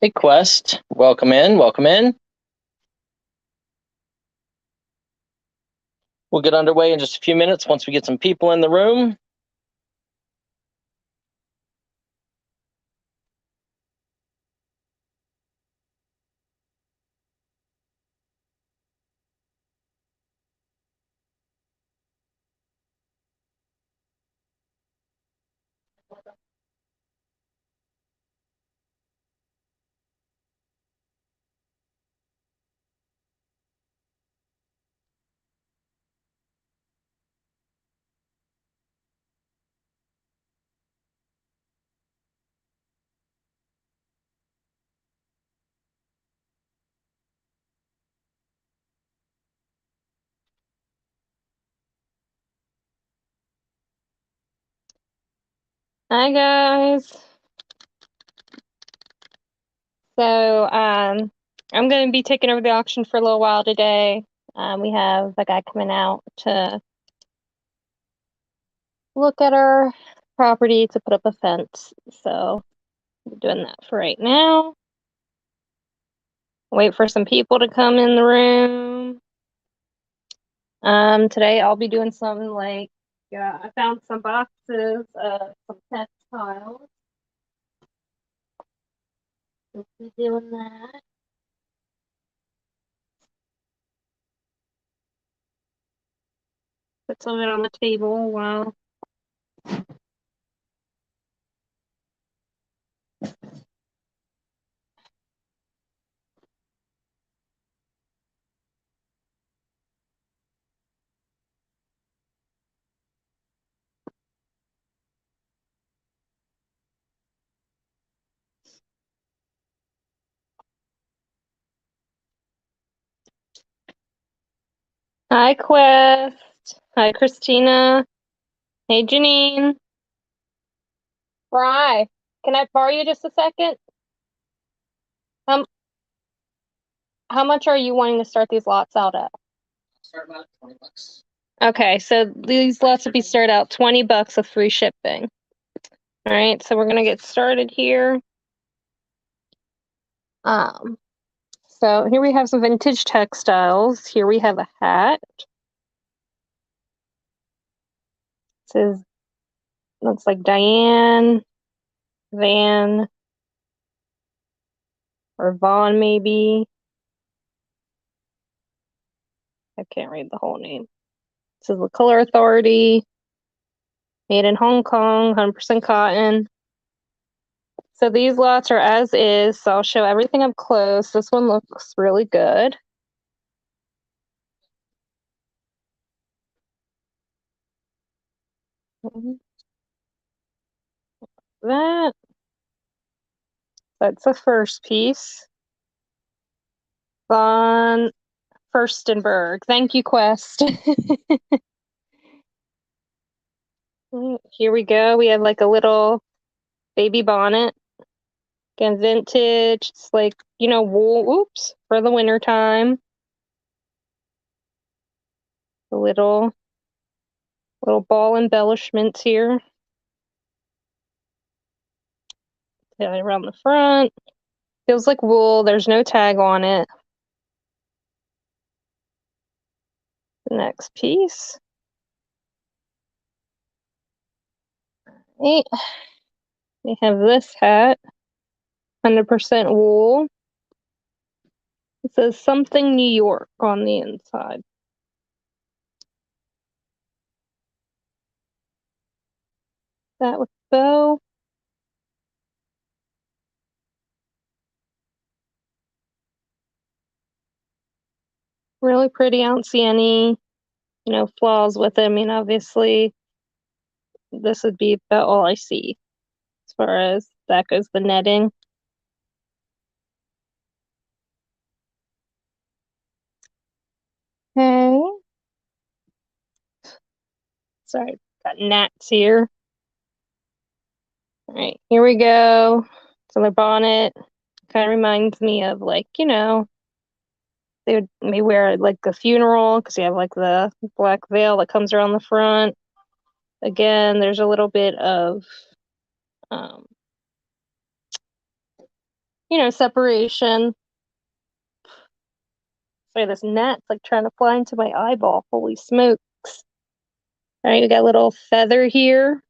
Hey, Quest. Welcome in. Welcome in. We'll get underway in just a few minutes once we get some people in the room. Hi guys. So I'm gonna be taking over the auction for a little while today. We have a guy coming out to look at our property to put up a fence. So we're doing that for right now. Wait for some people to come in the room. Today I'll be doing some I found some boxes of some textiles. We'll be doing that. Put some of it on the table while Hi Quest. Hi Christina. Hey Janine. Fry. Can I borrow you just a second? Um, how much are you wanting to start these lots out at? Start about $20. Okay, so these lots will be started out $20 with free shipping. All right, so we're gonna get started here. Um, so here we have some vintage textiles. Here we have a hat. It says looks like Diane, Van, or Vaughn maybe. I can't read the whole name. This is the Color Authority, made in Hong Kong, 100% cotton. So these lots are as is, so I'll show everything up close. This one looks really good. That that's the first piece. Von Furstenberg. Thank you, Quest. Here we go. We have like a little baby bonnet. Again, vintage. It's like, wool, oops, for the winter time. The little ball embellishments here. Around the front. Feels like wool. There's no tag on it. The next piece. Right. We have this hat. 100% wool. It says something New York on the inside. That with bow. Really pretty. I don't see any, flaws with it. I mean, obviously, this would be about all I see as far as that goes, the netting. Okay. Sorry, got gnats here. All right, here we go. So their bonnet kind of reminds me of they would may wear like a funeral because you have like the black veil that comes around the front. Again, there's a little bit of um, you know, separation. Sorry, this gnat's like trying to fly into my eyeball. Holy smokes. All right, we got a little feather here.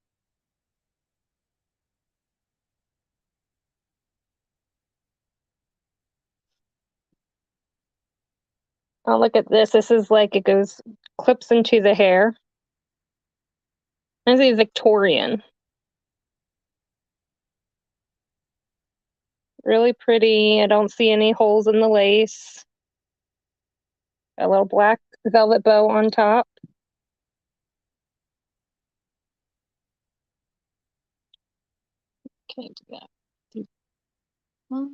Oh, look at this. This is like it goes, clips into the hair. This is Victorian. Really pretty. I don't see any holes in the lace. A little black velvet bow on top. Can't do that. All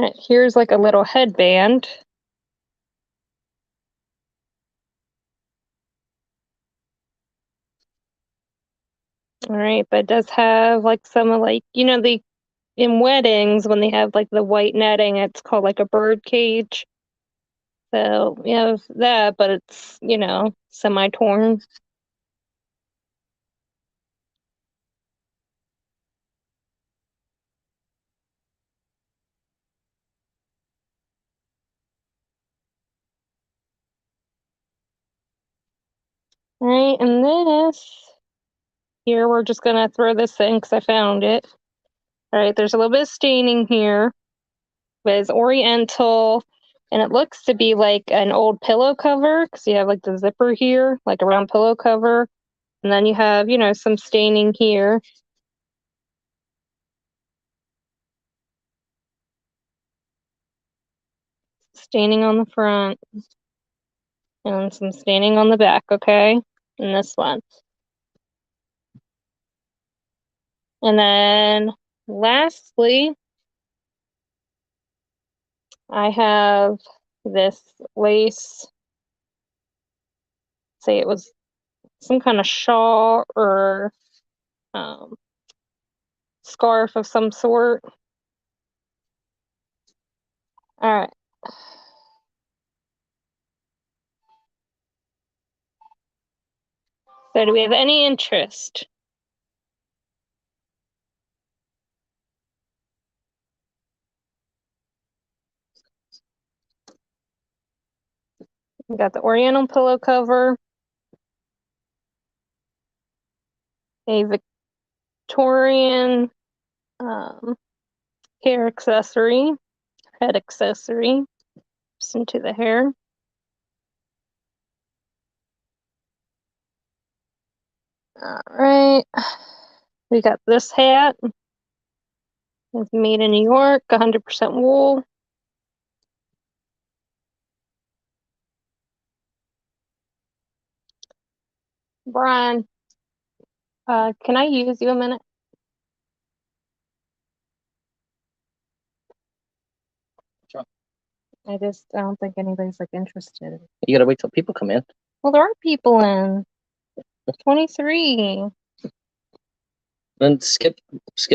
right, here's like a little headband. All right, but it does have like some of like, you know, the in weddings when they have like the white netting, it's called like a bird cage. So we have that, but it's, you know, semi-torn. All right, and this here, we're just gonna throw this in because I found it. All right, there's a little bit of staining here, but it's oriental, and it looks to be like an old pillow cover because you have like the zipper here, like a round pillow cover, and then you have, you know, some staining here. Staining on the front and some staining on the back, okay? And this one. And then lastly, I have this lace. Say it was some kind of shawl or scarf of some sort. All right. So do we have any interest? We got the Oriental pillow cover, a Victorian hair accessory, head accessory, just into the hair. All right. We got this hat. It's made in New York, 100% wool. Brian, can I use you a minute? Sure. I don't think anybody's like interested. You gotta wait till people come in. Well, there are people in. 23. Then skip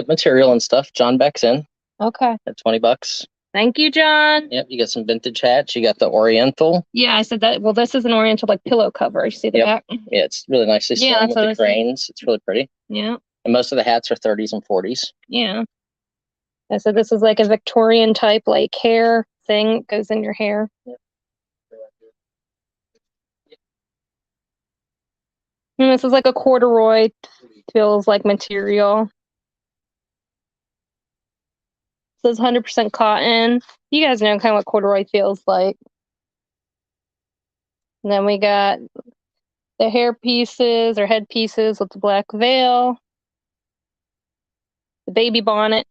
material and stuff. John Beck's in Okay. at $20. Thank you, John. Yep, you got some vintage hats. You got the Oriental. Yeah, I said that. Well, this is an Oriental like pillow cover. You see the Yep. back? Yeah, it's really nicely Yeah, sewn that's with what the I was saying. cranes. It's really pretty. Yeah. And most of the hats are 30s and 40s. Yeah. I said this is like a Victorian type like hair thing. Goes in your hair. Yep. And this is like a corduroy, feels like material. Says 100% cotton. You guys know kind of what corduroy feels like. And then we got the hair pieces or head pieces with the black veil, the baby bonnet.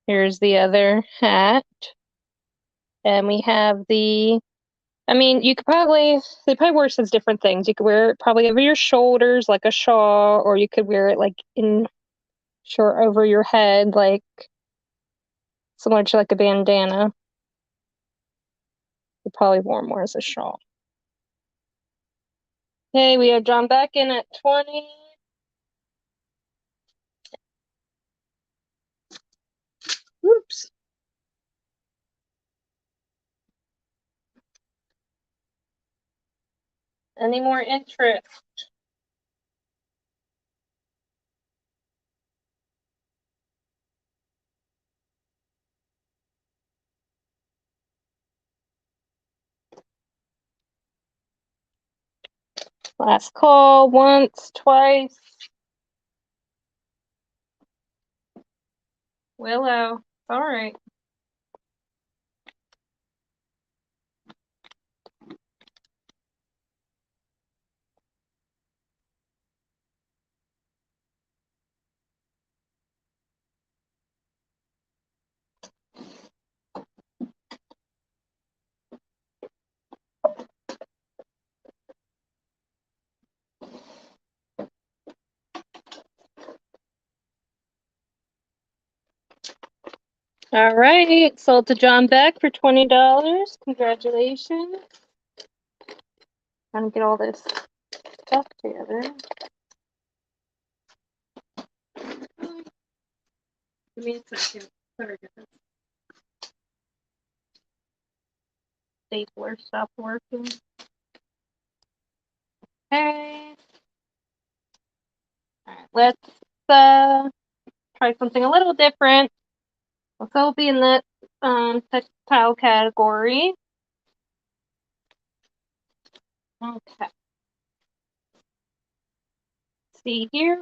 Here's the other hat. And we have I mean, you could they probably wear some different things. You could wear it probably over your shoulders like a shawl, or you could wear it like in short over your head, like similar to like a bandana. You probably wore more as a shawl. Okay, we have John back in at 20. Oops. Any more interest? Last call, once, twice. Willow. All right. All right, sold to John Beck for $20. Congratulations. Trying to get all this stuff together. Give me a second. Sorry, guys. Stapler stopped working. Okay. All right, let's try something a little different. We'll be in the textile category. Okay. See here.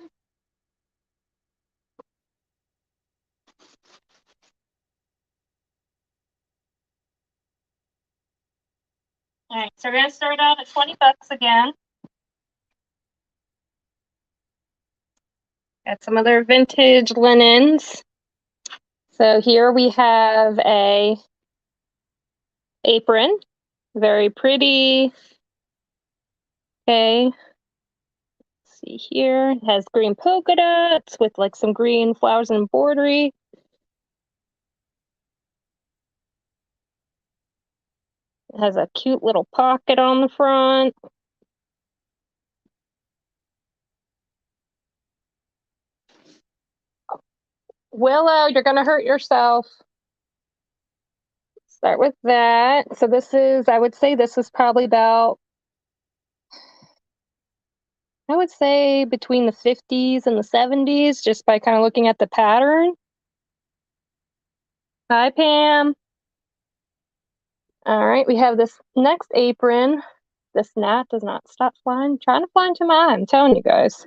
All right, so we're gonna start out at 20 bucks again. Got some other vintage linens. So here we have a apron, very pretty. Okay. Let's see here. It has green polka dots with like some green flowers and embroidery. It has a cute little pocket on the front. Willow, you're gonna hurt yourself. Start with that. So this is, I would say this is probably about, I would say between the 50s and the 70s, just by kind of looking at the pattern. Hi, Pam. All right, we have this next apron. This gnat does not stop flying. I'm trying to fly into my eye, I'm telling you guys.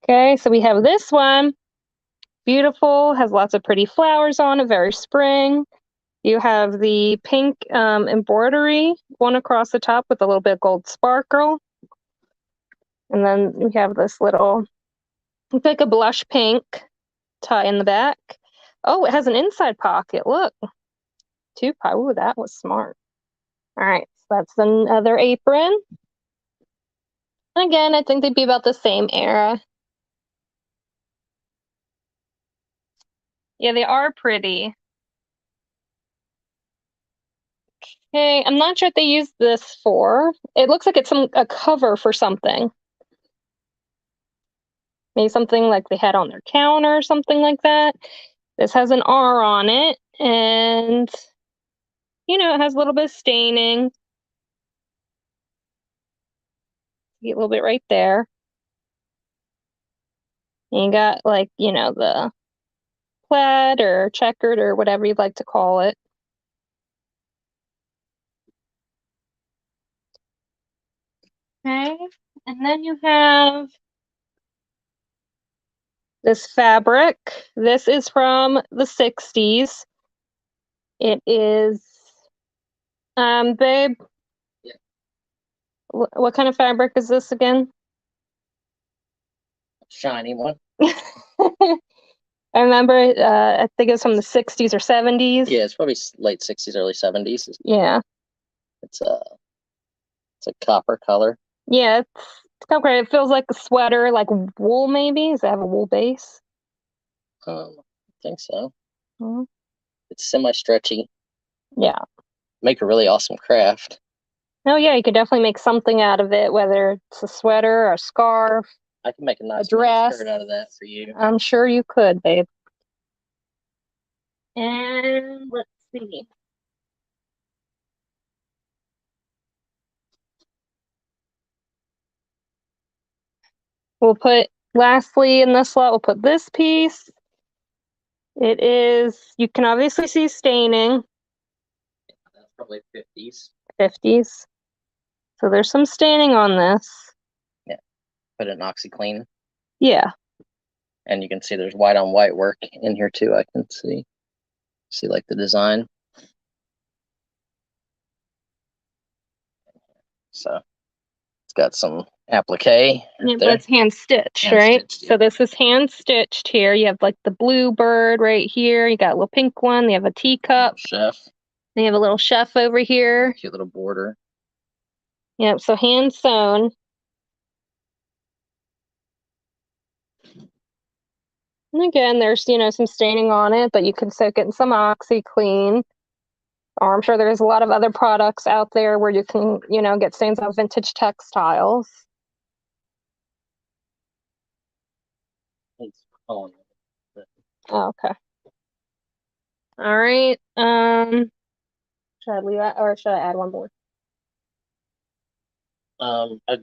Okay, so we have this one. Beautiful, has lots of pretty flowers on it, very spring. You have the pink embroidery one across the top with a little bit of gold sparkle. And then we have this little, it's like a blush pink tie in the back. Oh, it has an inside pocket. Look. Ooh, that was smart. All right, so that's another apron. And again, I think they'd be about the same era. Yeah, they are pretty. Okay, I'm not sure what they use this for. It looks like it's a cover for something. Maybe something like they had on their counter or something like that. This has an R on it, and it has a little bit of staining. Get a little bit right there. And you got like, the plaid or checkered or whatever you'd like to call it. Okay, and then you have this fabric. This is from the 60s. It is, babe, Yeah. what kind of fabric is this again? Shiny one. I remember, I think it's from the 60s or 70s. Yeah, it's probably late 60s, early 70s. Yeah. It's a copper color. Yeah, it's kind of great. It feels like a sweater, like wool maybe. Does it have a wool base? I think so. Mhm. It's semi-stretchy. Yeah. Make a really awesome craft. Oh yeah, you could definitely make something out of it, whether it's a sweater or a scarf. I can make a nice dress. skirt out of that for you. I'm sure you could, babe. And let's see. We'll put, lastly in this slot, we'll put this piece. It is, you can obviously see staining. That's probably 50s. 50s. So there's some staining on this. put it in OxyClean. Yeah. And you can see there's white on white work in here too. I can see like the design. So it's got some applique. Yeah, but it's hand stitched, right? Stitched, yeah. So this is hand stitched here. You have like the blue bird right here. You got a little pink one. They have a teacup. Chef. They have a little chef over here. Cute little border. Yep, so hand sewn. And again, there's, some staining on it, but you can soak it in some OxyClean. Or I'm sure there's a lot of other products out there where you can, get stains on vintage textiles. Oh, Oh, okay. All right. Should I leave that or should I add one more? I'd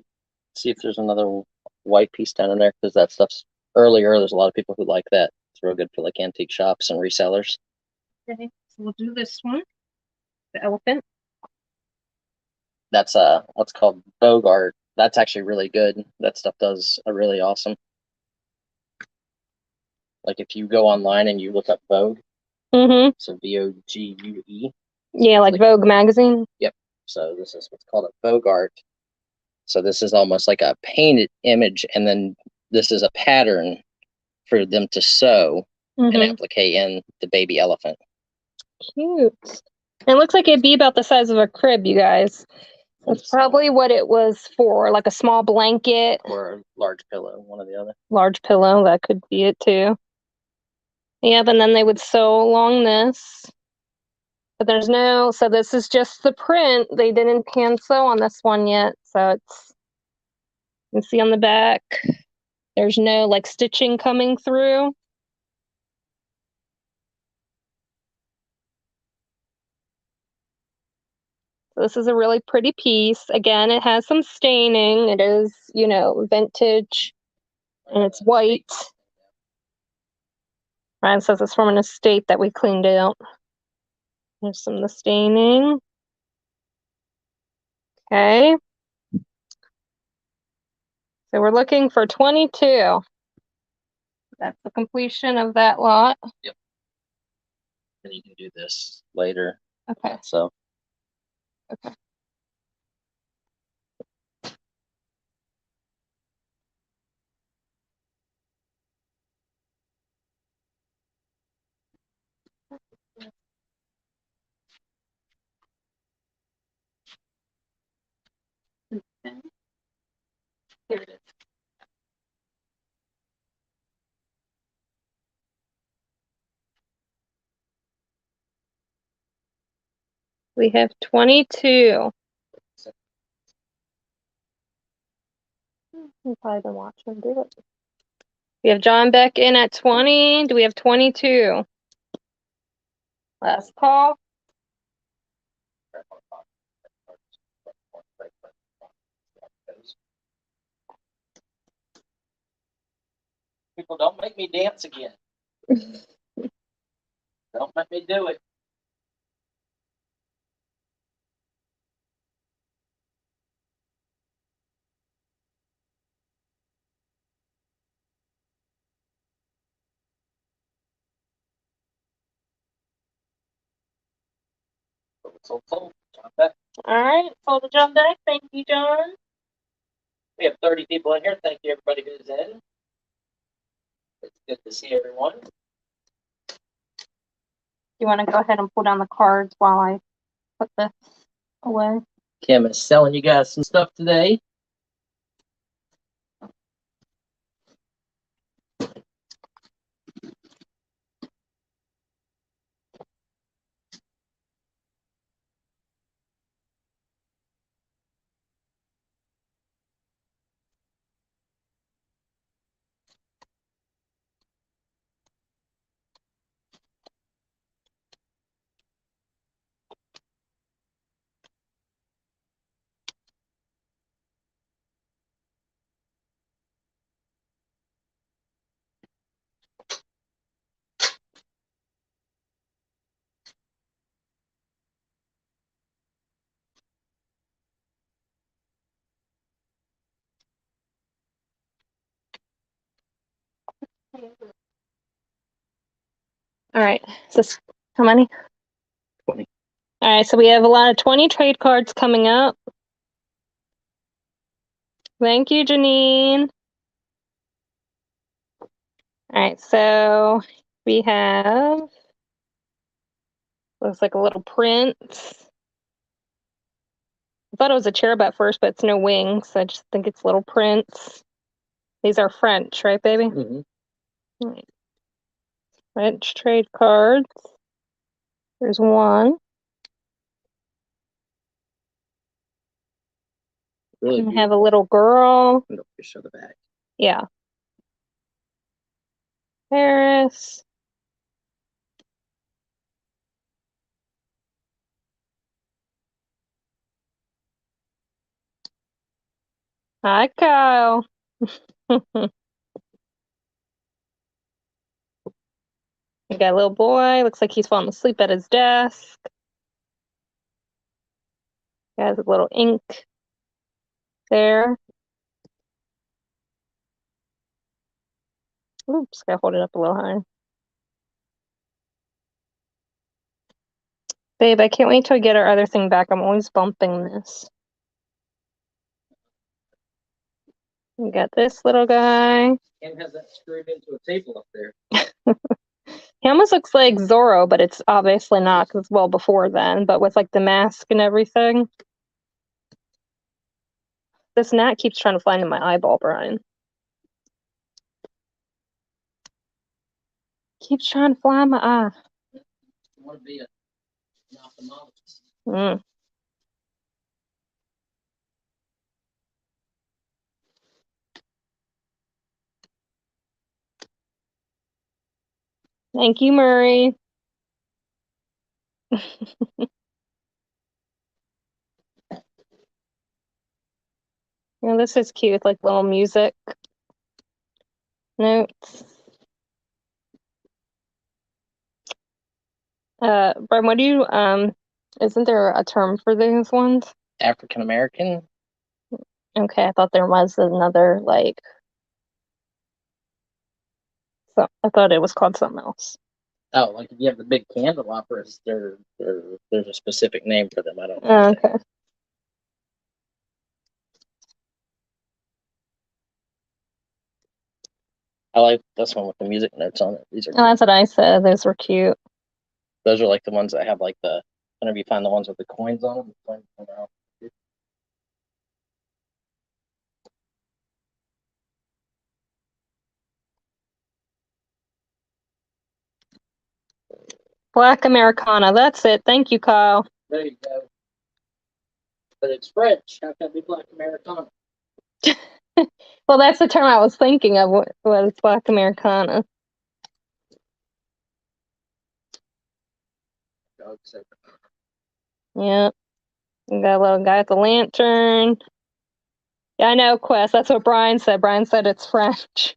see if there's another white piece down in there because that stuff's earlier. There's a lot of people who like that. It's real good for like antique shops and resellers. Okay, so we'll do this one, the elephant. That's what's called Bogart. That's actually really good. That stuff does a really awesome. Like if you go online and you look up Vogue, so VOGUE. Yeah, like Vogue magazine. Yep. So this is what's called a Bogart. So this is almost like a painted image, and then this is a pattern for them to sew and applique in the baby elephant. Cute. It looks like it'd be about the size of a crib, you guys. That's probably what it was for, like a small blanket. Or a large pillow, one or the other. Large pillow, that could be it too. Yep, and then they would sew along this. But there's no, so this is just the print. They didn't hand sew on this one yet. So you can see on the back, there's no like stitching coming through. So this is a really pretty piece. Again, it has some staining. It is, vintage and it's white. Ryan says it's from an estate that we cleaned out. There's some of the staining. Okay. So we're looking for 22. That's the completion of that lot. Yep. And you can do this later. Okay. So. Okay. Here it is. We have 22. If I can watch him do it. We have John Beck in at 20. Do we have 22? Last call. People, don't make me dance again. Don't make me do it. So, John Beck. All right, sold to John Beck. Thank you, John. We have 30 people in here. Thank you, everybody who's in. It's good to see everyone. You want to go ahead and pull down the cards while I put this away? Kim is selling you guys some stuff today. All right. Is this how many? 20. All right, so we have a lot of 20 trade cards coming up. Thank you, Janine. All right, so we have, looks like a little print. I thought it was a cherub at first, but it's no wings. I just think it's little prints. These are French, right, baby? Mm-hmm. All right. French trade cards. There's one. Really we have a little girl. Just show the back. Yeah. Paris. Hi, Kyle. We got a little boy. Looks like he's falling asleep at his desk. He has a little ink there. Oops, gotta hold it up a little higher. Babe, I can't wait till we get our other thing back. I'm always bumping this. We got this little guy. And has that screwed into a table up there. He almost looks like Zorro, but it's obviously not because it's well before then, but with like the mask and everything. This gnat keeps trying to fly into my eyeball, Brian. Keeps trying to fly in my eye. You want to be an ophthalmologist. Mm. Thank you, Murray. Yeah, this is cute, like little music notes. Brian, what do you isn't there a term for these ones? African American. Okay, I thought there was another like so I thought it was called something else. Oh, like if you have the big candelabras, there's a specific name for them. I don't know. Oh, okay. I like this one with the music notes on it. These are Oh, that's what I said. Those were cute. those are like the ones that have like the whenever you find the ones with the coins on them, the coins come out. Black Americana. That's it. Thank you, Kyle. There you go. But it's French. How can it be Black Americana? Well, that's the term I was thinking of was Black Americana. Yeah. We got a little guy with the lantern. Yeah, I know, Quest. That's what Brian said. Brian said it's French.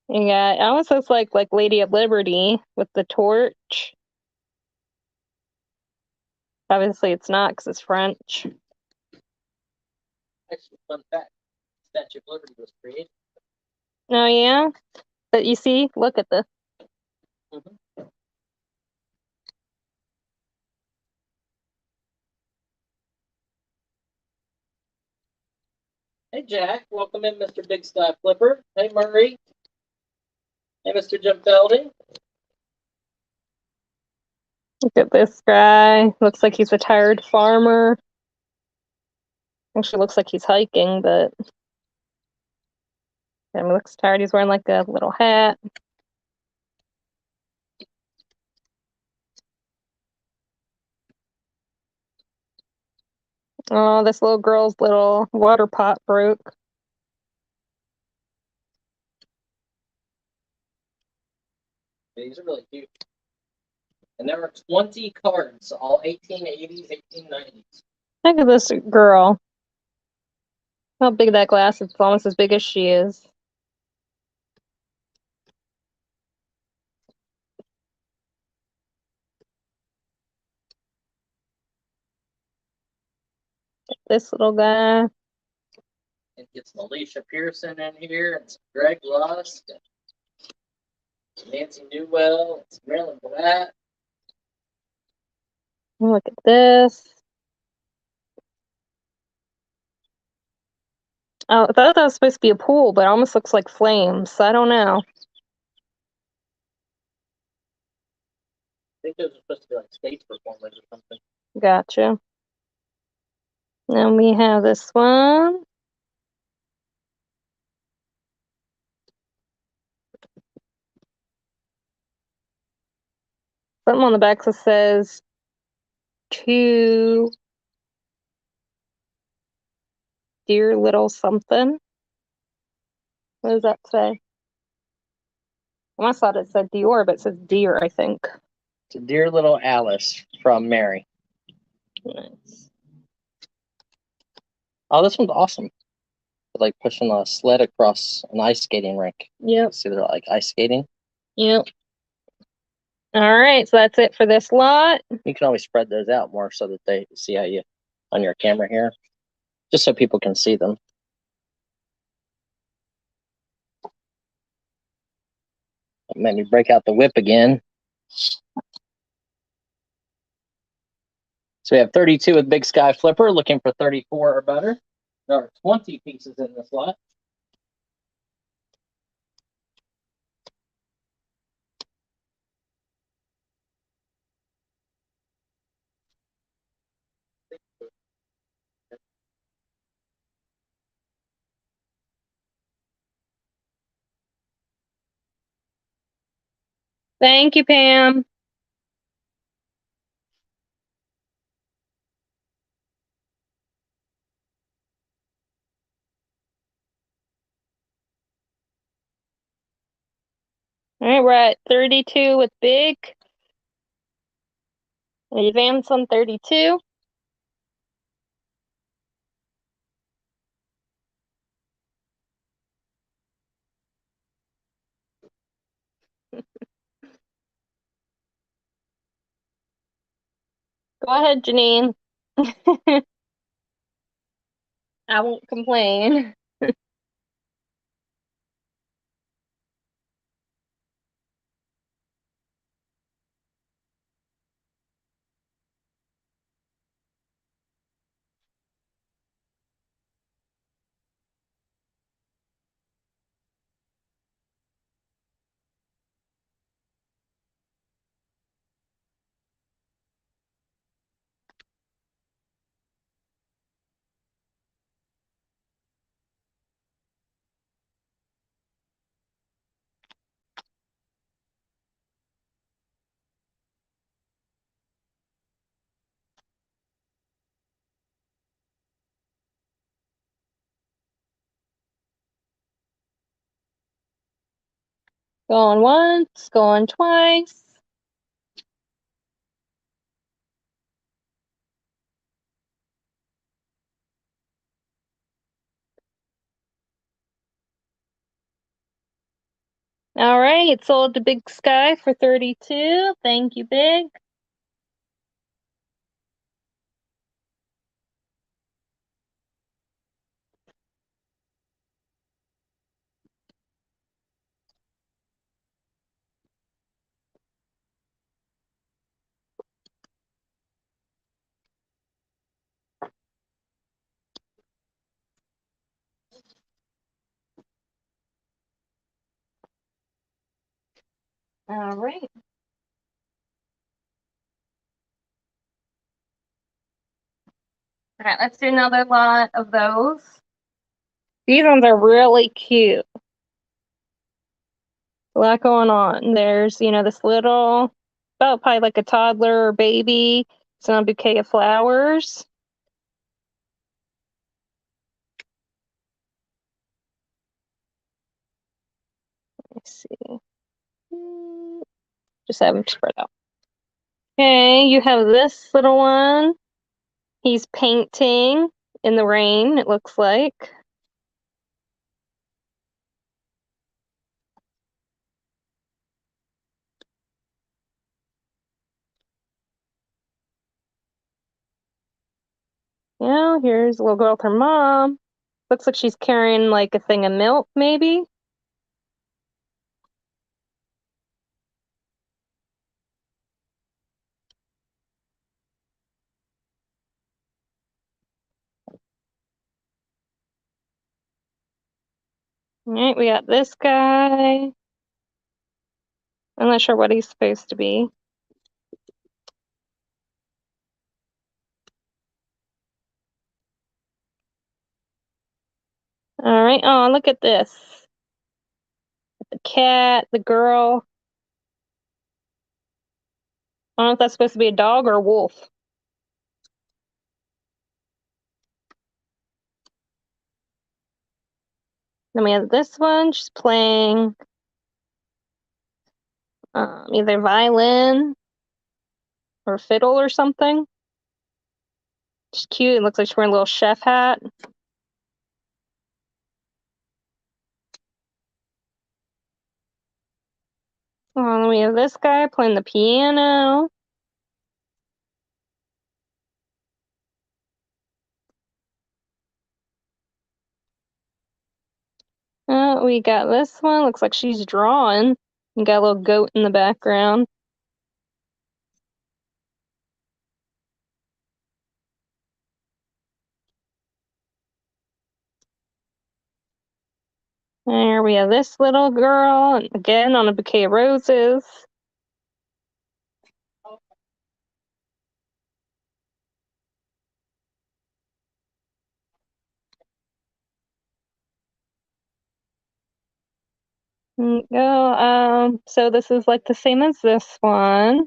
Yeah, it almost looks like Lady of Liberty with the torch. Obviously, it's not because it's French. Actually, fun fact: Statue of Liberty was created. Oh yeah, but you see, look at this. Mm-hmm. Hey Jack, welcome in, Mr. Big Sky Flipper. Hey Murray. Hey Mr. Jim Felding. Look at this guy. Looks like he's a tired farmer. Actually, looks like he's hiking, but he looks tired. He's wearing like a little hat. Oh, this little girl's little water pot broke. These are really cute. And there are 20 cards, all 1880s, 1890s. Look at this girl. How big that glass is. It's almost as big as she is. This little guy. And get some Alicia Pearson in here, and some Greg Lusk, and some Nancy Newell, and some Marilyn Blatt. Look at this. Oh, I thought that was supposed to be a pool, but it almost looks like flames. I don't know. I think those are supposed to be like stage performers or something. Gotcha. Then we have this one. Something on the back that says to dear little something. What does that say? I almost thought it said Dior, but it says dear, I think. It's a dear little Alice from Mary. Nice. Oh, this one's awesome. It's like pushing a sled across an ice skating rink. Yep. See, they're like ice skating. Yep. All right, so that's it for this lot. You can always spread those out more so that they see how you on your camera here, just so people can see them. Let me break out the whip again. So we have 32 with Big Sky Flipper, looking for 34 or better. There are 20 pieces in this lot. Thank you, Pam. All right, we're at 32 with Big. Advance on 32. Go ahead, Janine. I won't complain. Going once, going twice. All right, sold to Big Sky for 32. Thank you, Big. All right. All right, let's do another lot of those. These ones are really cute. A lot going on. There's, this little, about probably like a toddler or baby. It's on a bouquet of flowers. Let's see. Just have them spread out. Okay, you have this little one. He's painting in the rain, it looks like. Yeah, here's a little girl with her mom. Looks like she's carrying like a thing of milk, maybe. All right, we got this guy. I'm not sure what he's supposed to be. All right. Oh, look at this. The cat, the girl. I don't know if that's supposed to be a dog or a wolf. Then we have this one. She's playing either violin or fiddle or something. She's cute. It looks like she's wearing a little chef hat. Then we have this guy playing the piano. We got this one. Looks like she's drawing. You got a little goat in the background. There we have this little girl, and again on a bouquet of roses. So this is like the same as this one.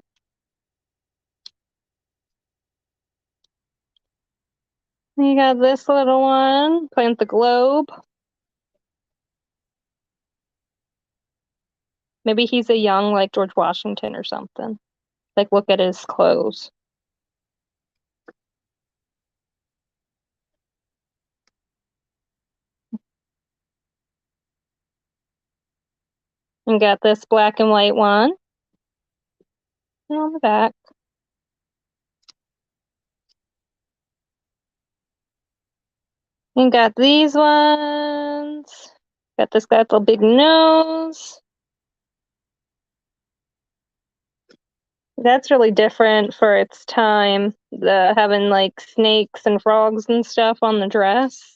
You got this little one playing with the globe. Maybe he's a young, like George Washington or something. Like, look at his clothes. And got this black and white one. And on the back. And got these ones. Got this guy with a big nose. That's really different for its time. The having like snakes and frogs and stuff on the dress.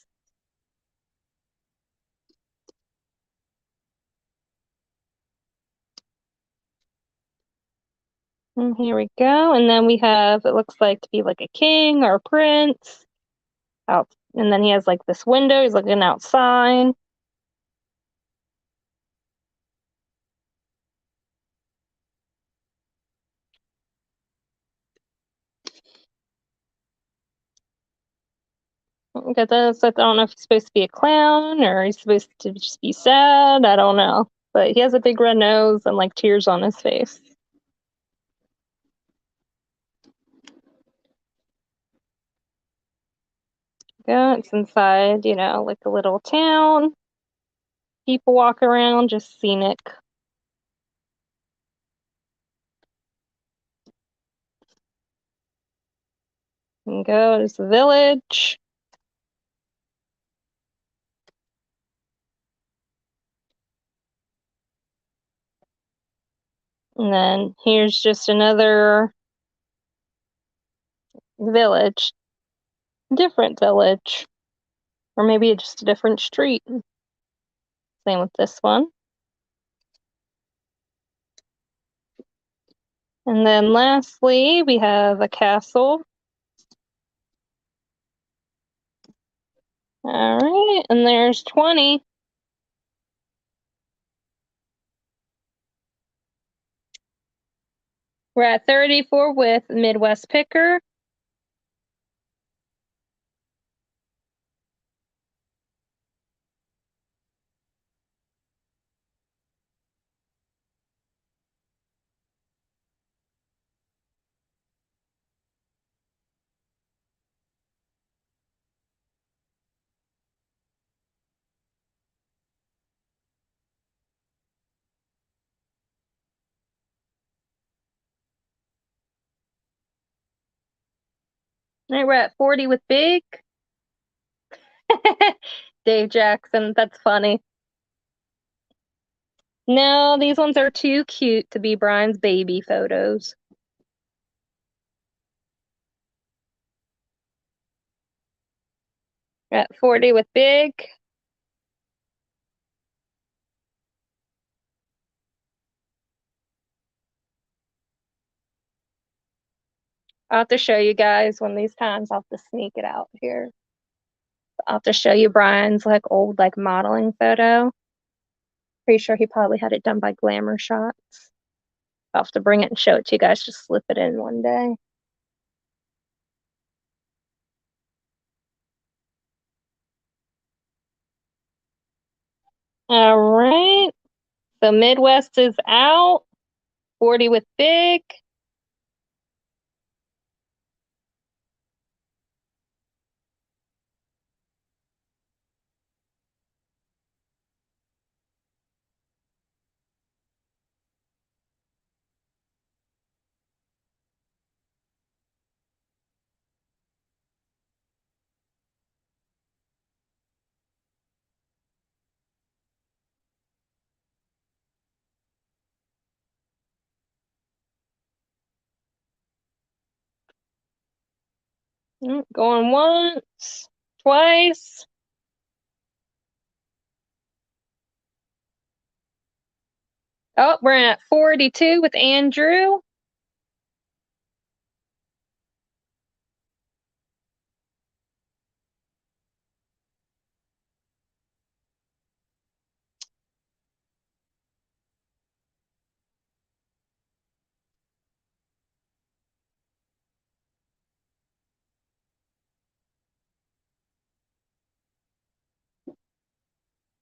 And here we go. And then we have, it looks like to be like a king or a prince. Out, and then he has like this window. He's looking outside. Look at this. I don't know if he's supposed to be a clown or he's supposed to just be sad. I don't know. But he has a big red nose and like tears on his face. Yeah, it's inside, like a little town. People walk around, just scenic. And go to the village. And then here's just another village. Different village. Or maybe just a different street. Same with this one. And then lastly, we have a castle. All right, and there's 20. We're at 34 with Midwest Picker. All right, we're at 40 with Big. Dave Jackson. That's funny. No, these ones are too cute to be Brian's baby photos. At 40 with big. I'll have to show you guys one of these times. I'll have to sneak it out here. I'll have to show you Brian's like old like modeling photo. Pretty sure he probably had it done by Glamour Shots. I'll have to bring it and show it to you guys. Just slip it in one day. All right. So Midwest is out. 40 with big. Going once, twice. Oh, we're at 42 with Andrew.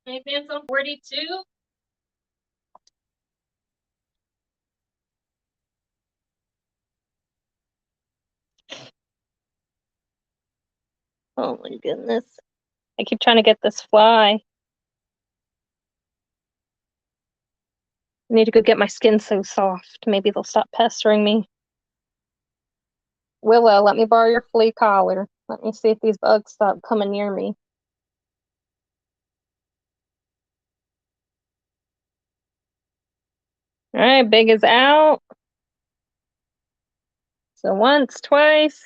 Advance on 42. Oh my goodness. I keep trying to get this fly. I need to go get my skin so soft. Maybe they'll stop pestering me. Willow, let me borrow your flea collar. Let me see if these bugs stop coming near me. All right, big is out. So once, twice.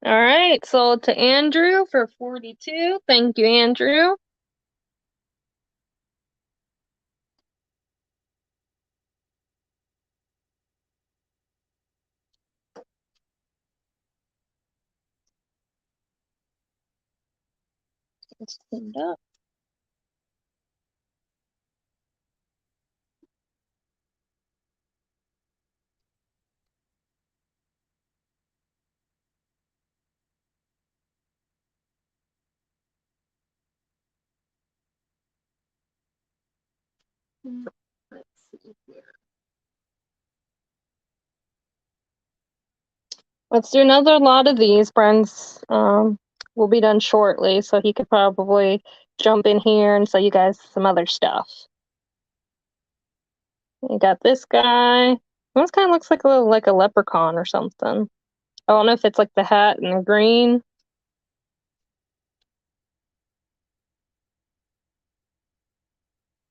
All right, sold to Andrew for 42. Thank you, Andrew. It's cleaned up. Let's see here. Let's do another lot of these. Brian's will be done shortly, so he could probably jump in here and show you guys some other stuff. You got this guy. This kind of looks like a leprechaun or something. I don't know if it's like the hat and the green.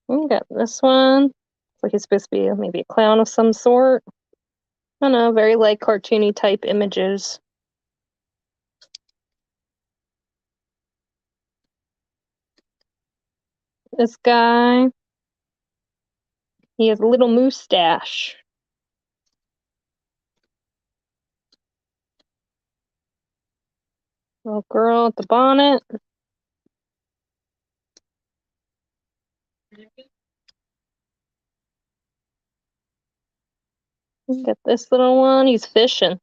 We got this one. It's like he's supposed to be maybe a clown of some sort. I don't know, very like cartoony type images. This guy, he has a little mustache. Little girl at the bonnet. Got this little one. He's fishing.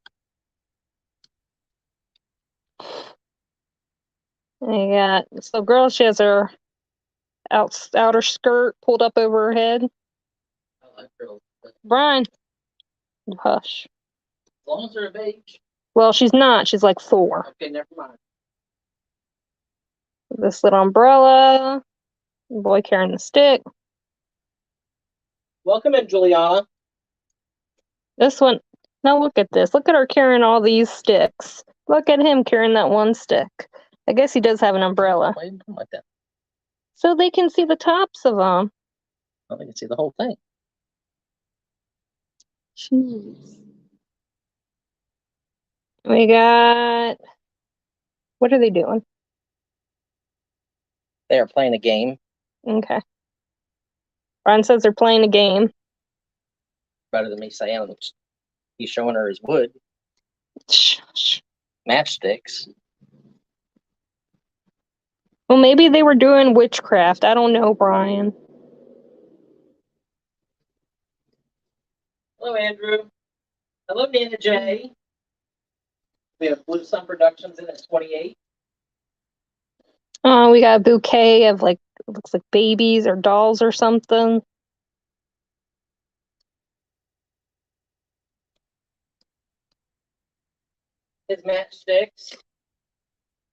And you got this little girl. She has her outer skirt pulled up over her head. I like girls. Brian, hush. As long as they're of age. Well, she's not. She's like 4. Okay, never mind. This little umbrella. Boy carrying the stick. Welcome in, Juliana. This one, now look at this. Look at her carrying all these sticks. Look at him carrying that one stick. I guess he does have an umbrella. Why didn't come like that? So they can see the tops of them. Well, they can see the whole thing. Jeez. We got, what are they doing? They are playing a game. Okay. Brian says they're playing a game. Better than me saying he's showing her his wood. Matchsticks. Well, maybe they were doing witchcraft. I don't know, Brian. Hello, Andrew. Hello, Nana J. We have Blue Sun Productions in at 28. Oh, we got a bouquet of like, it looks like babies or dolls or something. His matchsticks.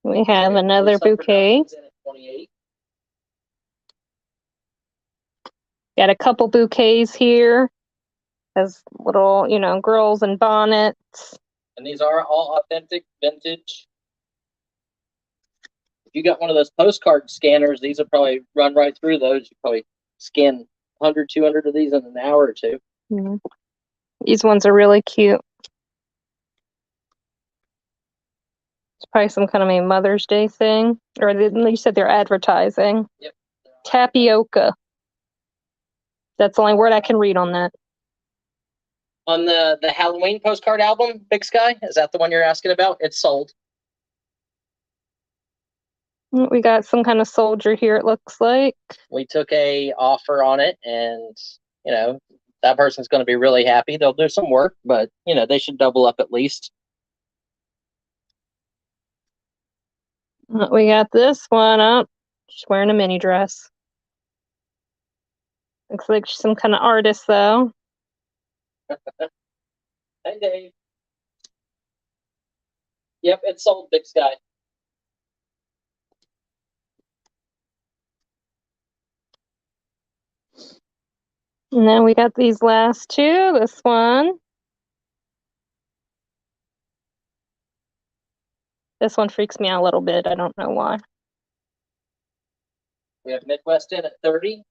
We have another bouquet. Got a couple bouquets here. Has little, girls in bonnets. And these are all authentic, vintage. If you got one of those postcard scanners, these will probably run right through those. You probably scan 100, 200 of these in an hour or two. Mm-hmm. These ones are really cute. It's probably some kind of a Mother's Day thing. Or you said they're advertising. Yep. Tapioca. That's the only word I can read on that. On the Halloween postcard album, Big Sky, is that the one you're asking about? It's sold. We got some kind of soldier here, it looks like. We took a offer on it, and that person's going to be really happy. They'll do some work, but they should double up at least. We got this one up. She's wearing a mini dress. Looks like she's some kind of artist, though. Hey, Dave. Yep, it's sold, Big Sky. And then we got these last two. This one. This one freaks me out a little bit. I don't know why. We have Midwest in at 30.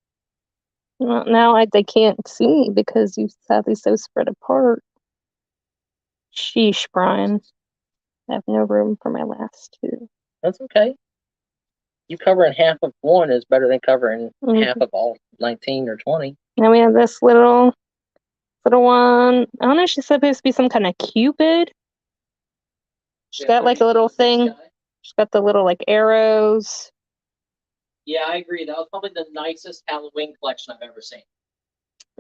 Well, now they can't see because you have these so spread apart. Sheesh, Brian. I have no room for my last two. That's okay. You covering half of one is better than covering half of all 19 or 20. Now we have this little one. I don't know if she's supposed to be some kind of Cupid. She's got like a little thing. She's got the little like arrows. Yeah, I agree. That was probably the nicest Halloween collection I've ever seen.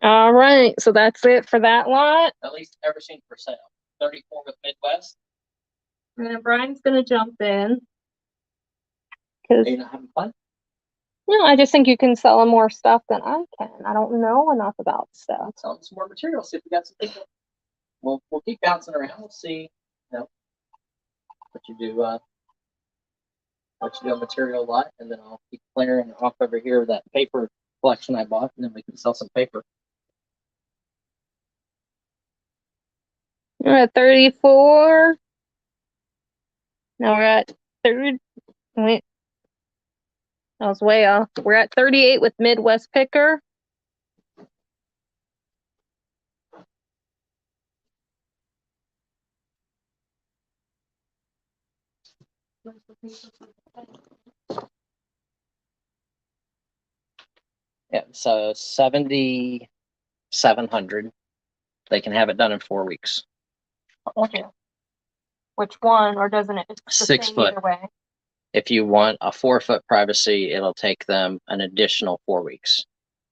All right, so that's it for that lot. At least ever seen for sale. 34 with Midwest. And then Brian's gonna jump in. Are you not having fun? No, I just think you can sell more stuff than I can. I don't know enough about stuff. Sell some more material. See if we got some people. We'll keep bouncing around. We'll see. What you do. What you do a material lot, and then I'll keep clearing off over here that paper collection I bought, and then we can sell some paper. We're at 34. Now we're at 30. Wait. I was way off. We're at 38 with Midwest Picker. Yeah, so 7,700. They can have it done in 4 weeks. Okay. Which one, or doesn't it? It's the 6 same foot. either way. If you want a 4-foot privacy, it'll take them an additional 4 weeks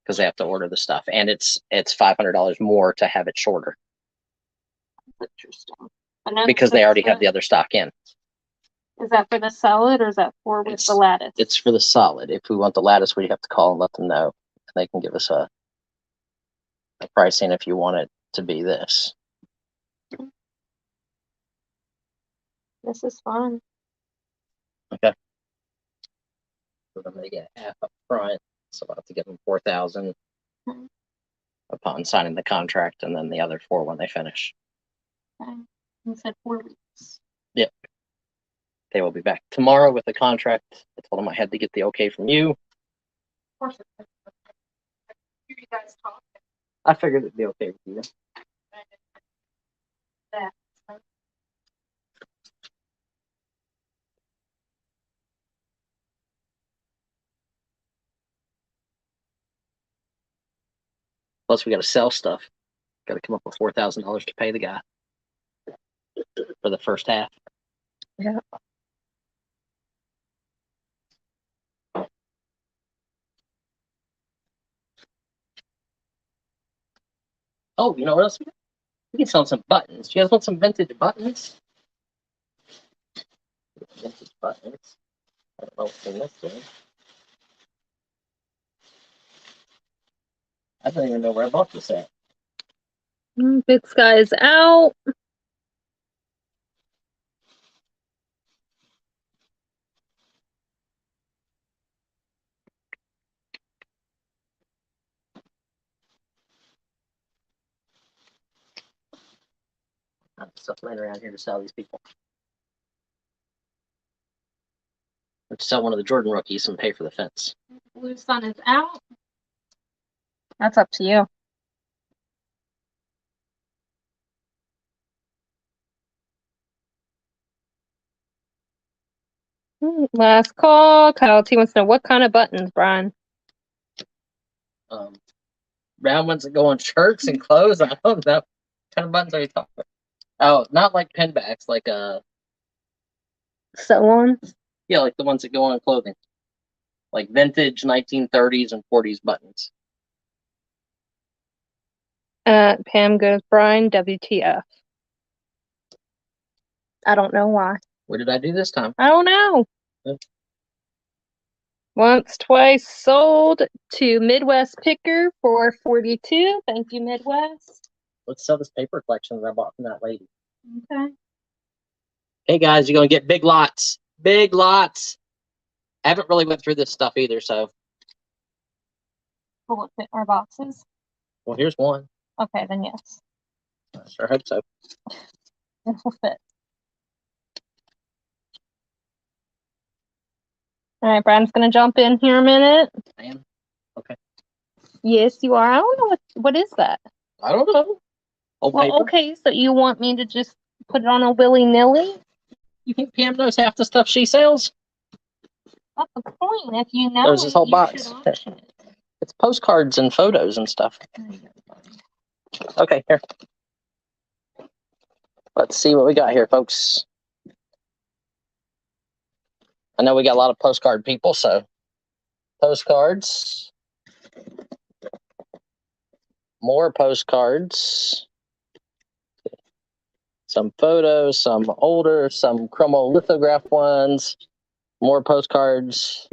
because they have to order the stuff, and it's $500 more to have it shorter. That's interesting. Because they already have the other stock in. Is that for the solid or is that for with the lattice? It's for the solid. If we want the lattice, we have to call and let them know. They can give us a pricing if you want it to be this. This is fun. Okay. So I'm going to get half up front, so I'll have to give them 4,000. upon signing the contract, and then the other 4 when they finish. Okay. You said 4 weeks. Yep. They will be back tomorrow with the contract. I told them I had to get the okay from you. Of course. You guys talk. I figured it'd be okay with you. That. Plus, we got to sell stuff. Got to come up with $4,000 to pay the guy for the first half. Yeah. Oh, you know what else? We can sell some buttons. You guys want some vintage buttons? Vintage buttons. I don't know what's in this one. I don't even know where I bought this at. Big Sky is out. Stuff laying around here to sell these people. Let's sell one of the Jordan rookies and pay for the fence. Blue Sun is out. That's up to you. Last call. Kyle T wants to know what kind of buttons, Brian. Round ones that go on shirts and clothes. I don't know. What kind of buttons are you talking about? Oh, not like pinbacks, like Sew-ons? yeah, like the ones that go on clothing. Like vintage 1930s and 40s buttons. Pam goes, Brian, WTF. I don't know why. What did I do this time? I don't know. Yep. Once, twice, sold to Midwest Picker for 42. Thank you, Midwest. Let's sell this paper collection that I bought from that lady. Okay. Hey guys, you're gonna get big lots. Big lots. I haven't really went through this stuff either, so. Will it fit our boxes? Well, here's one. Okay, then yes. I sure hope so. It will fit. All right, Brian's gonna jump in here a minute. I am? Okay. Yes, you are. I don't know what is that. I don't know. Old Well, paper. okay, so you want me to just put it on a willy-nilly? You think Pam knows half the stuff she sells? That's the point. If you know There's this whole you box. should option it. It's postcards and photos and stuff. Okay, here. Let's see what we got here, folks. I know we got a lot of postcard people, so postcards. More postcards. Some photos, some older, some chromolithograph ones. More postcards.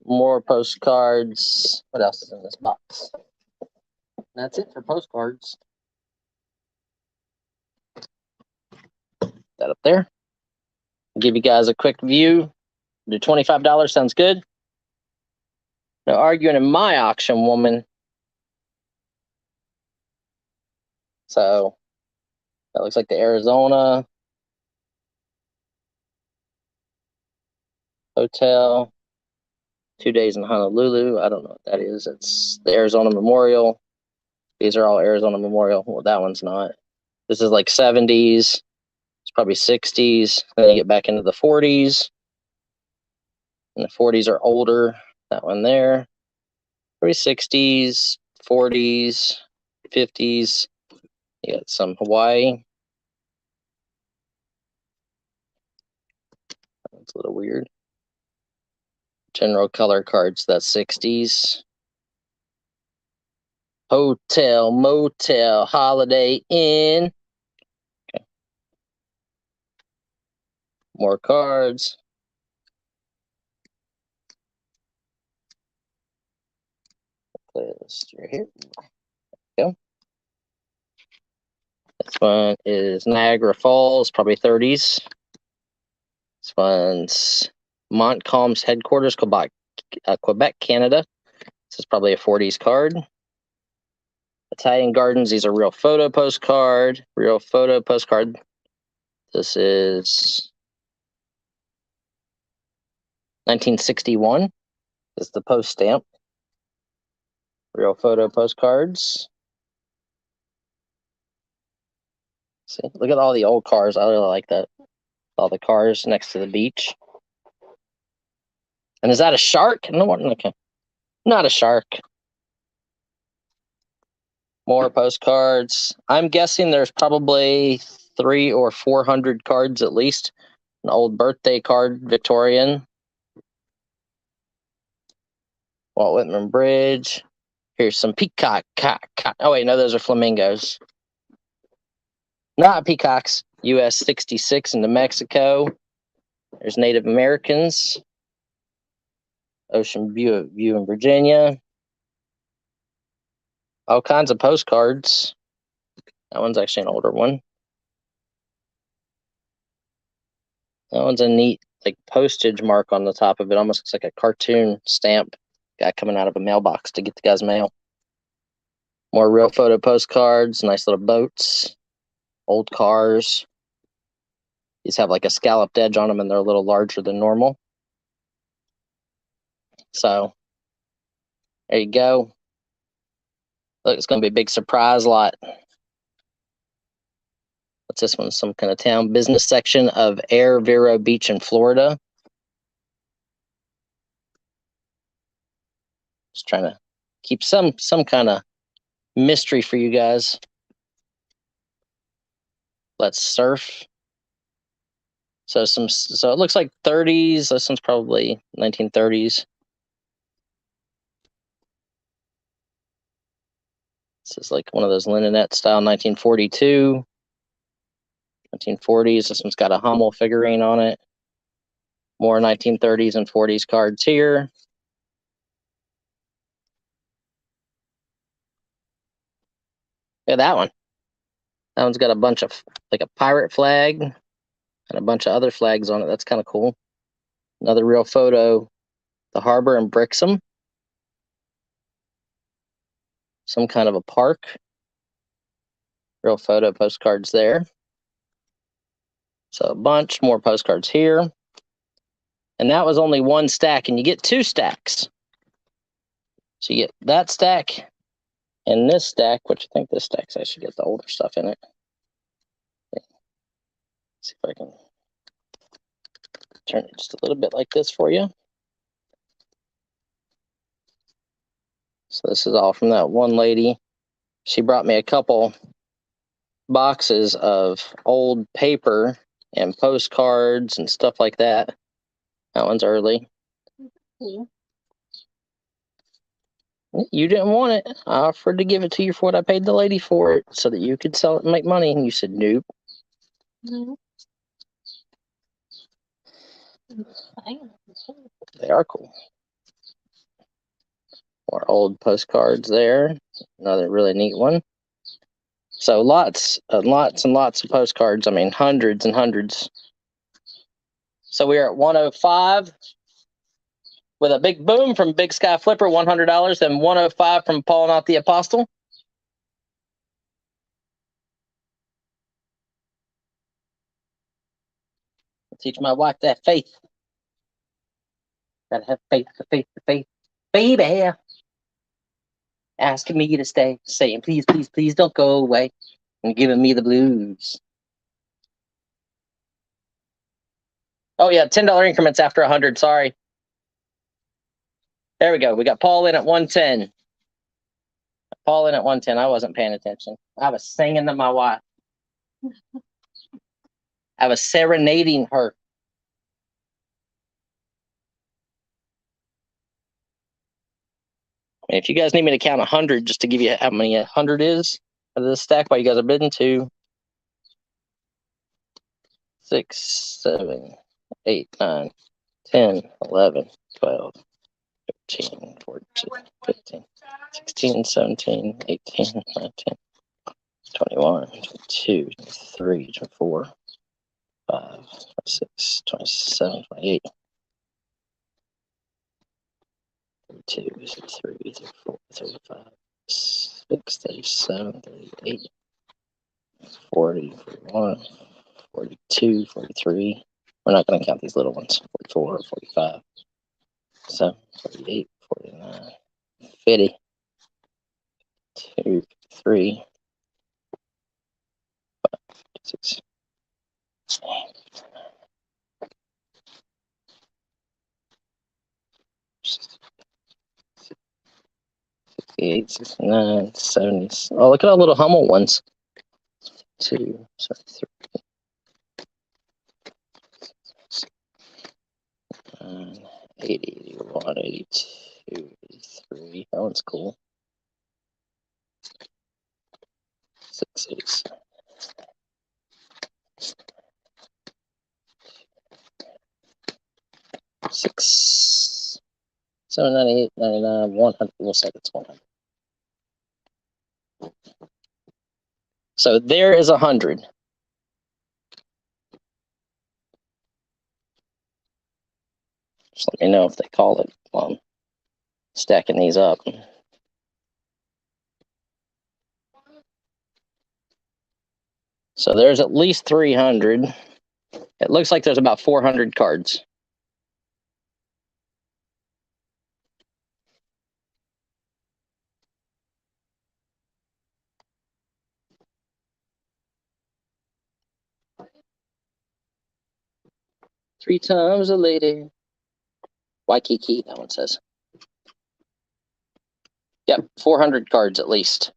More postcards. What else is in this box? That's it for postcards. That up there. Give you guys a quick view. Do $25 sounds good. No arguing in my auction, woman. So that looks like the Arizona hotel. 2 days in Honolulu. I don't know what that is. It's the Arizona Memorial. These are all Arizona Memorial. Well, that one's not. This is like 70s. It's probably 60s. Then you get back into the 40s. And the 40s are older. That one there. Probably 60s, 40s, 50s. You got some Hawaii. That's a little weird. General color cards, that's 60s. Hotel, motel, Holiday Inn. Okay. More cards. Playlist right here. Go. This one is Niagara Falls, probably 30s. This one's Montcalm's headquarters, Quebec, Canada. This is probably a 40s card. Italian Gardens, these are real photo postcard. Real photo postcard. This is 1961. This is the post stamp. Real photo postcards. See, look at all the old cars. I really like that. All the cars next to the beach. And is that a shark? No, okay. Not a shark. More postcards. I'm guessing there's probably 300 or 400 cards at least. An old birthday card, Victorian. Walt Whitman Bridge. Here's some peacock. Oh, wait, no, those are flamingos. Not peacocks. US 66 into Mexico. There's Native Americans. Ocean View in Virginia. All kinds of postcards. That one's actually an older one. That one's a neat, like, postage mark on the top of it. Almost looks like a cartoon stamp. Guy coming out of a mailbox to get the guy's mail. More real photo postcards. Nice little boats. Old cars. These have like a scalloped edge on them, and they're a little larger than normal. So there you go. Look, it's going to be a big surprise lot. What's this one? Some kind of town business section of Air Vero Beach in Florida. Just trying to keep some kind of mystery for you guys. Let's surf. So it looks like 30s. This one's probably 1930s. This is like one of those Linenette style 1942. 1940s. This one's got a Hummel figurine on it. More 1930s and 40s cards here. Look at that one. That one's got a bunch of, like, a pirate flag and a bunch of other flags on it. That's kind of cool. Another real photo. The harbor in Brixham. Some kind of a park. Real photo postcards there. So a bunch more postcards here. And that was only one stack, and you get 2 stacks. So you get that stack and this stack, which I think this stack's actually got the older stuff in it. Let's see if I can turn it just a little bit like this for you. So this is all from that one lady. She brought me a couple boxes of old paper and postcards and stuff like that. That one's early. Yeah. You didn't want it. I offered to give it to you for what I paid the lady for it so that you could sell it and make money. And you said nope. No. They are cool. More old postcards there. Another really neat one. So lots and lots of postcards. I mean, hundreds and hundreds. So we are at 105 with a big boom from Big Sky Flipper, $100, and 105 from Paul Not the Apostle. Teach my wife that faith. Gotta have faith, faith. Baby. Asking me to stay, saying, please, please, please don't go away, and giving me the blues. Oh, yeah, $10 increments after 100. Sorry. There we go. We got Paul in at 110. Paul in at 110. I wasn't paying attention. I was singing to my wife. I was serenading her. And if you guys need me to count 100 just to give you how many 100 is of this stack while you guys are bidding, 2, 6, 7, 8, 9, 10, 11, 12, 13, 14, 15, 16, 17, 18, 19, 21, 22, 23, 24, 25, 26, 27, 28. 32, 33, 34, 35, 36, 37, 38, 40, 41, 42, 43. We're not going to count these little ones. 44, 45, 7, 48, 49, 50, 2, 3, 6, 68, 69, 70. Oh, look at all the little Hummel ones. 2, 3, 80, 81, 82, 83. That one's cool. 6, 8, 6, 7, 98, 99, 100. We'll say it's 100. So there is 100. Just let me know if they call it while I'm stacking these up. So there's at least 300. It looks like there's about 400 cards. Three times a lady. Waikiki, that one says. Yep, 400 cards at least.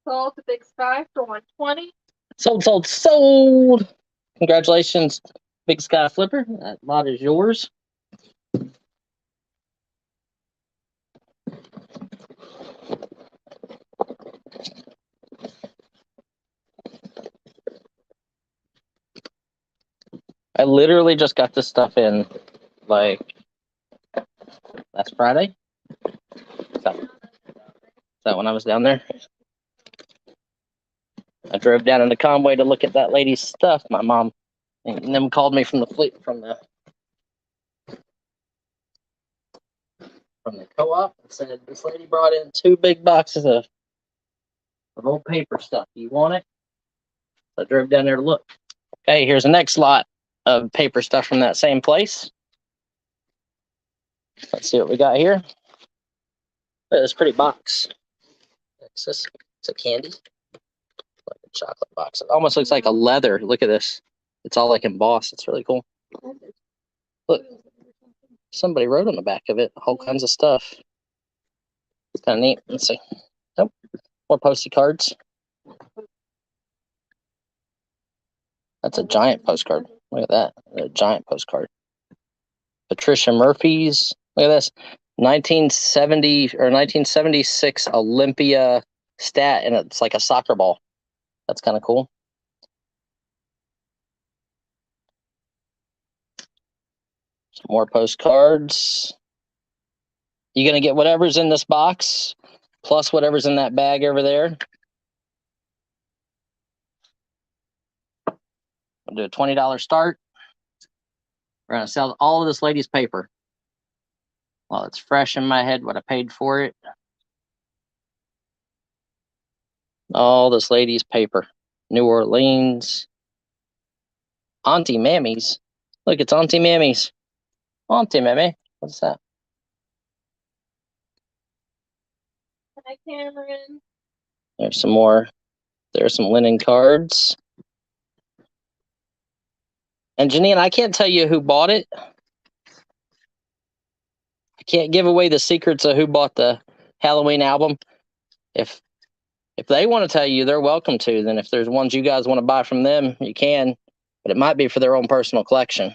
Sold to Big Sky for 120. Sold, sold, sold. Congratulations, Big Sky Flipper. That lot is yours. I literally just got this stuff in like last Friday. Is that when I was down there? I drove down into Conway to look at that lady's stuff. My mom and them called me from the co-op and said this lady brought in 2 big boxes of old paper stuff. Do you want it? So I drove down there to look. Okay, here's the next lot of paper stuff from that same place. Let's see what we got here. Look at this pretty box. It's a candy. Like a chocolate box. It almost looks like a leather. Look at this. It's all like embossed. It's really cool. Look. Somebody wrote on the back of it. All kinds of stuff. It's kind of neat. Let's see. Nope. More postie cards. That's a giant postcard. Look at that. A giant postcard. Patricia Murphy's. Look at this. 1970 or 1976 Olympia stat, and it's like a soccer ball. That's kind of cool. Some more postcards. You're going to get whatever's in this box, plus whatever's in that bag over there. I'll do a $20 start. We're going to sell all of this lady's paper. While it's fresh in my head what I paid for it. All this lady's paper. New Orleans. Auntie Mammy's. Look, it's Auntie Mammy's. Auntie Mammy. What's that? Hi, Cameron. There's some more. There's some linen cards. And Janine, I can't tell you who bought it. I can't give away the secrets of who bought the Halloween album. If they want to tell you, they're welcome to. Then if there's ones you guys want to buy from them, you can. But it might be for their own personal collection.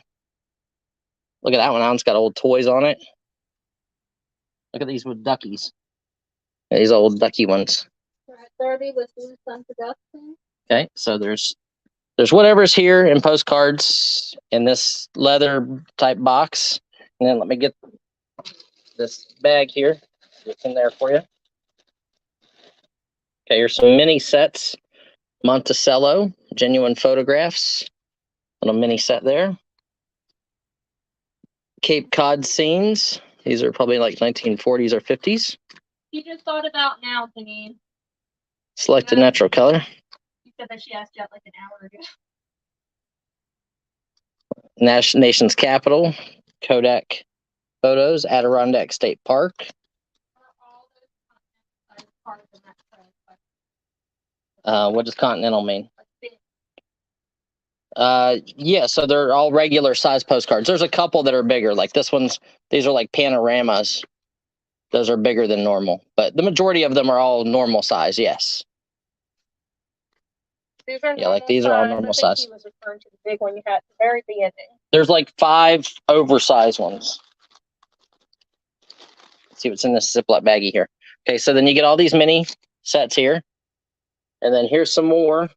Look at that one. That one's got old toys on it. Look at these with duckies. These old ducky ones. We're at 30 with loose unproduction. Okay, so there's whatever's here in postcards in this leather type box. And then let me get this bag here. See what's in there for you. Okay, here's some mini sets. Monticello, genuine photographs. Little mini set there. Cape Cod scenes. These are probably like 1940s or 50s. You just thought about now, Janine. Selected natural color. You said that she asked you like an hour ago. Nation's capital. Kodak photos. Adirondack State Park. What does continental mean? Yeah, so they're all regular size postcards. There's a couple that are bigger, like this one's, these are like panoramas. Those are bigger than normal, but the majority of them are all normal size, yes. These are yeah, like these are all normal size. He was referring to the big one you had at the very beginning. There's like 5 oversized ones. Let's see what's in this Ziploc baggie here. Okay, so then you get all these mini sets here. And then here's some more.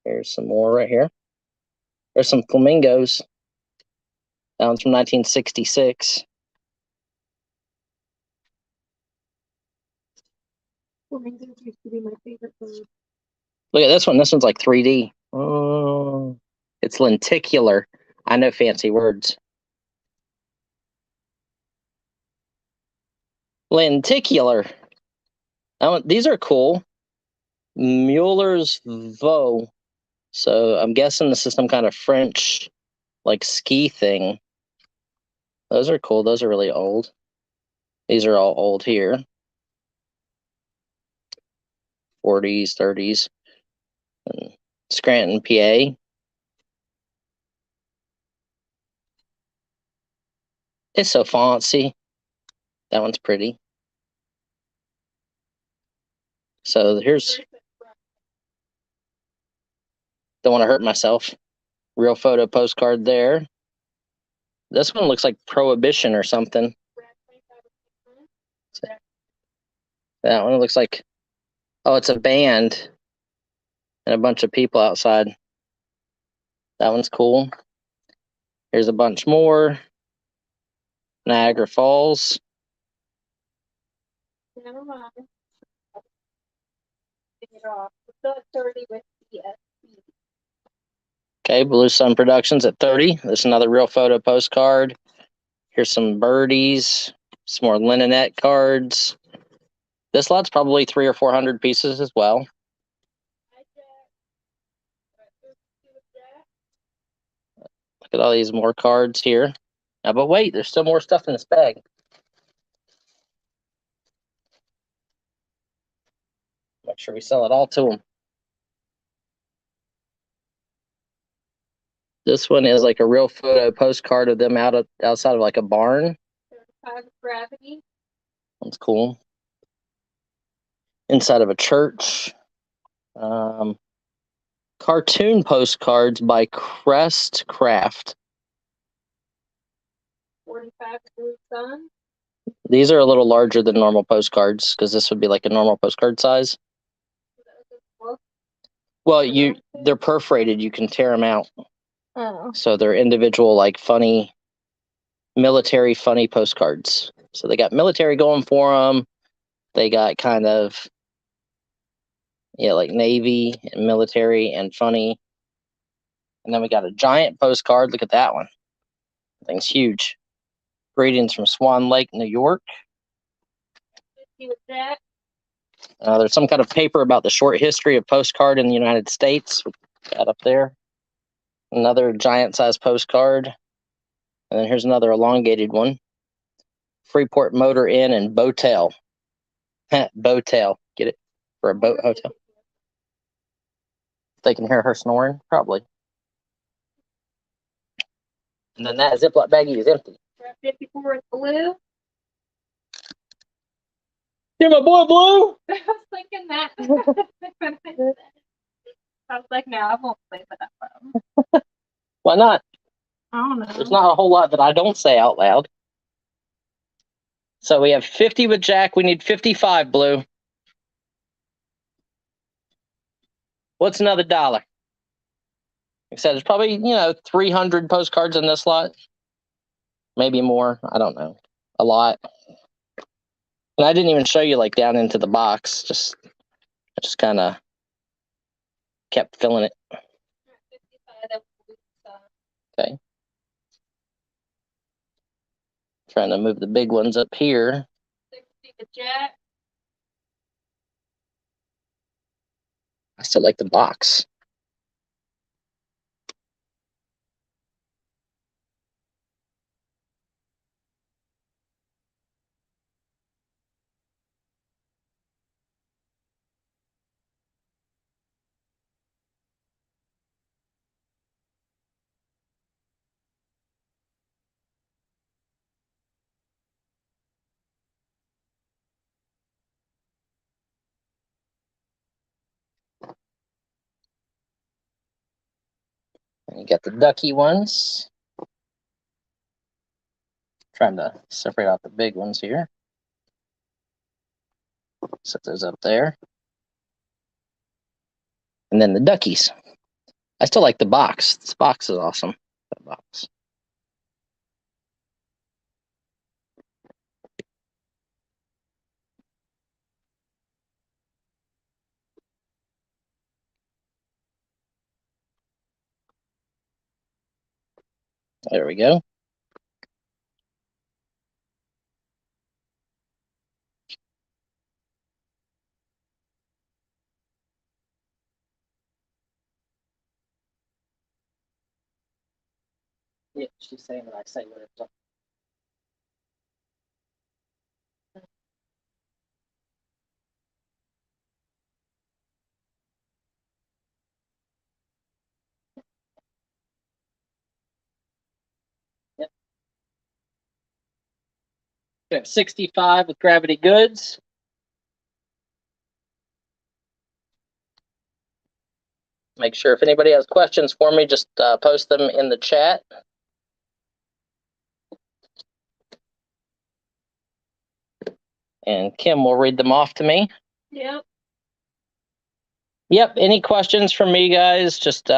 Here's some more right here. There's some flamingos. That one's from 1966. Flamingos used to be my favorite bird. Look at this one. This one's like 3D. Oh, it's lenticular. I know fancy words. Lenticular. These are cool. Mueller's Vaux. So I'm guessing this is some kind of French, like ski thing. Those are cool. Those are really old. These are all old here. 40s, 30s. And Scranton, PA. It's so fancy. That one's pretty. So here's, don't want to hurt myself. Real photo postcard there. This one looks like Prohibition or something. That one looks like, oh, it's a band and a bunch of people outside. That one's cool. Here's a bunch more. Niagara Falls. Never mind. Take it off. We're still at 30 with DSP. Okay, Blue Sun Productions at 30. There's another real photo postcard. Here's some birdies, some more Linonet cards. This lot's probably 300 or 400 pieces as well. Look at all these more cards here. Now, but wait, there's still more stuff in this bag. Make sure we sell it all to them. This one is like a real photo postcard of them outside of like a barn. Gravity. That's cool. Inside of a church. Cartoon postcards by Crest Craft. 45 Blue Sun. These are a little larger than normal postcards because this would be like a normal postcard size. Well, they're perforated. You can tear them out. Oh. So they're individual, like funny, military funny postcards. So they got military going for them. They got kind of, yeah, like Navy and military and funny. And then we got a giant postcard. Look at that one. That thing's huge. Greetings from Swan Lake, New York. There's some kind of paper about the short history of postcard in the United States. That up there. Another giant size postcard. And then here's another elongated one. Freeport Motor Inn and Boatel. Boatel. Get it? For a boat hotel. They can hear her snoring? Probably. And then that Ziploc baggie is empty. 54 is blue. You're my boy, Blue! I was thinking that. I was like, no, I won't play for that phone. Why not? I don't know. There's not a whole lot that I don't say out loud. So we have 50 with Jack. We need 55, Blue. What's another $1? Like I said, there's probably, 300 postcards in this lot. maybe more. I don't know. A lot. And I didn't even show you like down into the box. I just kind of kept filling it. Okay. Trying to move the big ones up here. 60 the jack. I still like the box. And you got the ducky ones. Trying to separate out the big ones here. Set those up there. And then the duckies. I still like the box. This box is awesome. That box. There we go. Yeah, she's saying that I say whatever. Yep. We have 65 with Gravity Goods. Make sure if anybody has questions for me, just post them in the chat. And Kim will read them off to me. Yep. Yep. Any questions from me, guys? Just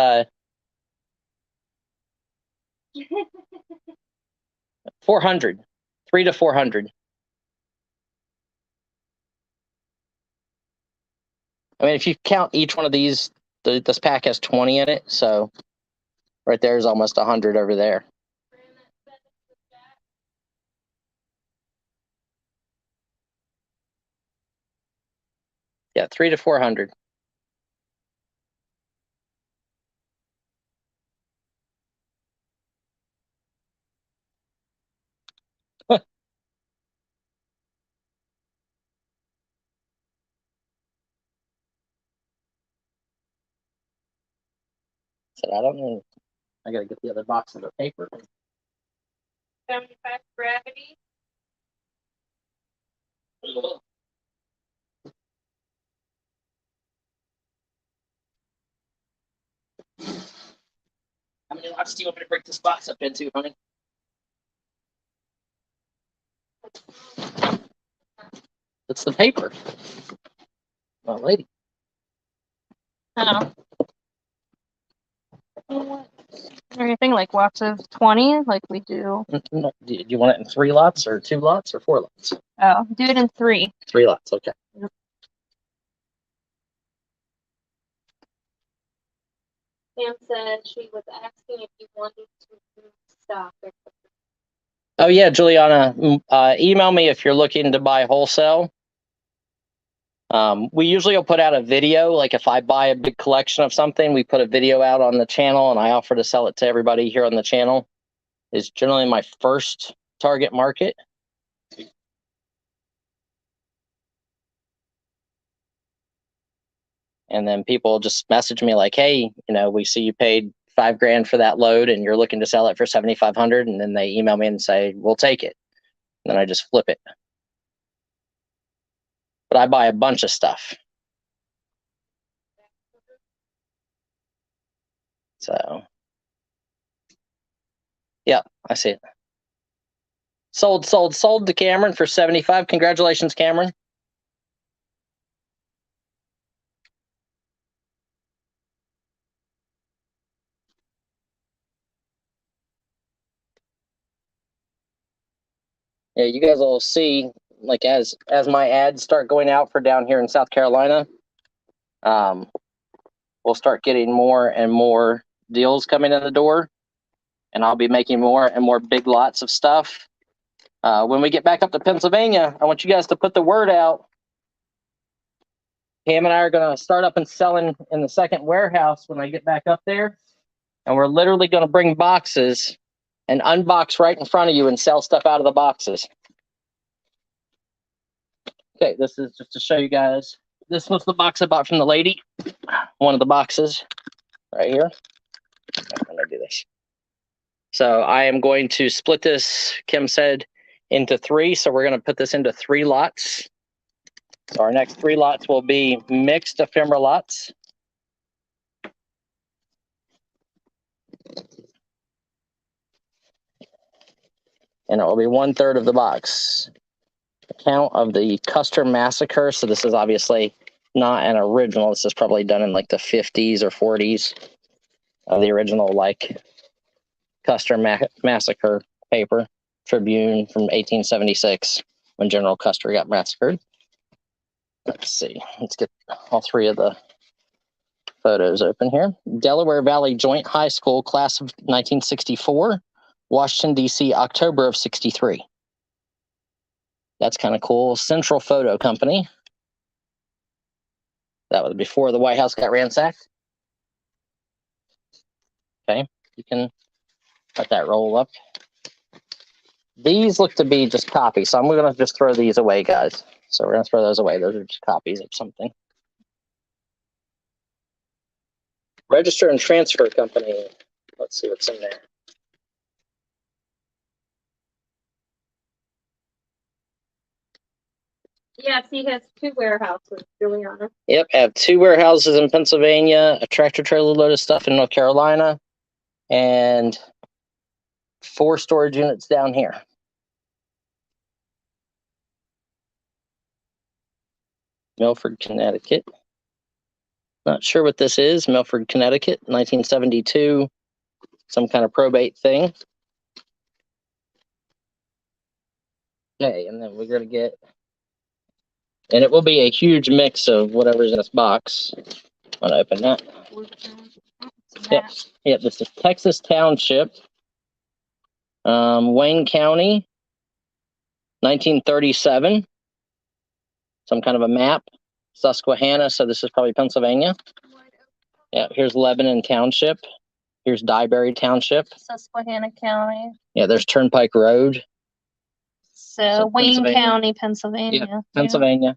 400, 3 to 400. I mean, if you count each one of these, this pack has 20 in it. So right there is almost 100 over there. Yeah, 3 to 400. So I don't know. I gotta get the other box of the paper. 75 Gravity. How many lots do you want me to break this box up into, honey? It's the paper. Oh, lady. Oh. Anything like lots of 20, like we do. Do you want it in 3 lots or 2 lots or 4 lots? Oh, do it in 3. 3 lots, okay. Sam said she was asking if you wanted to stock. Oh yeah, Juliana, email me if you're looking to buy wholesale. We usually will put out a video, like if I buy a big collection of something, we put a video out on the channel and I offer to sell it to everybody here on the channel. It's generally my first target market. And then people just message me like, hey, we see you paid $5,000 for that load and you're looking to sell it for 7,500. And then they email me and say, we'll take it. And then I just flip it. But I buy a bunch of stuff. So, yeah, I see it. Sold to Cameron for 75. Congratulations, Cameron. Yeah, you guys will see, like, as my ads start going out for down here in South Carolina, we'll start getting more and more deals coming in the door, and I'll be making more and more big lots of stuff. When we get back up to Pennsylvania, I want you guys to put the word out. Pam and I are going to start up and selling in the second warehouse when I get back up there. And we're literally going to bring boxes and unbox right in front of you and sell stuff out of the boxes. Okay, this is just to show you guys. This was the box I bought from the lady. One of the boxes right here. I'm going to do this. So I am going to split this, Kim said, into 3. So we're going to put this into 3 lots. So our next 3 lots will be mixed ephemera lots. And it will be 1/3 of the box. Account of the Custer Massacre. So this is obviously not an original. This is probably done in like the 50s or 40s of the original, like, Custer Massacre paper, Tribune from 1876 when General Custer got massacred. Let's see. Let's get all 3 of the photos open here. Delaware Valley Joint High School, class of 1964. Washington, D.C., October of 63. That's kind of cool. Central Photo Company. That was before the White House got ransacked. Okay, you can let that roll up. These look to be just copies, so I'm going to just throw these away, guys. So we're going to throw those away. Those are just copies of something. Register and Transfer Company. Let's see what's in there. Yes, he has 2 warehouses, Juliana. Yep, I have 2 warehouses in Pennsylvania, a tractor trailer load of stuff in North Carolina, and 4 storage units down here. Milford, Connecticut. Not sure what this is. Milford, Connecticut, 1972. Some kind of probate thing. Okay, and then we're going to get, and it will be a huge mix of whatever's in this box. I'm going to open that. Yep, this is Texas Township, Wayne County, 1937. Some kind of a map. Susquehanna, so this is probably Pennsylvania. Yeah, here's Lebanon Township. Here's Dyeberry Township. Susquehanna County. Yeah, there's Turnpike Road. So Wayne County, Pennsylvania. Yep, Pennsylvania.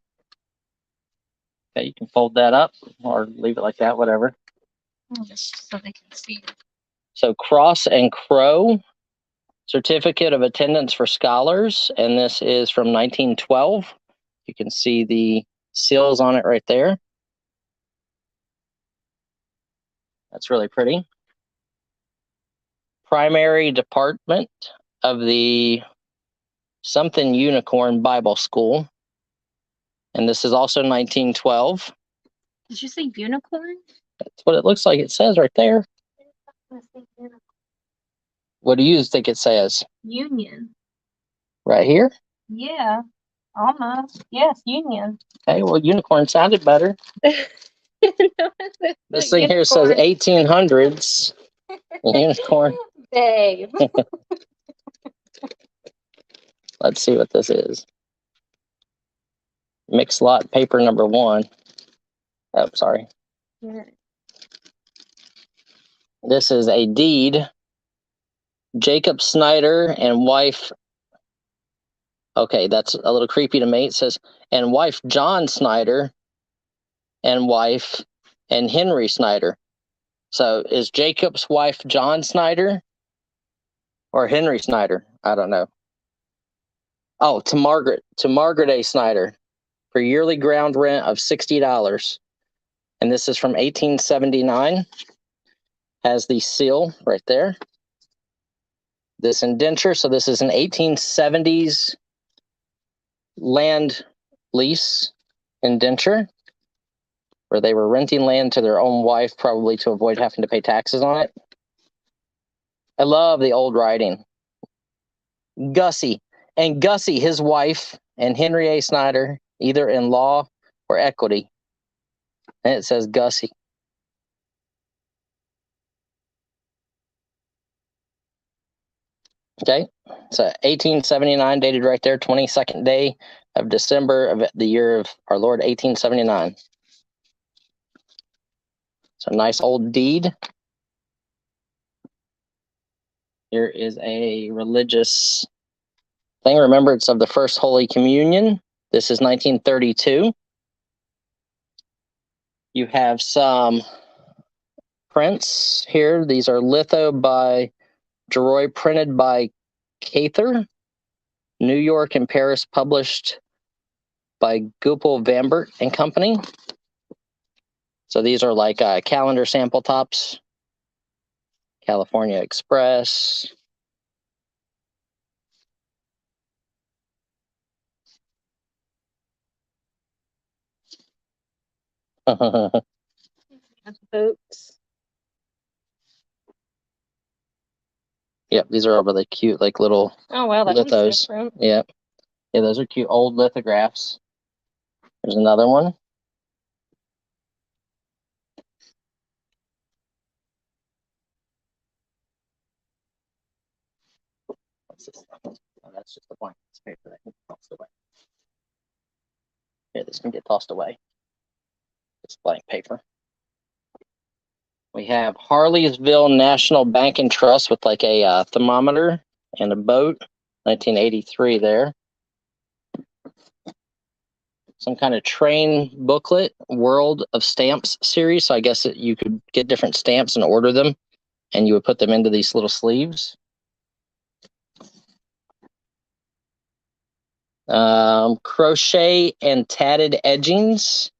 Yeah. Okay, you can fold that up or leave it like that, whatever. Just so they can see it. So Cross and Crow, Certificate of Attendance for Scholars, and this is from 1912. You can see the seals on it right there. That's really pretty. Primary Department of the something Unicorn Bible School. And this is also 1912. Did you say unicorn? That's what it looks like. It says right there. What do you think it says? Union. Right here? Yeah, almost. Yes, union. Okay, well, unicorn sounded better. This thing here says 1800s. Unicorn. Babe. Let's see what this is. Mixed lot paper number 1. Oh, sorry. Yeah. This is a deed. Jacob Snyder and wife. Okay, that's a little creepy to me. It says, and wife John Snyder and wife and Henry Snyder. So is Jacob's wife John Snyder or Henry Snyder? I don't know. Oh, to Margaret A. Snyder for yearly ground rent of $60. And this is from 1879. Has the seal right there. This indenture, so this is an 1870s land lease indenture where they were renting land to their own wife, probably to avoid having to pay taxes on it. I love the old writing. Gussie, and Gussie, his wife, and Henry A. Snyder, either in law or equity. And it says Gussie. Okay, so 1879, dated right there, 22nd day of December of the year of our Lord, 1879. So nice old deed. Here is a religious thing. Remembrance of the First Holy Communion. This is 1932. You have some prints here. These are litho by Geroy, printed by Cather. New York and Paris, published by Goupil Vambert and Company. So these are like calendar sample tops. California Express. Boats. Yep, these are all really cute, like little wow, that lithos. one's different. Yep. Yeah, those are cute old lithographs. There's another one. What's this? Oh, that's just a blank piece of paper that can get tossed away. Yeah, this can get tossed away. It's blank paper. We have Harleysville National Bank and Trust with like a thermometer and a boat. 1983 there. Some kind of train booklet, World of Stamps series. So I guess you could get different stamps and order them, and you would put them into these little sleeves. Crochet and Tatted Edgings,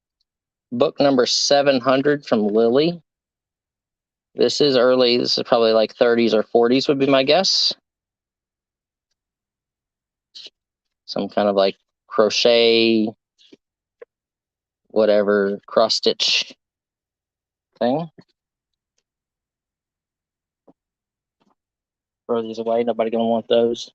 book number 700 from Lily. This is early. This is probably like 30s or 40s would be my guess. Some kind of like crochet, whatever, cross stitch thing. Throw these away. Nobody gonna want those.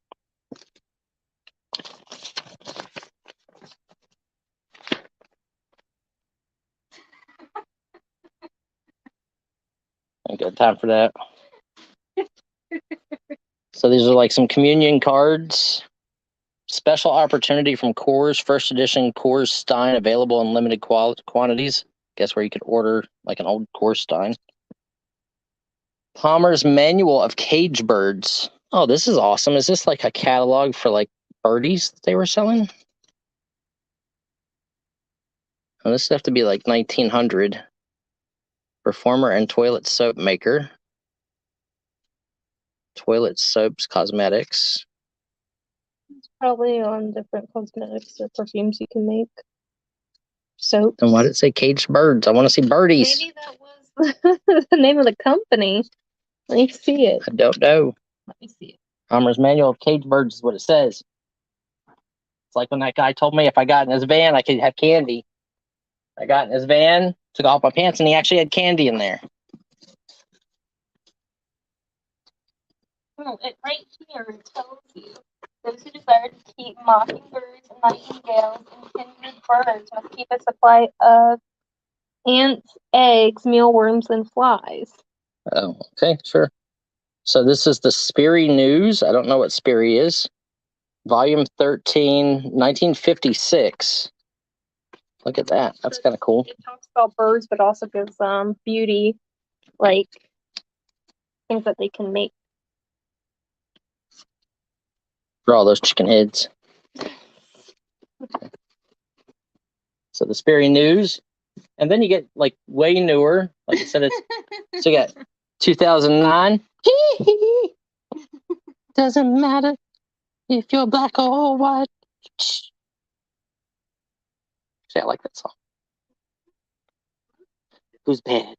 Ain't got time for that. So these are like some communion cards. Special opportunity from Coors, first edition Coors Stein, available in limited quantities. Guess where you could order like an old Coors Stein. Palmer's Manual of Cage Birds. Oh, this is awesome. Is this like a catalog for like birdies that they were selling? Oh, this would have to be like 1900. Performer and toilet soap maker. Toilet soaps, cosmetics. It's probably on different cosmetics or perfumes you can make. Soaps. And why did it say caged birds? I want to see birdies. Maybe that was the name of the company. Let me see it. I don't know. Let me see it. Palmer's Manual of Caged Birds is what it says. It's like when that guy told me if I got in his van, I could have candy. I got in his van, took off my pants, and he actually had candy in there. Well, right here it tells you, those who desire to keep mockingbirds, nightingales, and kindred birds must keep a supply of ants, eggs, mealworms, and flies. Oh, okay, sure. So this is the Sperry News. I don't know what Sperry is. Volume 13, 1956. Look at that. That's kind of cool. It talks about birds, but also gives beauty, like things that they can make. For all those chicken heads. So the Sperry News. And then you get like way newer. Like I said, it's so you got 2009. Doesn't matter if you're black or white. See, I like that song. Who's bad?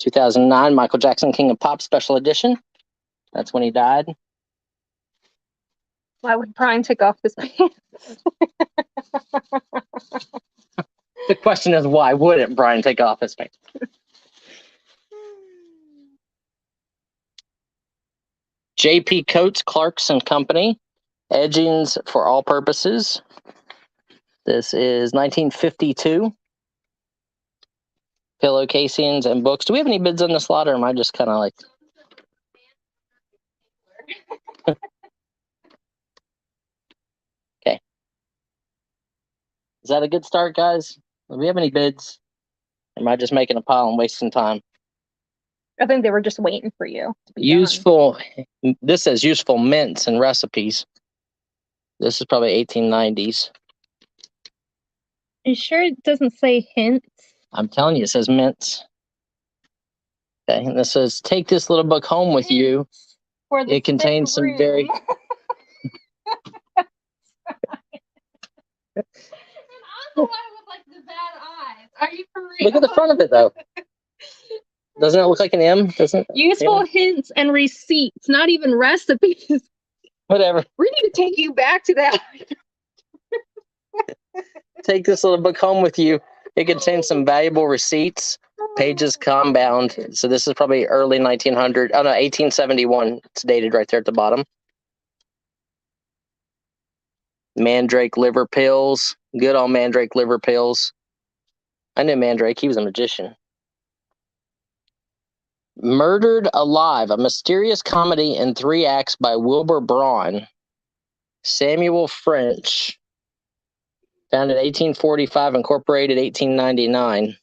2009, Michael Jackson, King of Pop Special Edition. That's when he died. Why would Brian take off his pants? The question is, why wouldn't Brian take off his pants? J.P. Coates, Clarkson Company. Edgings for all purposes. This is 1952. Pillow casings and books. Do we have any bids on this lot, or am I just kind of like... Okay. Is that a good start, guys? Do we have any bids? Am I just making a pile and wasting time? I think they were just waiting for you to be useful done. This says useful mints and recipes. This is probably 1890s. You sure it doesn't say hints? I'm telling you, it says mints. Okay, and this says, take this little book home with you. It contains some very... And I'm the one with like the bad eyes. Are you for real? Look at the front of it, though. Doesn't it look like an M? Doesn't it? Useful hints and receipts, not even recipes. Whatever. We need to take you back to that. Take this little book home with you. It contains some valuable receipts. Pages combound. So this is probably early 1900. Oh no, 1871. It's dated right there at the bottom. Mandrake liver pills. Good old Mandrake liver pills. I knew Mandrake. He was a magician. Murdered Alive, a mysterious comedy in 3 acts by Wilbur Braun. Samuel French. Founded 1845, incorporated 1899.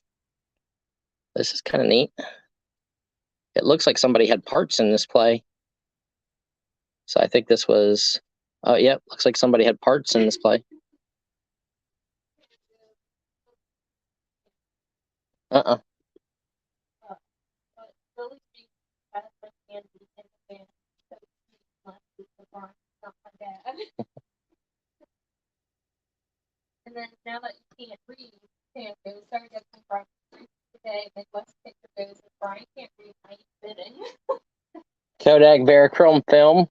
This is kind of neat. It looks like somebody had parts in this play. So I think this was... Oh, yeah, looks like somebody had parts in this play. Uh-uh. And then now that you can't read, started getting from today, Midwest picture goes, if Brian can't read, I ain't bidding. Kodak Verichrome film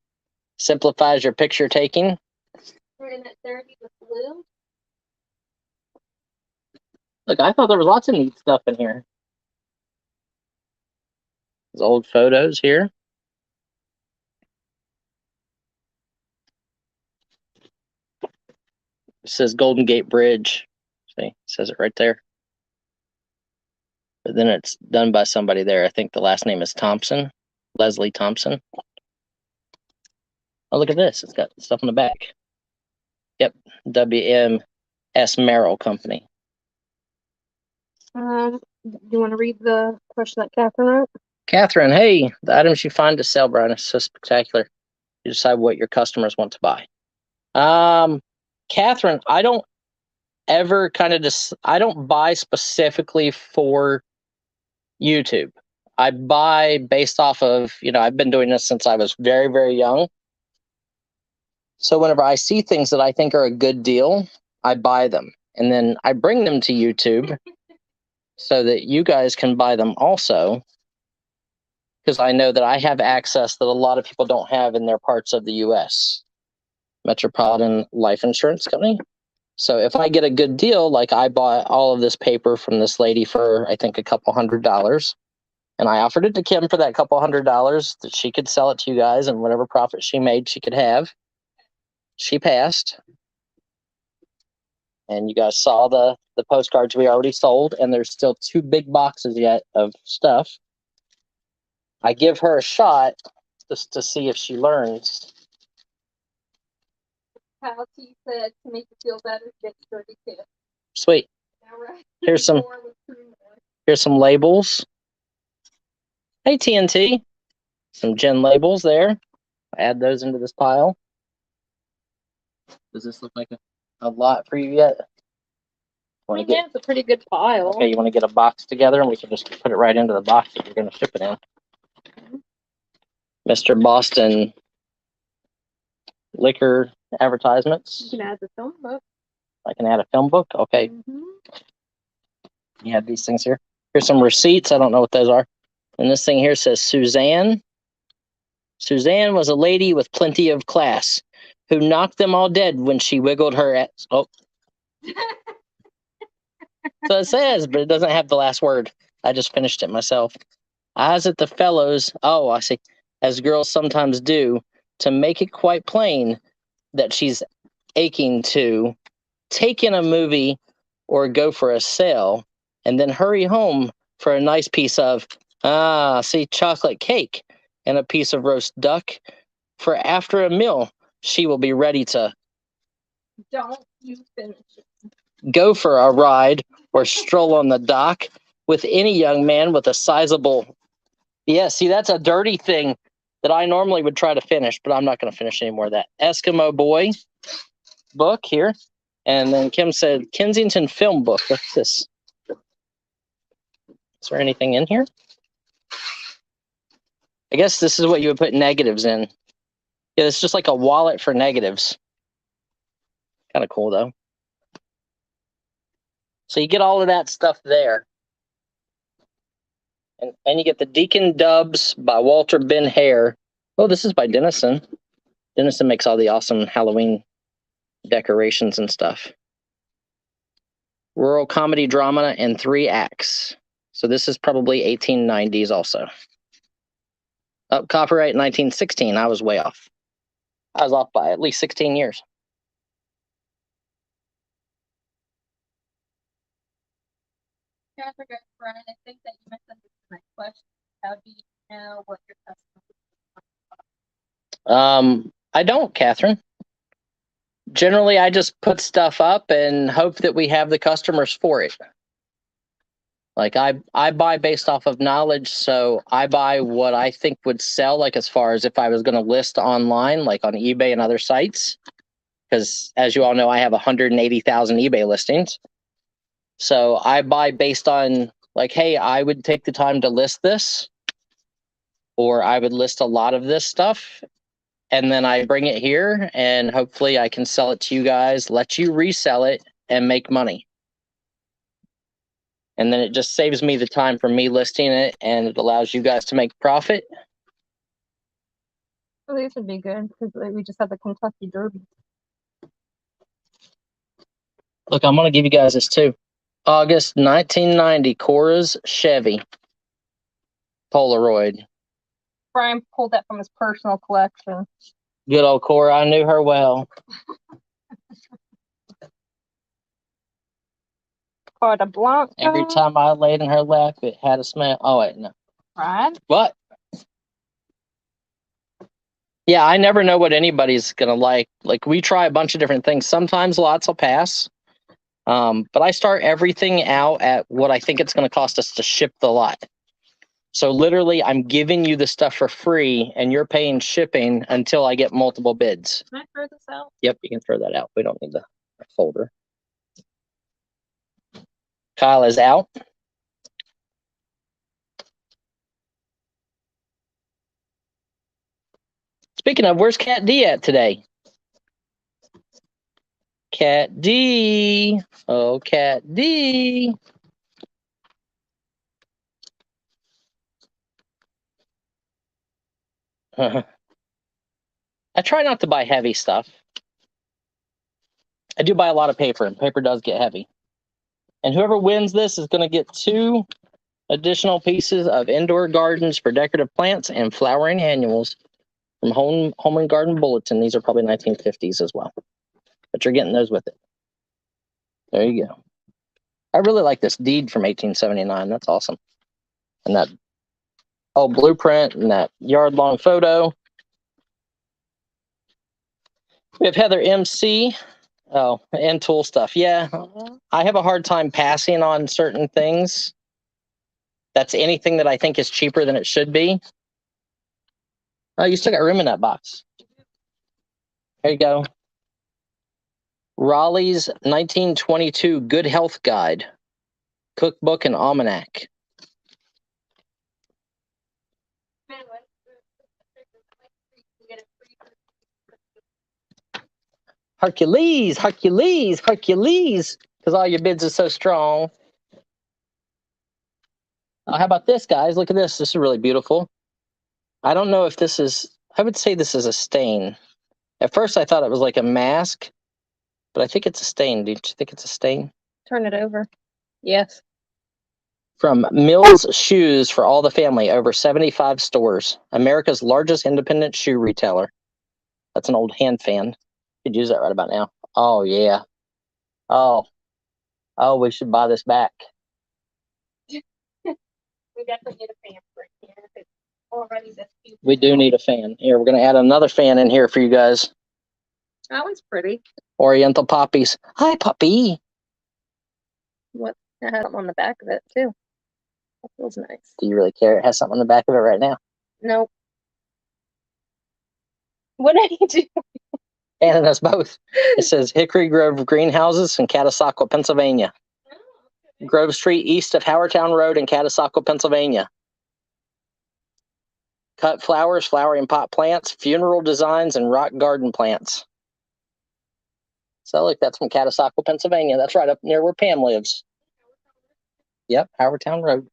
simplifies your picture taking. We're in at 30 with blue. Look, I thought there was lots of neat stuff in here. There's old photos here. It says Golden Gate Bridge. See, it says it right there. But then it's done by somebody there. I think the last name is Thompson, Leslie Thompson. Oh, look at this. It's got stuff on the back. Yep, WMS Merrill Company. Do you want to read the question that Catherine wrote? Catherine, hey, the items you find to sell, Brian, is so spectacular. You decide what your customers want to buy. Catherine, I don't ever I don't buy specifically for YouTube. I buy based off of, I've been doing this since I was very, very young. So whenever I see things that I think are a good deal, I buy them. And then I bring them to YouTube so that you guys can buy them also. Because I know that I have access that a lot of people don't have in their parts of the U.S. Metropolitan Life Insurance Company. So if I get a good deal, like I bought all of this paper from this lady for, I think, a couple $100. And I offered it to Kim for that couple $100 that she could sell it to you guys, and whatever profit she made, she could have. She passed. And you guys saw the postcards we already sold, and there's still 2 big boxes yet of stuff. I give her a shot just to see if she learns. How she said to make you feel better, get 32. Sweet. Right. Here's some labels. Hey, TNT. Some Gen labels there. Add those into this pile. Does this look like a lot for you yet? It's a pretty good pile. Okay, you want to get a box together, and we can just put it right into the box that you're going to ship it in. Mr. Boston liquor advertisements. You can add the film book. I can add a film book? Okay. You have these things here. Here's some receipts. I don't know what those are. And this thing here says Suzanne. Suzanne was a lady with plenty of class who knocked them all dead when she wiggled her ass. Oh. So it says, but it doesn't have the last word. I just finished it myself. Eyes at the fellows. Oh, I see. as girls sometimes do, to make it quite plain that she's aching to take in a movie or go for a sale and then hurry home for a nice piece of, chocolate cake and a piece of roast duck. For after a meal, she will be ready to Don't you finish it. Go for a ride or stroll on the dock with any young man with a sizable. Yeah, see, that's a dirty thing that I normally would try to finish, but I'm not going to finish any more of that. Eskimo Boy book here. And then Kim said Kensington film book. What's this? Is there anything in here? I guess this is what you would put negatives in. Yeah, it's just like a wallet for negatives. Kind of cool, though. So you get all of that stuff there. And you get the Deacon Dubs by Walter Ben Hare. Oh, this is by Dennison. Dennison makes all the awesome Halloween decorations and stuff. Rural comedy drama in 3 acts. So this is probably 1890s also. Oh, copyright 1916. I was way off. I was off by at least 16 years. Catherine, Brian, I think that you misunderstood my question. How do you know what your customer? I don't, Catherine. Generally, I just put stuff up and hope that we have the customers for it. Like I buy based off of knowledge, so I buy what I think would sell, like as far as if I was going to list online, like on eBay and other sites. Because as you all know, I have 180,000 eBay listings. So I buy based on like, hey, I would take the time to list this, or I would list a lot of this stuff. And then I bring it here and hopefully I can sell it to you guys, let you resell it and make money. And then it just saves me the time for me listing it and it allows you guys to make profit. Well, these would be good because we just had the Kentucky Derby. Look, I'm going to give you guys this too. August 1990, Cora's Chevy Polaroid. Brian pulled that from his personal collection. Good old Cora, I knew her well. Carta Blanca. Every time I laid in her lap, it had a smell. Oh, wait, no. Right? What? Yeah, I never know what anybody's going to like. Like, we try a bunch of different things. Sometimes lots will pass. But I start everything out at what I think it's going to cost us to ship the lot. So literally, I'm giving you the stuff for free, and you're paying shipping until I get multiple bids. Can I throw this out? Yep, you can throw that out. We don't need the folder. Kyle is out. Speaking of, where's Cat D at today? Cat D. Oh, Cat D. I try not to buy heavy stuff. I do buy a lot of paper, and paper does get heavy. And whoever wins this is going to get 2 additional pieces of indoor gardens for decorative plants and flowering annuals from Home and Garden Bulletin. These are probably 1950s as well. But you're getting those with it. There you go. I really like this deed from 1879. That's awesome. And that old blueprint and that yard-long photo. We have Heather MC. Oh, and tool stuff. Yeah, I have a hard time passing on certain things. That's anything that I think is cheaper than it should be. Oh, you still got room in that box. There you go. Raleigh's 1922 Good Health Guide, Cookbook and Almanac. Hercules, Hercules, Hercules, because all your bids are so strong. How about this, guys? Look at this. This is really beautiful. I don't know if this is, I would say this is a stain. At first, I thought it was like a mask, but I think it's a stain. Do you think it's a stain? Turn it over. Yes. From Mills Shoes for all the family, over 75 stores. America's largest independent shoe retailer. That's an old hand fan. Could use that right about now. Oh, yeah. Oh, we should buy this back. We definitely need a fan for it. Yeah, it's already this cute. We do need a fan. Here, we're going to add another fan in here for you guys. That one's pretty. Oriental poppies. Hi, puppy. What? It has something on the back of it, too. That feels nice. Do you really care? It has something on the back of it right now. Nope. What did you do? And it has both. It says Hickory Grove Greenhouses in Catasauqua, Pennsylvania. Oh, okay. Grove Street east of Howertown Road in Catasauqua, Pennsylvania. Cut flowers, flowering pot plants, funeral designs, and rock garden plants. So look, that's from Catasauqua, Pennsylvania. That's right up near where Pam lives. Yep, Howertown Road.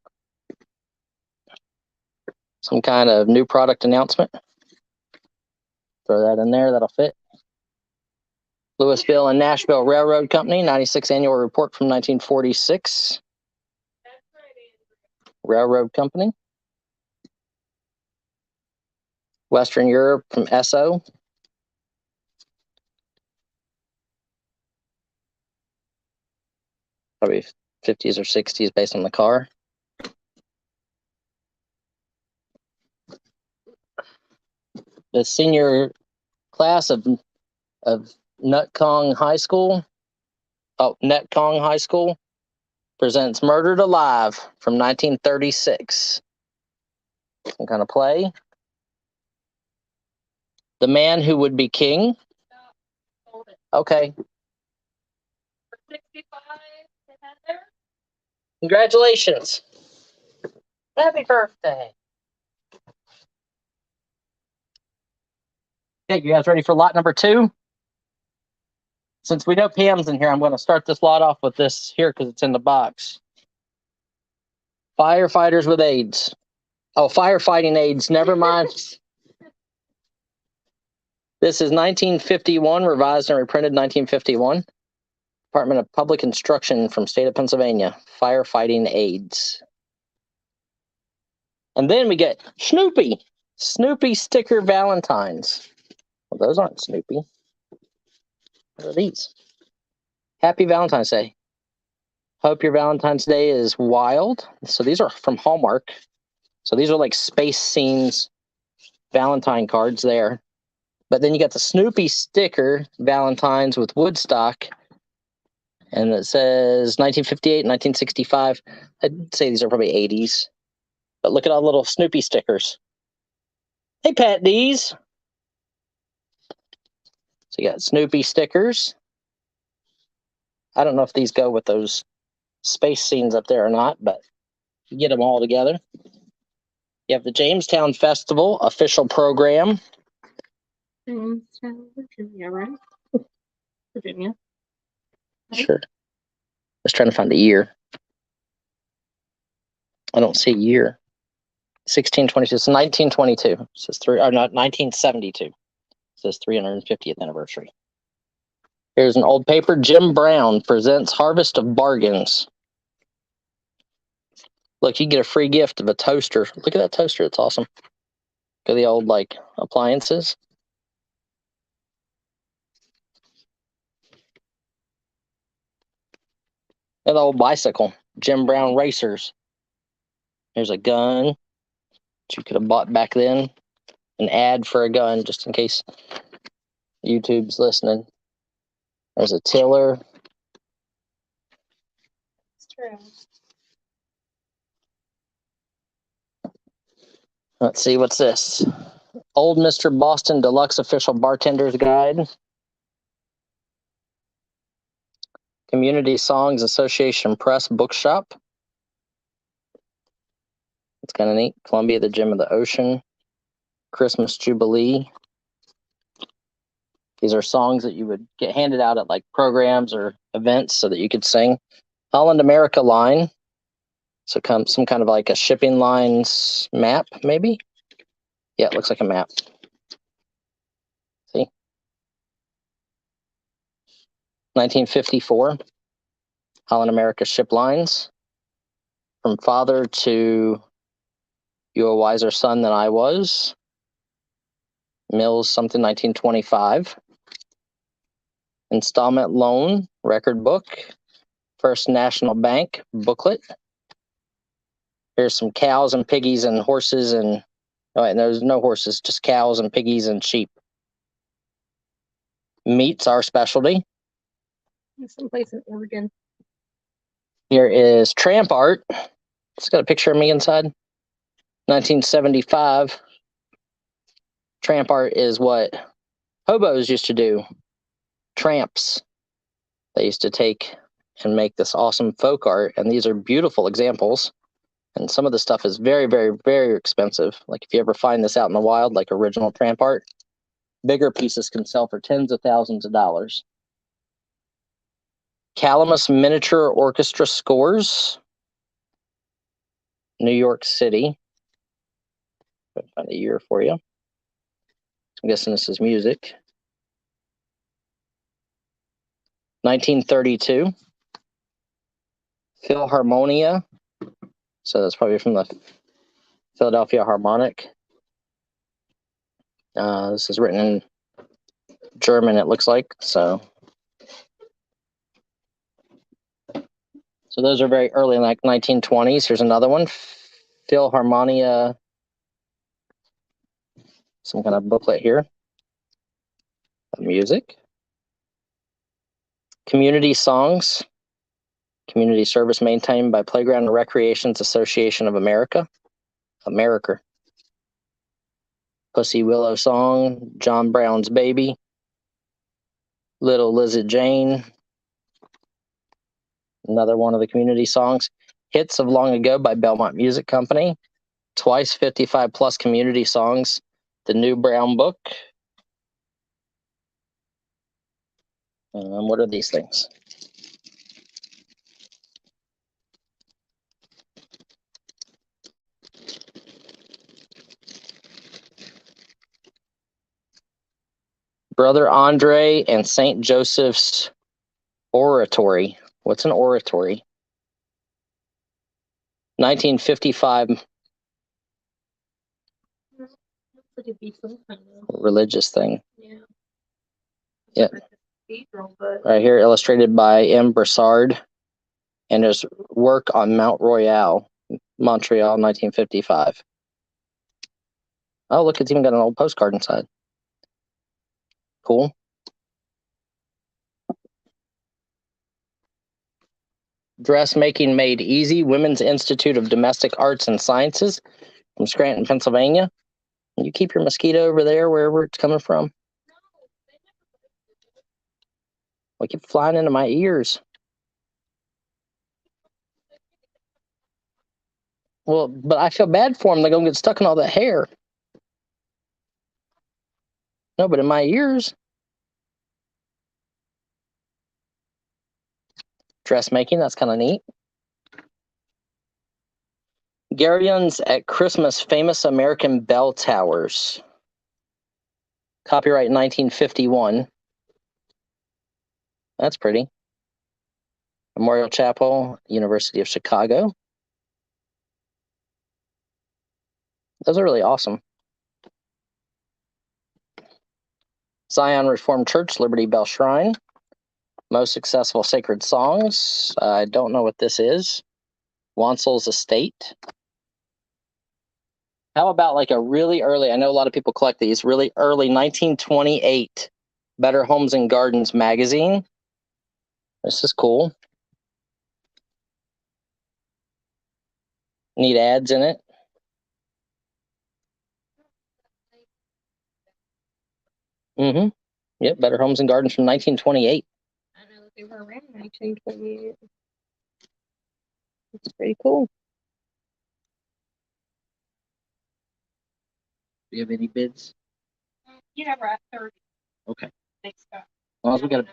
Some kind of new product announcement. Throw that in there, that'll fit. Louisville and Nashville Railroad Company, 96 annual report from 1946. That's right, Andrew. Railroad Company. Western Europe from Esso. Probably 50s or 60s based on the car. The senior class of Nutkong High School. Oh, Nutkong High School presents Murdered Alive from 1936. Some kind of play. The Man Who Would Be King. Stop. Hold it. Okay. For 65, Heather. Congratulations. Happy birthday. Okay, you guys ready for lot number 2? Since we know Pam's in here, I'm going to start this lot off with this here because it's in the box. Firefighters with AIDS. Oh, firefighting AIDS. Never mind. This is 1951, revised and reprinted 1951. Department of Public Instruction from state of Pennsylvania. Firefighting AIDS. And then we get Snoopy. Snoopy sticker Valentines. Well, those aren't Snoopy. What are these? Happy Valentine's Day. Hope your Valentine's Day is wild. So these are from Hallmark. So these are like space scenes Valentine cards there. But then you got the Snoopy sticker Valentines with Woodstock. And it says 1958, 1965. I'd say these are probably 80s. But look at all the little Snoopy stickers. Hey, Pat D's. So you got Snoopy stickers. I don't know if these go with those space scenes up there or not, but you get them all together. You have the Jamestown Festival official program. Jamestown, Virginia, right? Virginia. Sure. Just trying to find a year. I don't see a year. 1622. It's 1922. It says not 1972. It says 350th anniversary. Here's an old paper. Jim Brown presents Harvest of Bargains. Look, you get a free gift of a toaster. Look at that toaster. It's awesome. Look at the old like appliances. And the old bicycle. Jim Brown Racers. Here's a gun that you could have bought back then. An ad for a gun, just in case YouTube's listening. There's a tiller. It's true. Let's see, what's this? Old Mr. Boston Deluxe Official Bartender's Guide. Community Songs Association Press Bookshop. It's kind of neat. Columbia, the Gem of the Ocean. Christmas Jubilee. These are songs that you would get handed out at like programs or events so that you could sing. Holland America line. So come some kind of like a shipping lines map, maybe? Yeah, it looks like a map. See? 1954. Holland America ship lines. From Father to You a Wiser Son Than I Was. Mills something 1925. Installment Loan record book. First National Bank booklet. Here's some cows and piggies and horses and there's no horses, just cows and piggies and sheep. Meat's our specialty. Someplace in Oregon. Here is Tramp Art. It's got a picture of me inside. 1975. Tramp Art is what hobos used to do. Tramps. They used to take and make this awesome folk art, and these are beautiful examples. And some of the stuff is very, very, very expensive. Like if you ever find this out in the wild, like original Tramp Art, bigger pieces can sell for tens of thousands of dollars. Calamus Miniature Orchestra Scores. New York City. I'll find a year for you. I'm guessing this is music. 1932. Philharmonia. So that's probably from the Philadelphia Harmonic. This is written in German, it looks like. So those are very early, like 1920s. Here's another one. Philharmonia. Some kind of booklet here. Music. Community songs. Community service maintained by Playground and Recreations Association of America. America. Pussy Willow Song. John Brown's Baby. Little Lizzie Jane. Another one of the community songs. Hits of Long Ago by Belmont Music Company. Twice 55 plus community songs. The New Brown Book. What are these things? Brother Andre and St. Joseph's Oratory. What's an oratory? 1955. Religious thing. Yeah. Right here, illustrated by M. Broussard, and his work on Mount Royal, Montreal, 1955. Oh, look, it's even got an old postcard inside. Cool. Dressmaking Made Easy, Women's Institute of Domestic Arts and Sciences from Scranton, Pennsylvania. You keep your mosquito over there, wherever it's coming from. They keep flying into my ears. Well, but I feel bad for them. They're going to get stuck in all that hair. No, but in my ears. Dressmaking, that's kind of neat. Garion's at Christmas, famous American bell towers. Copyright 1951. That's pretty. Memorial Chapel, University of Chicago. Those are really awesome. Zion Reformed Church, Liberty Bell Shrine. Most successful sacred songs. I don't know what this is. Wansel's Estate. How about like a really early, I know a lot of people collect these, really early 1928 Better Homes and Gardens magazine. This is cool. Neat ads in it. Mm-hmm. Yep, Better Homes and Gardens from 1928. I know that they were around 1928. It's pretty cool. Do you have any bids? Yeah, we're at 30. Okay. Thanks, Scott. Well, we got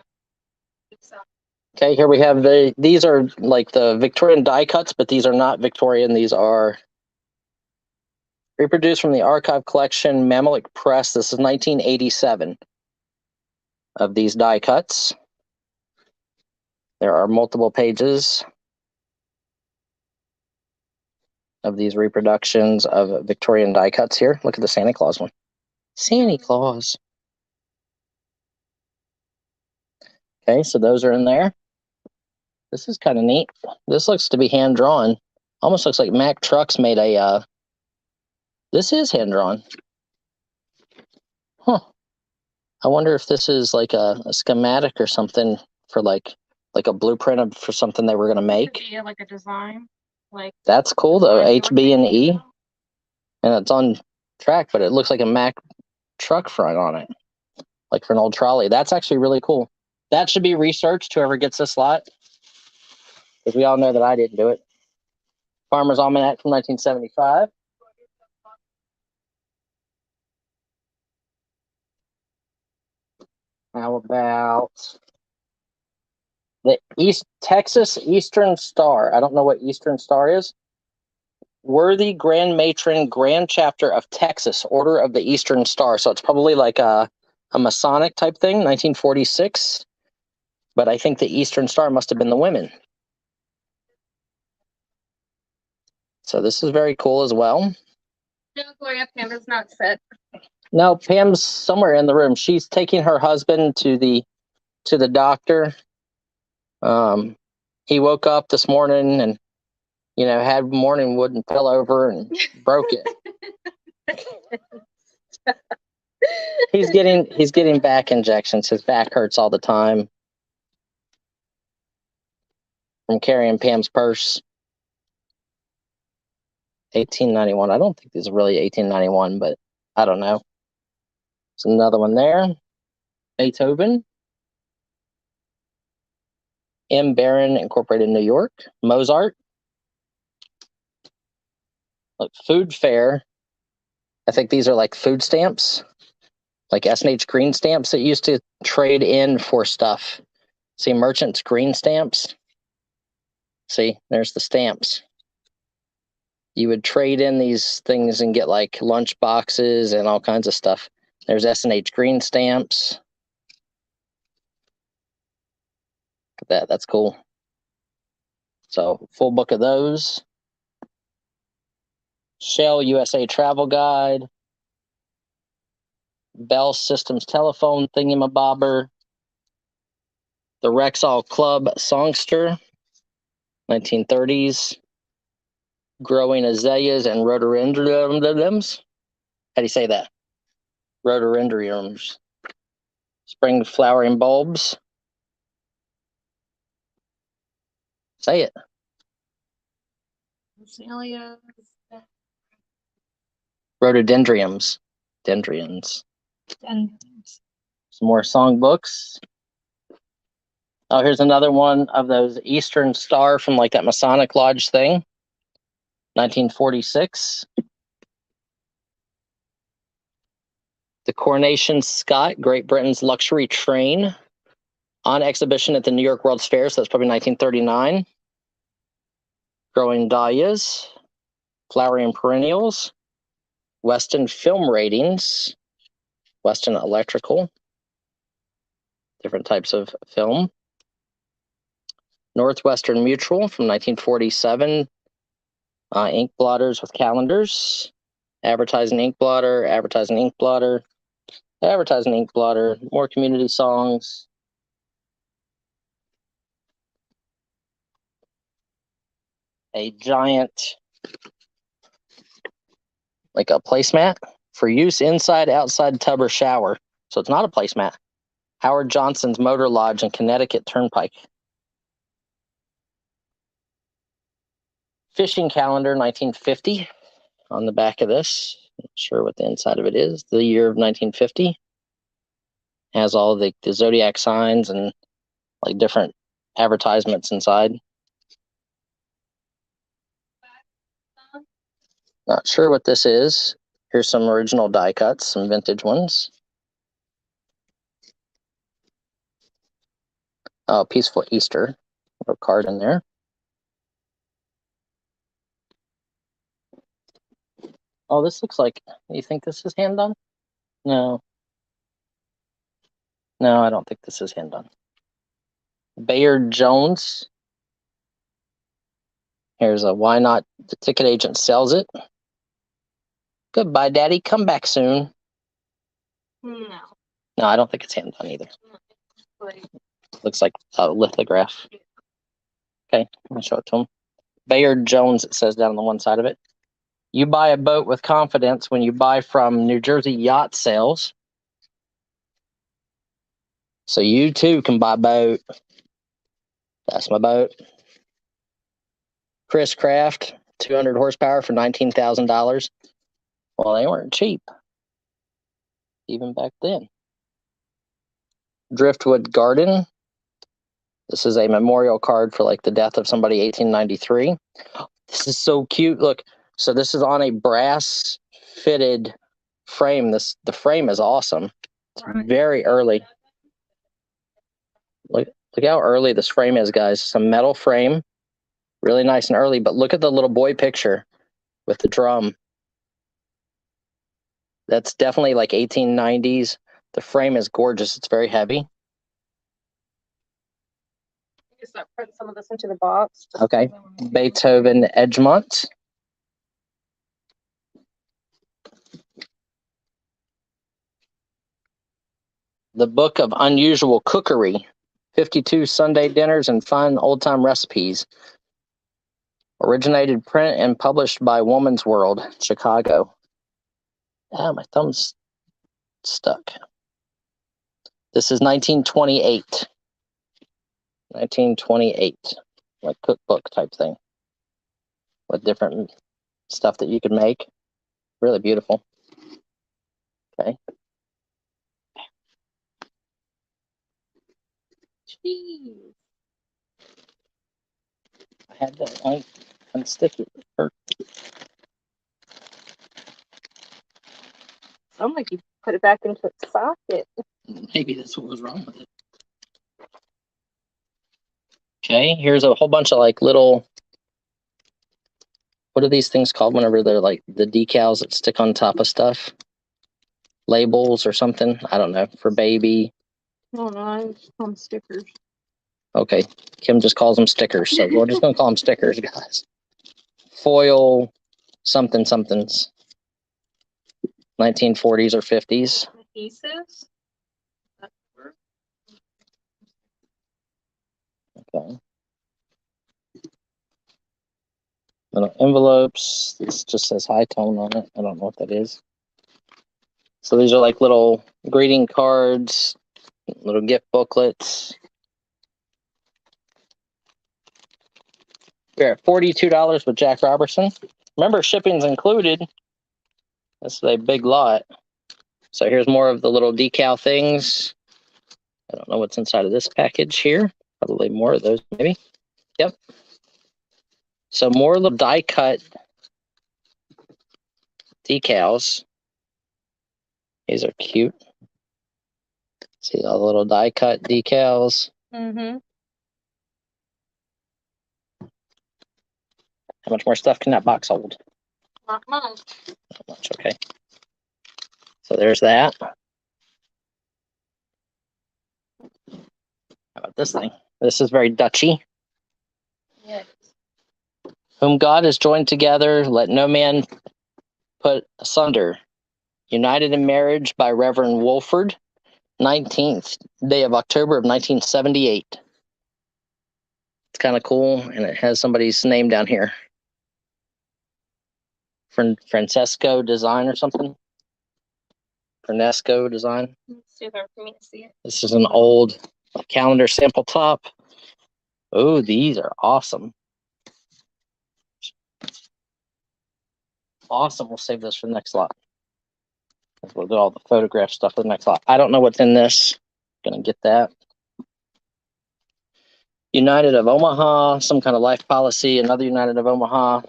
Okay, here we have these are like the Victorian die cuts, but these are not Victorian. These are reproduced from the archive collection, Mamalik Press. This is 1987 of these die cuts. There are multiple pages. of these reproductions of Victorian die cuts here. Look at the Santa Claus one. Santa Claus. Okay, so those are in there. This is kind of neat. This looks to be hand drawn. Almost looks like Mack Trucks made a. This is hand drawn. Huh. I wonder if this is like a schematic or something for like a blueprint for something they were going to make. Yeah, like a design. Like that's cool though. HB and E, and it's on track, but it looks like a Mack truck front on it, like for an old trolley. That's actually really cool. That should be researched. Whoever gets this lot, because we all know that I didn't do it. Farmer's Almanac from 1975. How about the Texas Eastern Star? I don't know what Eastern Star is. Worthy Grand Matron, Grand Chapter of Texas, Order of the Eastern Star. So it's probably like a Masonic type thing, 1946. But I think the Eastern Star must have been the women. So this is very cool as well. No, Gloria, Pam is not set. No, Pam's somewhere in the room. She's taking her husband to the doctor. He woke up this morning and had morning wood and fell over and broke it. He's getting back injections. His back hurts all the time from carrying Pam's purse. 1891. I don't think this is really 1891, but I don't know. There's another one there. Beethoven. M. Barron Incorporated, New York. Mozart. Look, Food Fair. I think these are like food stamps, like S&H green stamps that used to trade in for stuff. See, Merchant's green stamps. See, there's the stamps. You would trade in these things and get like lunch boxes and all kinds of stuff. There's S&H green stamps. Look at that. That's cool. So full book of those. Shell USA Travel Guide. Bell Systems Telephone Thingamabobber. The Rexall Club Songster. 1930s. Growing Azaleas and Rhododendrons. How do you say that? Rhododendrons. Spring flowering bulbs. Say it. Azaleas. Rhododendrons. Dendrians. Some more songbooks. Oh, here's another one of those Eastern Star from like that Masonic Lodge thing. 1946. The Coronation Scott, Great Britain's luxury train, on exhibition at the New York World's Fair, so that's probably 1939. Growing Dahlias, Flowering Perennials, Weston Film Ratings, Weston Electrical, different types of film. Northwestern Mutual from 1947, ink blotters with calendars, advertising ink blotter, advertising ink blotter, advertising ink blotter, more community songs. A giant, like a placemat for use inside, outside tub or shower. So it's not a placemat. Howard Johnson's Motor Lodge and Connecticut Turnpike. Fishing calendar, 1950, on the back of this. Not sure what the inside of it is. The year of 1950. Has all the zodiac signs and like different advertisements inside. Not sure what this is. Here's some original die cuts, some vintage ones. Oh, Peaceful Easter. A card in there. Oh, this looks like, you think this is hand done? No. No, I don't think this is hand done. Bayard Jones. Here's a why not the ticket agent sells it. Goodbye, Daddy. Come back soon. No. No, I don't think it's hand done either. Looks like a lithograph. Okay, let me show it to him. Bayard Jones, it says down on the one side of it. You buy a boat with confidence when you buy from New Jersey Yacht Sales. So you too can buy a boat. That's my boat. Chris Craft, 200 horsepower for $19,000. Well, they weren't cheap, even back then. Driftwood Garden. This is a memorial card for like the death of somebody, 1893. This is so cute. Look, so this is on a brass fitted frame. The frame is awesome. It's very early. Look how early this frame is, guys. It's a metal frame, really nice and early. But look at the little boy picture with the drum. That's definitely like 1890s. The frame is gorgeous. It's very heavy. Just put some of this into the box. Okay. Beethoven Edgemont. The Book of Unusual Cookery. 52 Sunday dinners and fun old-time recipes. Originated print and published by Woman's World, Chicago. Ah, my thumb's stuck. This is 1928. 1928. Like cookbook type thing. With different stuff that you could make. Really beautiful. Okay. Jeez. I had to unstick it. Sounds like you put it back into its socket. Maybe that's what was wrong with it. Okay, here's a whole bunch of like little, what are these things called whenever they're like the decals that stick on top of stuff? Labels or something? I don't know. For baby. Oh no, I just call them stickers. Okay, Kim just calls them stickers, so we're just gonna call them stickers, guys. Foil something somethings. 1940s or 50s. Adhesives? Okay. Little envelopes. This just says high tone on it. I don't know what that is. So these are like little greeting cards, little gift booklets. We're at $42 with Jack Robertson. Remember, shipping's included. This is a big lot. So here's more of the little decal things. I don't know what's inside of this package here. Probably more of those, maybe. Yep. So more little die cut decals. These are cute. See all the little die cut decals. Mm-hmm. How much more stuff can that box hold? Not much. Not much, okay. So there's that. How about this thing? This is very Dutchy. Yes. Whom God has joined together, let no man put asunder. United in marriage by Reverend Wolford, 19th day of October of 1978. It's kind of cool, and it has somebody's name down here. Francesco Design or something. Francesco Design. It's too hard for me to see it. This is an old calendar sample top. Oh, these are awesome. Awesome. We'll save this for the next lot. We'll do all the photograph stuff for the next lot. I don't know what's in this. Gonna get that. United of Omaha, some kind of life policy, another United of Omaha.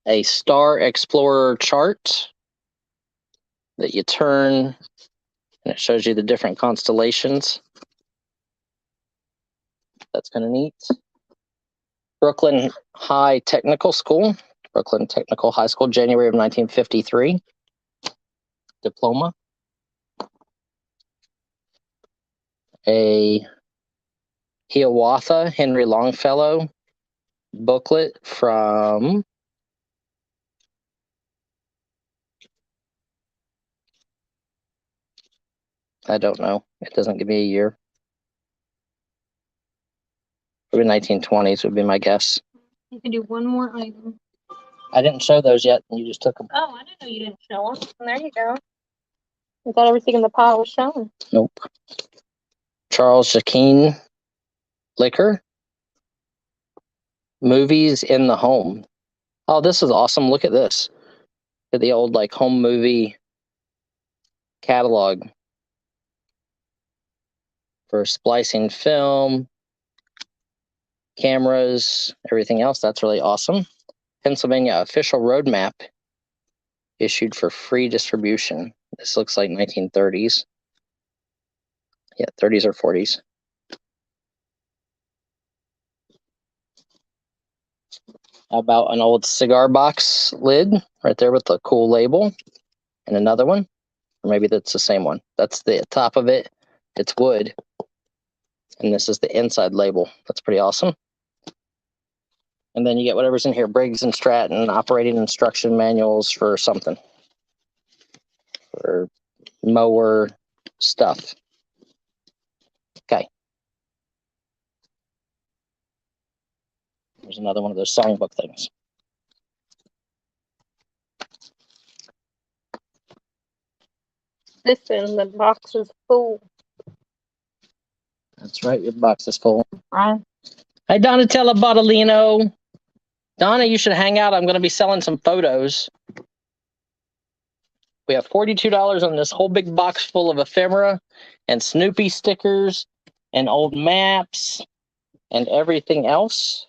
A Star Explorer chart that you turn, and it shows you the different constellations. That's kind of neat. Brooklyn High Technical School, Brooklyn Technical High School, January of 1953. Diploma. A Hiawatha Henry Longfellow booklet from I don't know. It doesn't give me a year. Maybe 1920s would be my guess. You can do one more item. I didn't show those yet, and you just took them. Oh, I didn't know you didn't show them. There you go. I thought everything in the pile was shown. Nope. Charles Jacquin liquor. Movies in the home. Oh, this is awesome. Look at this. Look at the old like home movie catalog for splicing film, cameras, everything else. That's really awesome. Pennsylvania official roadmap issued for free distribution. This looks like 1930s. Yeah, 30s or 40s. How about an old cigar box lid right there with the cool label, and another one, or maybe that's the same one. That's the top of it. It's wood, and this is the inside label. That's pretty awesome. And then you get whatever's in here: Briggs and Stratton operating instruction manuals for something, for mower stuff. Okay. There's another one of those songbook things. Listen, the box is full. That's right, your box is full. Right. Hi, Donatella Bottolino. Donna, you should hang out. I'm going to be selling some photos. We have $42 on this whole big box full of ephemera and Snoopy stickers and old maps and everything else.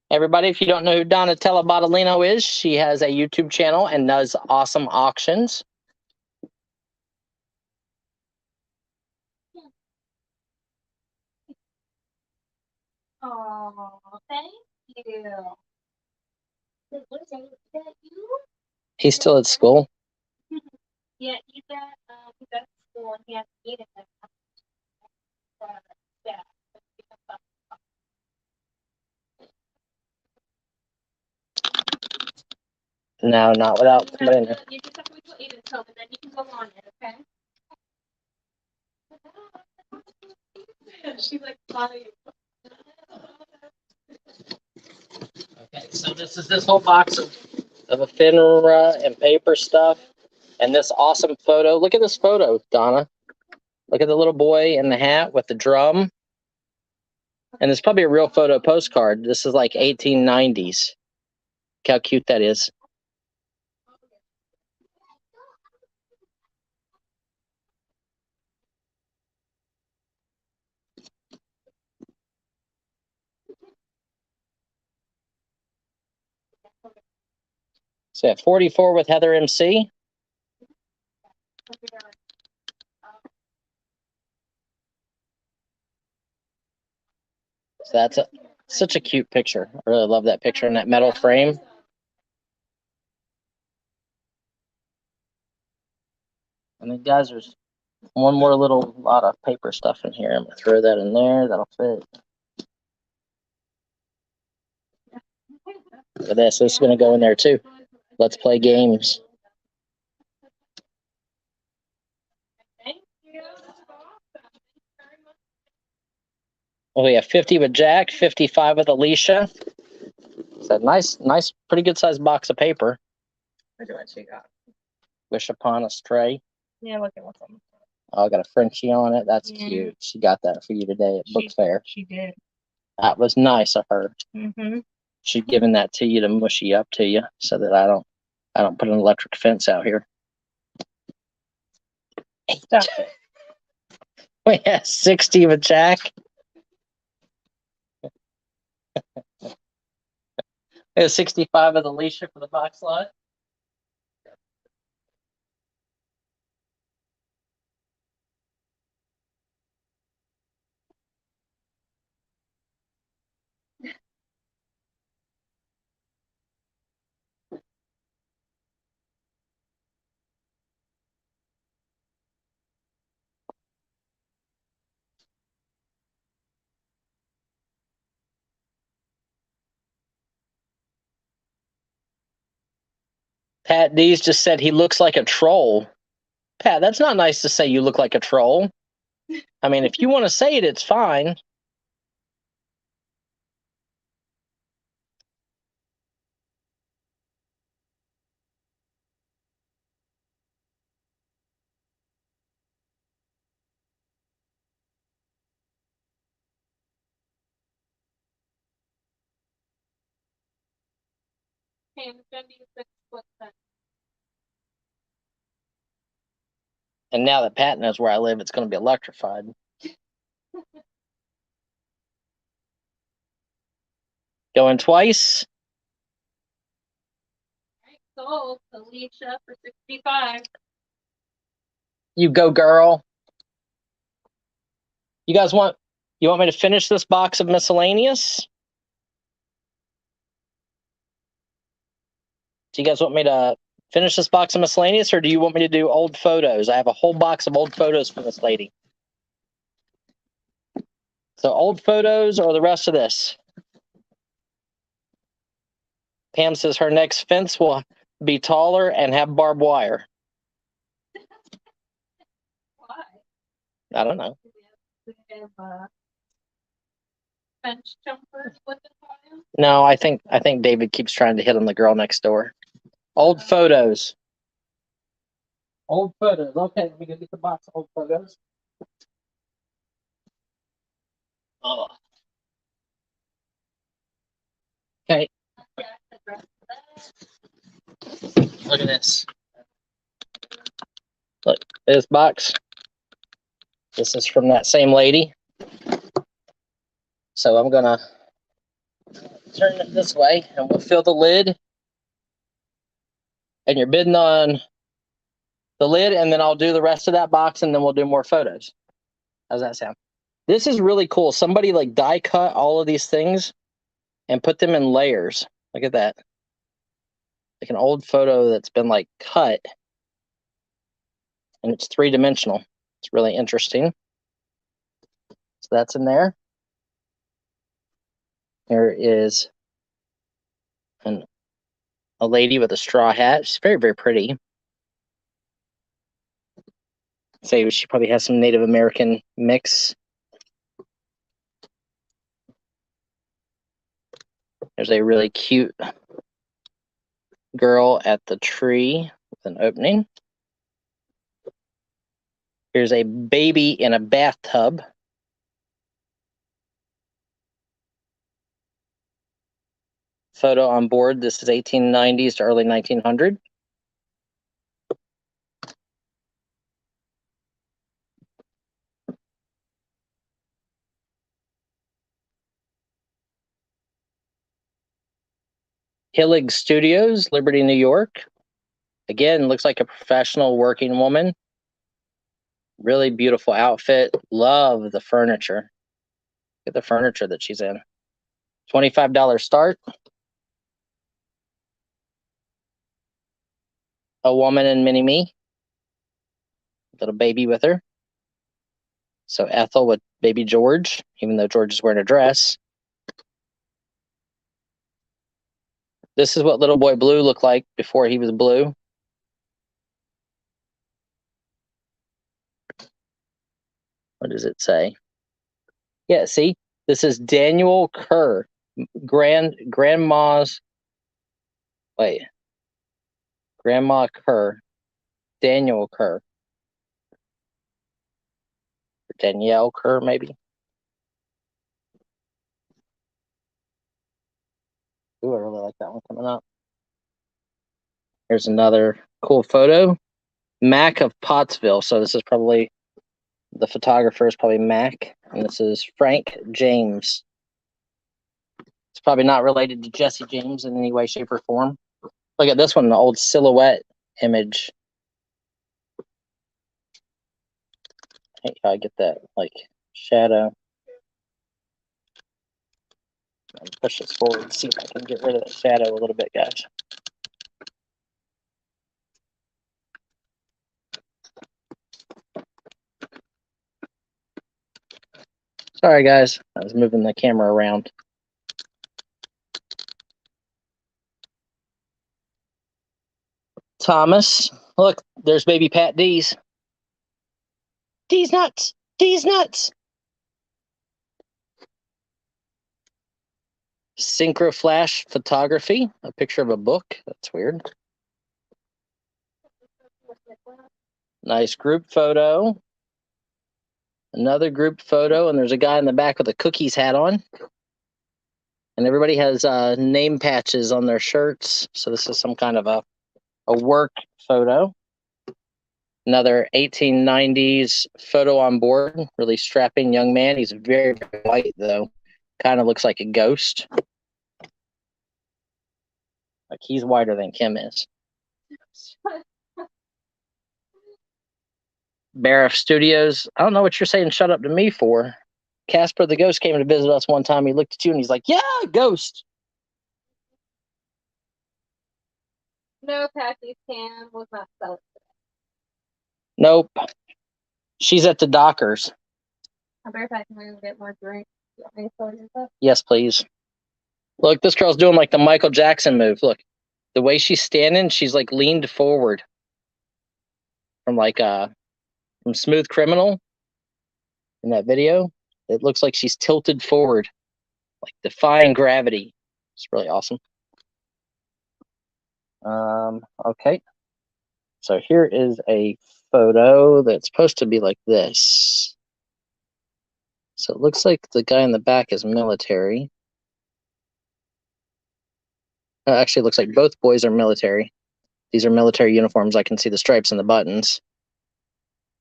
Everybody, if you don't know who Donatella Bottolino is, she has a YouTube channel and does awesome auctions. Oh, thank you. He's still at school. Yeah, he's at school and he has to eat it. Yeah. No, not without somebody in there. You just have to wait till 8 until, and then you can go on it, okay? She's like, funny. Okay, so this is this whole box of ephemera and paper stuff, and this awesome photo. Look at this photo, Donna. Look at the little boy in the hat with the drum. And it's probably a real photo postcard. This is like 1890s. Look how cute that is. So at 44 with Heather MC. So that's such a cute picture. I really love that picture in that metal frame. And then guys, there's one more little lot of paper stuff in here. I'm gonna throw that in there. That'll fit. Look at this. This is gonna go in there too. Let's play games. Well, we have 50 with Jack, 55 with Alicia. It's a nice, pretty good sized box of paper. Look at what she got. Wish upon a stray. Yeah, look at what's on. Oh, I got a Frenchie on it. That's cute. She got that for you today at Book Fair. She did. That was nice of her. Mm-hmm. She's giving that to you to mushy up to you so that I don't put an electric fence out here. Stop it. We have 60 with Jack. We have 65 with Alicia for the box lot. Pat D's just said he looks like a troll. Pat, that's not nice to say you look like a troll. I mean, if you want to say it, it's fine. And now that Pat knows where I live, it's going to be electrified. Going twice. Sold Alicia for $65. You go, girl. You guys want me to finish this box of miscellaneous? Do you guys want me to finish this box of miscellaneous, or do you want me to do old photos? I have a whole box of old photos for this lady. So old photos or the rest of this? Pam says her next fence will be taller and have barbed wire. Why? I don't know. We have fence jumpers with the fire. No, I think David keeps trying to hit on the girl next door. Old photos. Old photos. Okay, let me go get the box of old photos. Oh. Okay. Look at this. Look, this box. This is from that same lady. So I'm gonna turn it this way and we'll fill the lid. And you're bidding on the lid, and then I'll do the rest of that box, and then we'll do more photos. How's that sound? This is really cool. Somebody like die cut all of these things and put them in layers. Look at that. Like an old photo that's been like cut, and it's 3-dimensional. It's really interesting. So that's in there. Here is a lady with a straw hat. She's very, very pretty. Say she probably has some Native American mix. There's a really cute girl at the tree with an opening. Here's a baby in a bathtub. Photo on board. This is 1890s to early 1900. Hillig Studios, Liberty, New York. Again, looks like a professional working woman. Really beautiful outfit. Love the furniture. Look at the furniture that she's in. $25 start. A woman and mini-me. Little baby with her. So Ethel with baby George, even though George is wearing a dress. This is what little boy Blue looked like before he was blue. What does it say? Yeah, see? This is Daniel Kerr. Grandma Kerr. Daniel Kerr. Danielle Kerr, maybe. Ooh, I really like that one coming up. Here's another cool photo. Mac of Pottsville. So this is probably, the photographer is probably Mac. And this is Frank James. It's probably not related to Jesse James in any way, shape, or form. Look at this one, the old silhouette image. Hey, I get that, like, shadow. Push this forward and see if I can get rid of that shadow a little bit, guys. Sorry, guys. I was moving the camera around. Thomas. Look, there's baby Pat D's. D's nuts. D's nuts. Synchro flash photography. A picture of a book. That's weird. Nice group photo. Another group photo, and there's a guy in the back with a cookies hat on. And everybody has name patches on their shirts. So this is some kind of a work photo. Another 1890s photo on board. Really strapping young man. He's very, very white, though. Kind of looks like a ghost. Like he's whiter than Kim is. Barif Studios. I don't know what you're saying shut up to me for. Casper the Ghost came to visit us one time. He looked at you and he's like, yeah, ghost. No, Patsy's can was not selling today. Nope. She's at the Dockers. I better if I can get more drink. Yes, please. Look, this girl's doing like the Michael Jackson move. Look, the way she's standing, she's like leaned forward from from Smooth Criminal in that video. It looks like she's tilted forward, like defying gravity. It's really awesome. Okay. So here is a photo that's supposed to be like this. So it looks like the guy in the back is military. Actually, it looks like both boys are military. These are military uniforms. I can see the stripes and the buttons.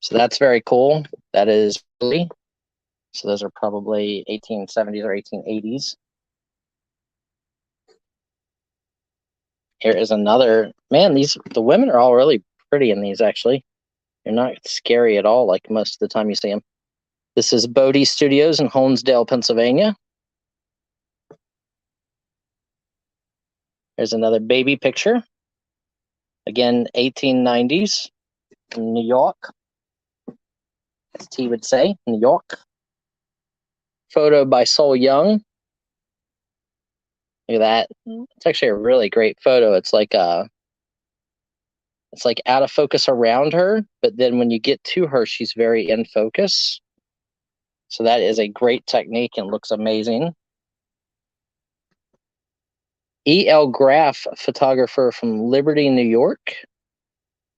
So that's very cool. That is really. So those are probably 1870s or 1880s. Here is another. Man, the women are all really pretty in these, actually. They're not scary at all like most of the time you see them. This is Bodie Studios in Holmesdale, Pennsylvania. There's another baby picture. Again, 1890s in New York. As T would say, New York. Photo by Sol Young. Look at that. It's actually a really great photo. It's like out of focus around her, but then when you get to her, she's very in focus. So that is a great technique and looks amazing. E.L. Graff, photographer from Liberty, New York.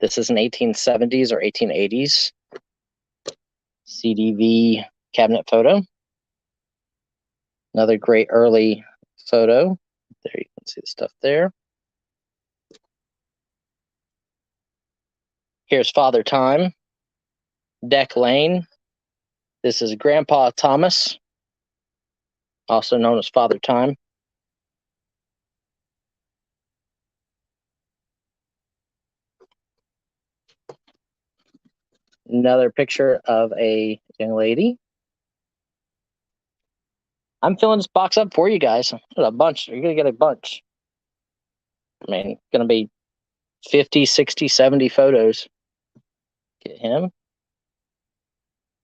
This is an 1870s or 1880s CDV cabinet photo. Another great early photo. There you can see the stuff there. Here's Father Time. Deck Lane. This is Grandpa Thomas, also known as Father Time. Another picture of a young lady. I'm filling this box up for you guys. A bunch. You're going to get a bunch. I mean, going to be 50, 60, 70 photos. Get him.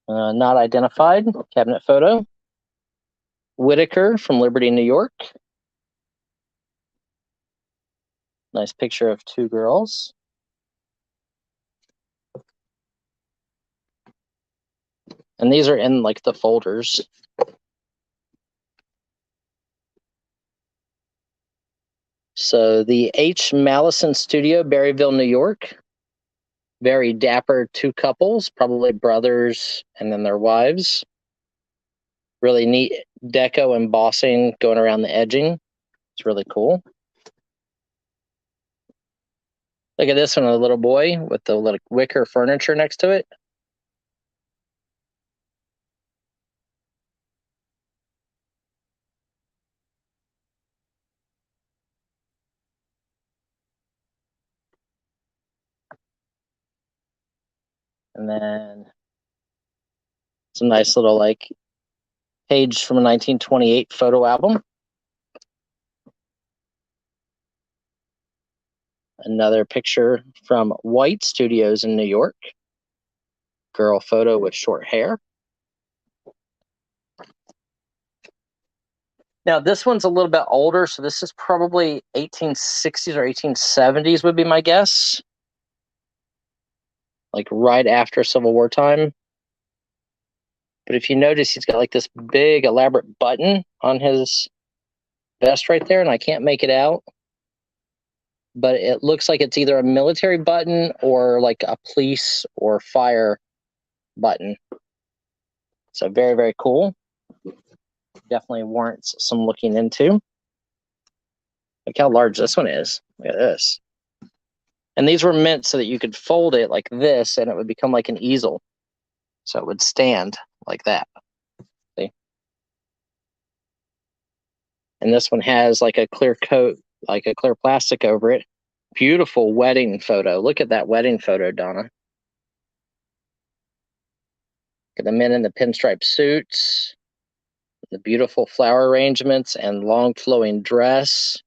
Not identified. Cabinet photo. Whitaker from Liberty, New York. Nice picture of two girls. And these are in like the folders. So the H. Mallison Studio, Berryville, New York. Very dapper two couples, probably brothers and then their wives. Really neat deco embossing going around the edging. It's really cool. Look at this one, a little boy with the little wicker furniture next to it. And then some nice little like page from a 1928 photo album. Another picture from White Studios in New York. Girl photo with short hair. Now this one's a little bit older, so this is probably 1860s or 1870s would be my guess. like right after Civil War time. But if you notice, he's got like this big elaborate button on his vest right there, and I can't make it out. But it looks like it's either a military button or like a police or fire button. So very, very cool. Definitely warrants some looking into. Look how large this one is. Look at this. And these were meant so that you could fold it like this and it would become like an easel. So it would stand like that. See? And this one has like a clear coat, like a clear plastic over it. Beautiful wedding photo. Look at that wedding photo, Donna. Look at the men in the pinstripe suits, the beautiful flower arrangements and long flowing dress.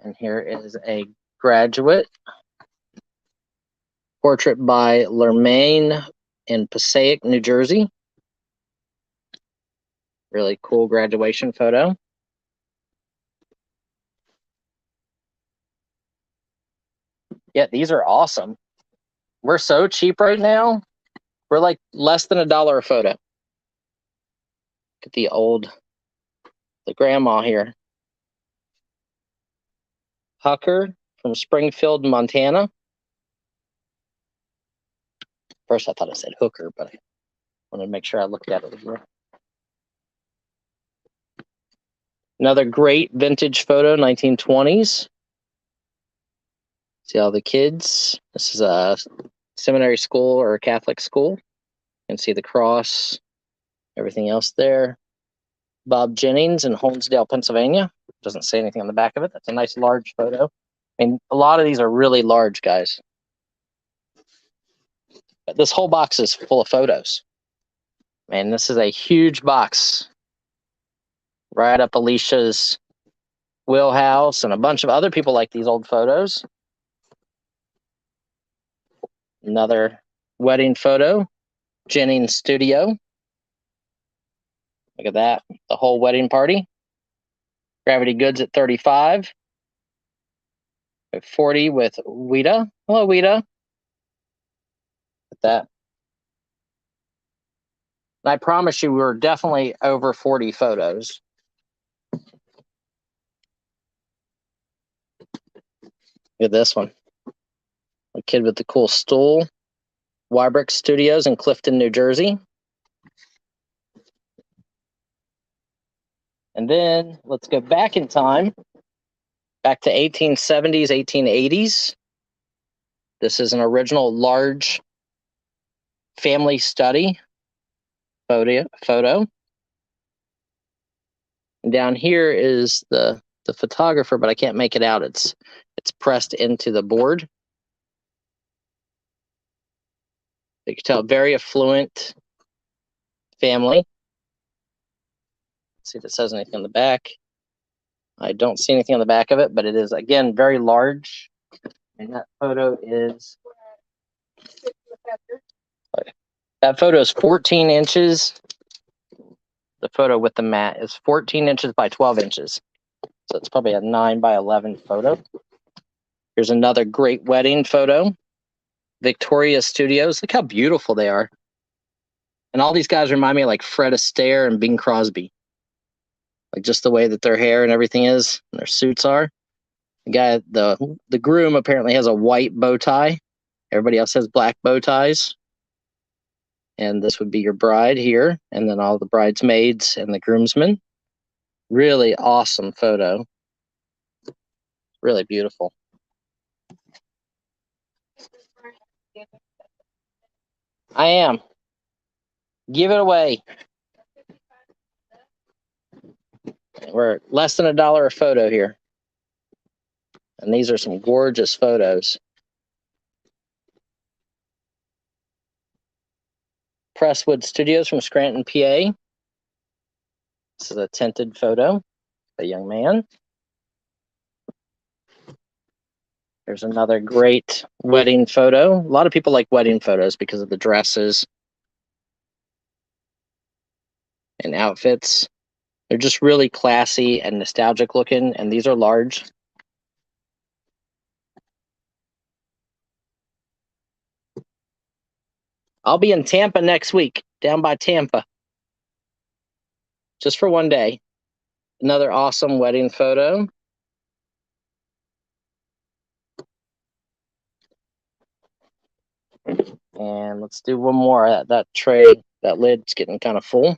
And here is a graduate portrait by Lermain in Passaic, New Jersey. Really cool graduation photo. Yeah, these are awesome. We're so cheap right now. We're like less than $1 a photo. Look at the grandma here. Hucker from Springfield, Montana. First I thought I said hooker, but I wanted to make sure I looked at it here. Another great vintage photo, 1920s. See all the kids. This is a seminary school or a Catholic school. You can see the cross, everything else there. Bob Jennings in Holmesdale, Pennsylvania. Doesn't say anything on the back of it. That's a nice large photo. I mean, a lot of these are really large, guys. But this whole box is full of photos. Man, this is a huge box. Right up Alicia's wheelhouse, and a bunch of other people like these old photos. Another wedding photo, Jennings Studio. Look at that, the whole wedding party. Gravity Goods at 35. At 40 with Weta. Hello, Weta. At that. And I promise you, we're definitely over 40 photos. Look at this one. A kid with the cool stool. Wybrick Studios in Clifton, New Jersey. And then let's go back in time, back to 1870s, 1880s. This is an original large family study photo. And down here is the photographer, but I can't make it out. It's pressed into the board. You can tell, very affluent family. Let's see if it says anything on the back. I don't see anything on the back of it, but it is, again, very large. And that photo is 14 inches. The photo with the mat is 14 inches by 12 inches. So it's probably a 9 by 11 photo. Here's another great wedding photo. Victoria Studios. Look how beautiful they are. And all these guys remind me of like Fred Astaire and Bing Crosby. Like just the way that their hair and everything is, and their suits are. The groom apparently has a white bow tie. Everybody else has black bow ties. And this would be your bride here, and then all the bridesmaids and the groomsmen. Really awesome photo. Really beautiful. I am. Give it away. We're less than $1 a photo here. And these are some gorgeous photos. Presswood Studios from Scranton, PA. This is a tinted photo, a young man. There's another great wedding photo. A lot of people like wedding photos because of the dresses and outfits. They're just really classy and nostalgic looking, and these are large. I'll be in Tampa next week, down by Tampa, just for one day. Another awesome wedding photo. And let's do one more. That tray, that lid's getting kind of full.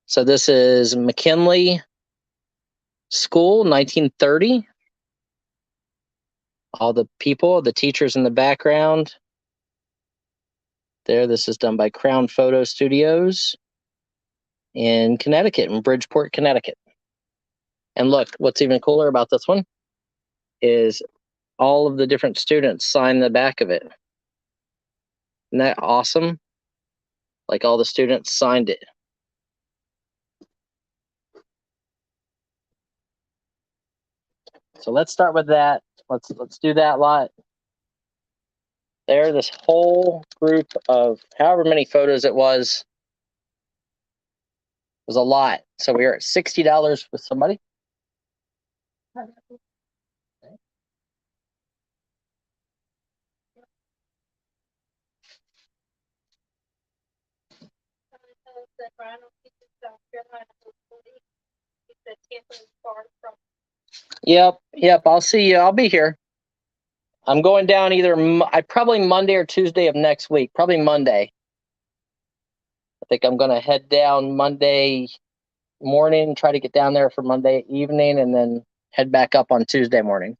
So this is McKinley School, 1930. All the people, the teachers in the background. There, this is done by Crown Photo Studios in Connecticut, in Bridgeport, Connecticut. And look, what's even cooler about this one is all of the different students sign the back of it. Isn't that awesome? Like all the students signed it. So let's start with that. Let's do that lot. There, this whole group of however many photos it was a lot. So we are at $60 with somebody. Yep. I'll see you. I'll be here. I'm going down either probably Monday or Tuesday of next week. Probably Monday. I think I'm going to head down Monday morning, try to get down there for Monday evening, and then head back up on Tuesday morning.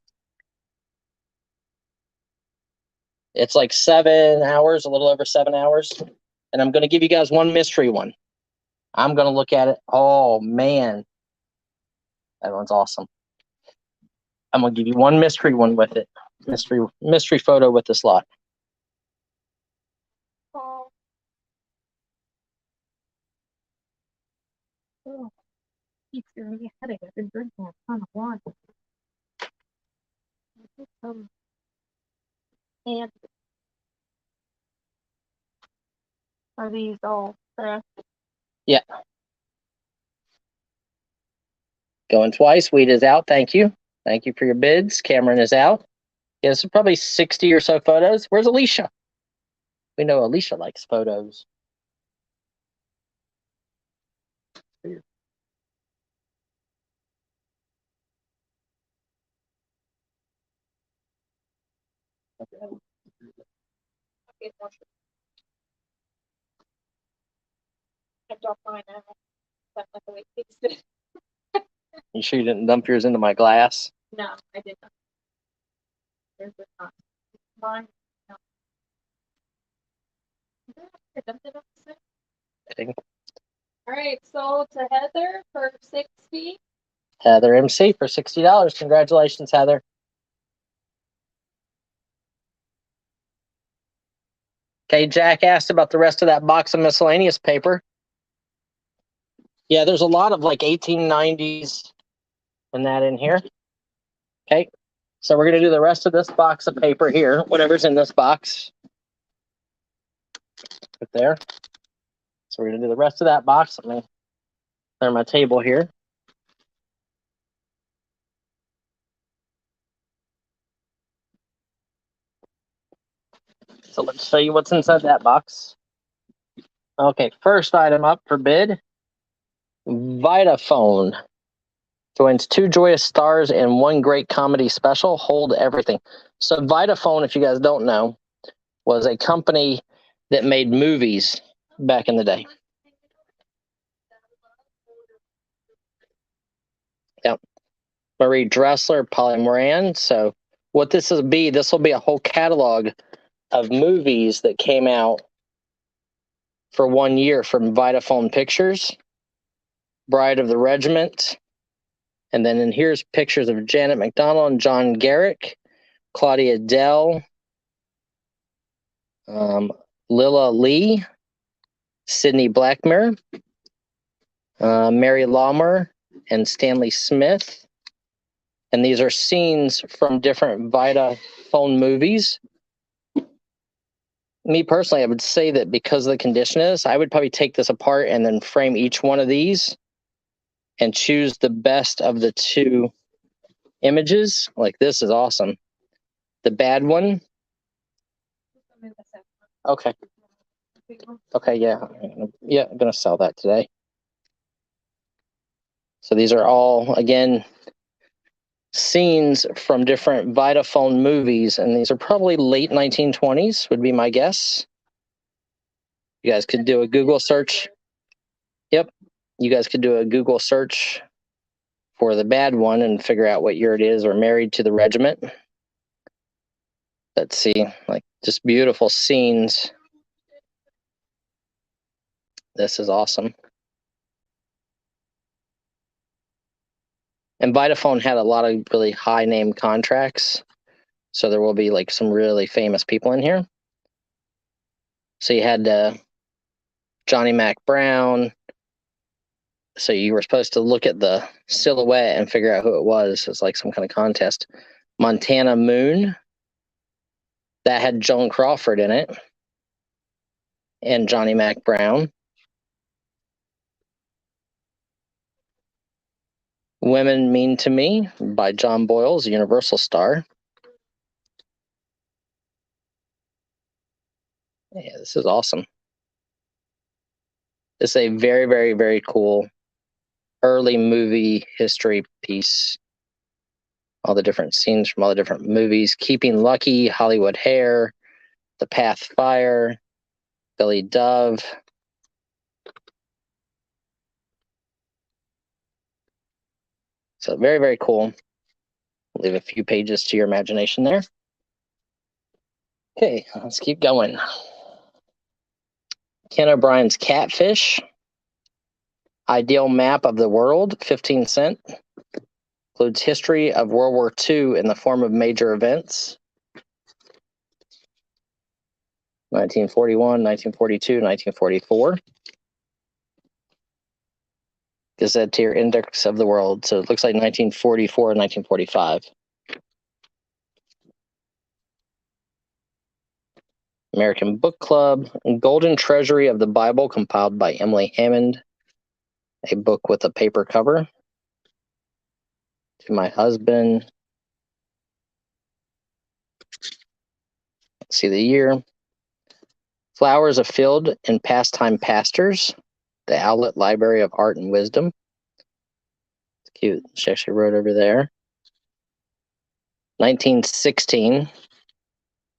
It's like 7 hours, a little over 7 hours. And I'm going to give you guys one mystery one. I'm going to look at it. Oh, man. That one's awesome. I'm going to give you one mystery one with it. Mystery photo with this lot. Oh, keeps giving me a headache. I've been drinking a ton of wine. And are these all fresh? Yeah. Going twice. Weed is out. Thank you. Thank you for your bids. Cameron is out. Yeah, this is probably 60 or so photos. Where's Alicia? We know Alicia likes photos. I dropped mine out. That's not the way it tasted. You sure you didn't dump yours into my glass? No, I did not. There's not. Mine. No. I dumped it up the sink. I think. All right, so to Heather for 60. Heather MC for $60. Congratulations, Heather. Okay, Jack asked about the rest of that box of miscellaneous paper. Yeah, there's a lot of like 1890s and that in here. Okay, so we're going to do the rest of this box of paper here, whatever's in this box. Right there. So we're going to do the rest of that box. Let me clear my table here. So let's show you what's inside that box. Okay, first item up for bid. Vitaphone joins 2 joyous stars and 1 great comedy special. Hold everything. So Vitaphone, if you guys don't know, was a company that made movies back in the day. Yep. Marie Dressler, Polly Moran. So what this will be a whole catalog of movies that came out for 1 year from Vitaphone Pictures. Bride of the Regiment. And then here's pictures of Janet McDonald and John Garrick, Claudia Dell, Lilla Lee, Sidney Blackmer, Mary Lawmer, and Stanley Smith. And these are scenes from different Vitaphone movies. me personally, I would say that because of the condition is, I would probably take this apart and then frame each one of these and choose the best of the two images. Like, this is awesome. The bad one. Okay. Okay, yeah. Yeah, I'm going to sell that today. So these are all, again, scenes from different Vitaphone movies, and these are probably late 1920s, would be my guess. You guys could do a Google search. Yep. You guys could do a Google search for the bad one and figure out what year it is, or Married to the Regiment. Let's see, like, just beautiful scenes. This is awesome. And Vitaphone had a lot of really high name contracts. So there will be like some really famous people in here. So you had Johnny Mac Brown. So you were supposed to look at the silhouette and figure out who it was. It's like some kind of contest. Montana Moon. That had Joan Crawford in it. And Johnny Mac Brown. Women Mean to Me by John Boyles, Universal Star. Yeah, this is awesome. This is a very, very, very cool early movie history piece. All the different scenes from all the different movies. Keeping Lucky, Hollywood Hair, The Path Fire, Billy Dove. So very, very cool. Leave a few pages to your imagination there. Okay, let's keep going. Ken O'Brien's Catfish. Ideal Map of the World, 15 cent. Includes history of World War II in the form of major events. 1941, 1942, 1944. Gazetteer Index of the World. So it looks like 1944 and 1945. American Book Club. Golden Treasury of the Bible, compiled by Emily Hammond. A book with a paper cover. To My Husband. Let's see the year. Flowers Afield and Pastime Pastors. The Outlet Library of Art and Wisdom. It's cute. She actually wrote over there. 1916.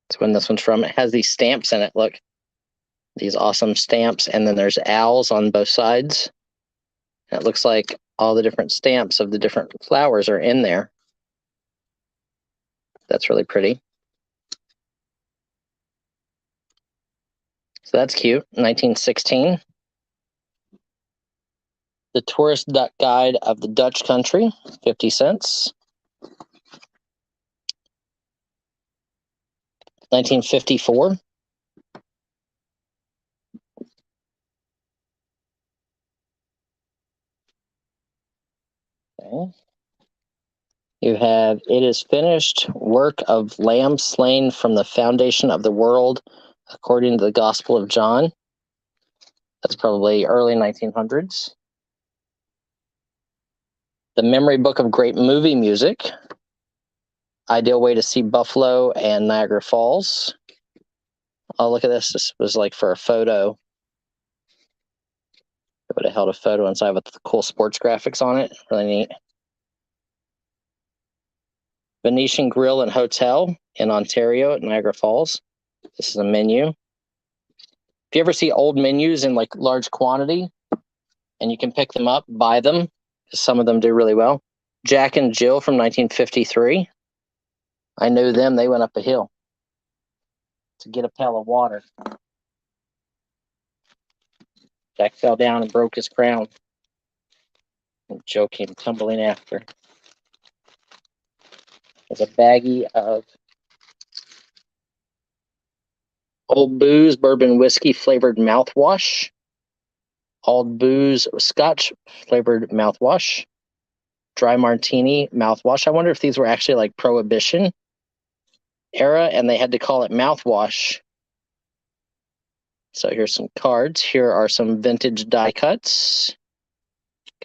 That's when this one's from. It has these stamps in it. Look. These awesome stamps. And then there's owls on both sides. And it looks like all the different stamps of the different flowers are in there. That's really pretty. So that's cute. 1916. The Tourist Duck Guide of the Dutch Country, 50 cents. 1954. Okay. You have It Is Finished, work of Lamb slain from the foundation of the world, according to the Gospel of John. That's probably early 1900s. The Memory Book of Great Movie Music. Ideal Way to See Buffalo and Niagara Falls. Oh, look at this. This was like for a photo. It would have held a photo inside with the cool sports graphics on it. Really neat. Venetian Grill and Hotel in Ontario at Niagara Falls. This is a menu. If you ever see old menus in like large quantity and you can pick them up, buy them, because some of them do really well. Jack and Jill from 1953. I knew them. They went up a hill to get a pail of water. Jack fell down and broke his crown. And Jill came tumbling after. There's a baggie of Old Booze bourbon whiskey flavored mouthwash. Old Booze Scotch flavored mouthwash. Dry Martini mouthwash. I wonder if these were actually like Prohibition era and they had to call it mouthwash So here's some cards. Here are some vintage die cuts.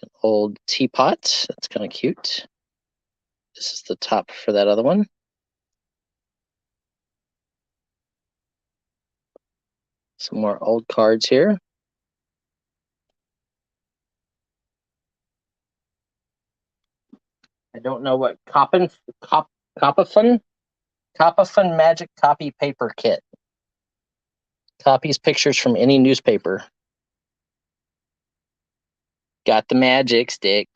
An old teapot. That's kind of cute. This is the top for that other one. Some more old cards here. I don't know what Copafun Magic Copy Paper Kit. Copies pictures from any newspaper. Got the magic stick.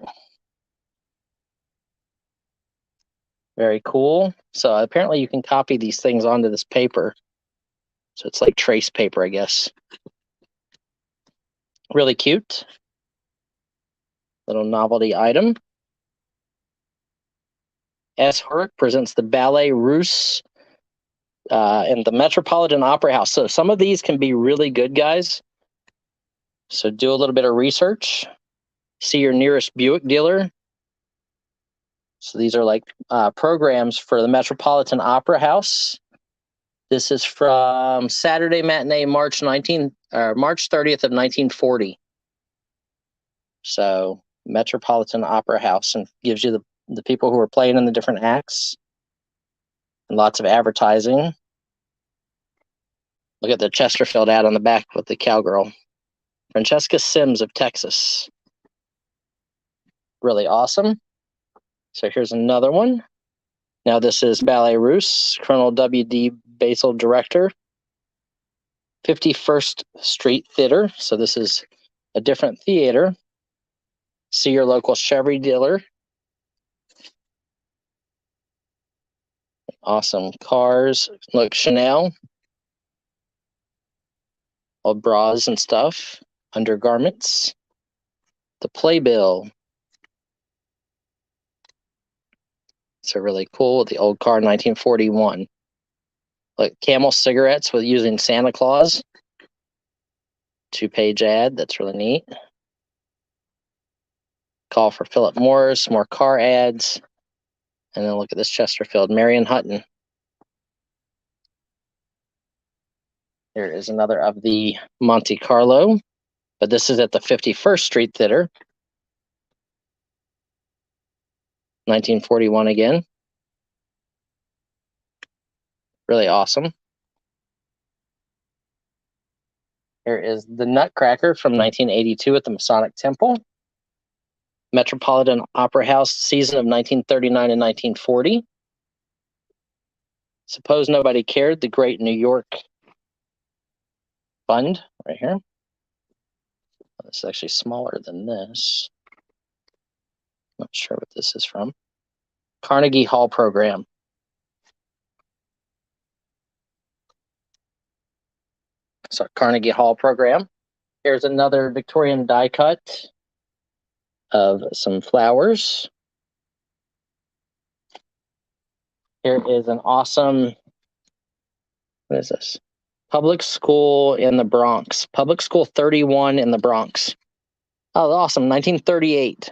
Very cool. So apparently you can copy these things onto this paper. So it's like trace paper, I guess. Really cute. Little novelty item. S. Hurk presents the Ballet Russe in the Metropolitan Opera House. So some of these can be really good, guys. So do a little bit of research. See your nearest Buick dealer. So these are like programs for the Metropolitan Opera House. This is from Saturday Matinee, March 30th of 1940. So Metropolitan Opera House, and gives you the people who are playing in the different acts. And lots of advertising. Look at the Chesterfield ad on the back with the cowgirl. Francesca Sims of Texas. Really awesome. So here's another one. Now this is Ballet Russe, Colonel W.D. Basil director. 51st Street Theater. So this is a different theater. See your local Chevy dealer. Awesome cars. Look, Chanel. All bras and stuff. Undergarments. The Playbill. So really cool. The old car, 1941. Like Camel cigarettes with using Santa Claus. 2-page ad. That's really neat. Call for Philip Morris. More car ads. And then look at this Chesterfield. Marion Hutton. Here is another of the Monte Carlo. But this is at the 51st Street Theater. 1941 again. Really awesome. Here is the Nutcracker from 1982 at the Masonic Temple. Metropolitan Opera House, season of 1939 and 1940. Suppose Nobody Cared, the Great New York Fund, right here. This is actually smaller than this. Not sure what this is from. Carnegie Hall program. So Carnegie Hall program. Here's another Victorian die cut of some flowers. Here is an awesome, what is this? Public school in the Bronx. Public School 31 in the Bronx. Oh, awesome, 1938.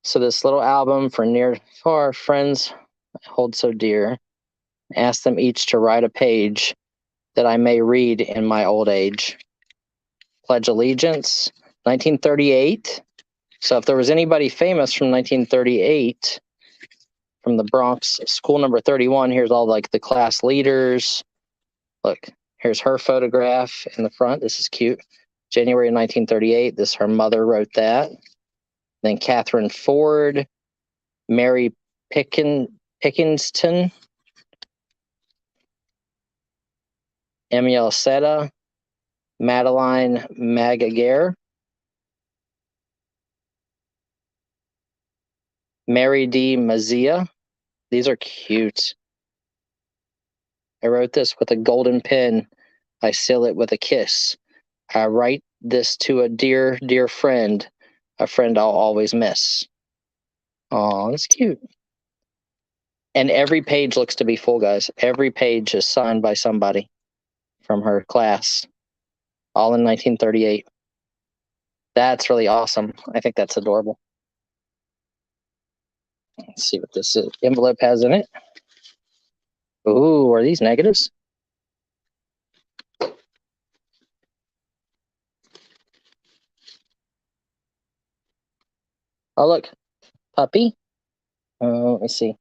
So this little album for near far friends I hold so dear. Ask them each to write a page that I may read in my old age. Pledge Allegiance, 1938. So if there was anybody famous from 1938, from the Bronx, school number 31, here's all like the class leaders. Look, here's her photograph in the front. This is cute. January 1938. This, her mother wrote that. Then Catherine Ford, Mary Pickinston, Emiel Seta, Madeline Magaguer, Mary D. Mazia. These are cute. I wrote this with a golden pen. I seal it with a kiss. I write this to a dear, dear friend, a friend I'll always miss. Oh, that's cute. And every page looks to be full, guys. Every page is signed by somebody from her class, all in 1938. That's really awesome. I think that's adorable. Let's see what this envelope has in it. Ooh, are these negatives? Oh, look, puppy. Let me see.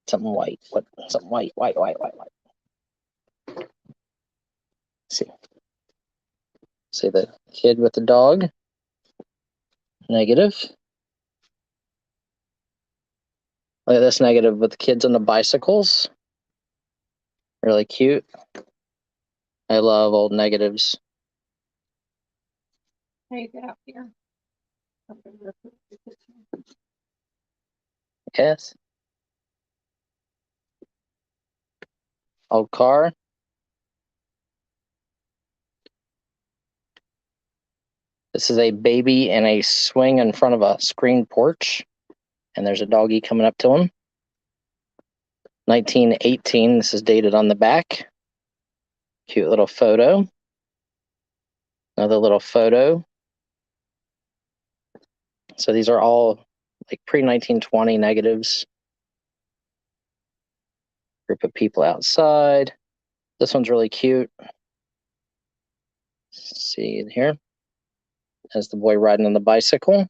Something white. What? Something white. White. See. See the kid with the dog. Negative. Look at this negative with the kids on the bicycles. Really cute. I love old negatives. How you get out here? Yes. Old car. This is a baby in a swing in front of a screen porch. And there's a doggy coming up to him. 1918. This is dated on the back. Cute little photo. Another little photo. So these are all like pre-1920 negatives. Group of people outside. This one's really cute. See in here. Has the boy riding on the bicycle.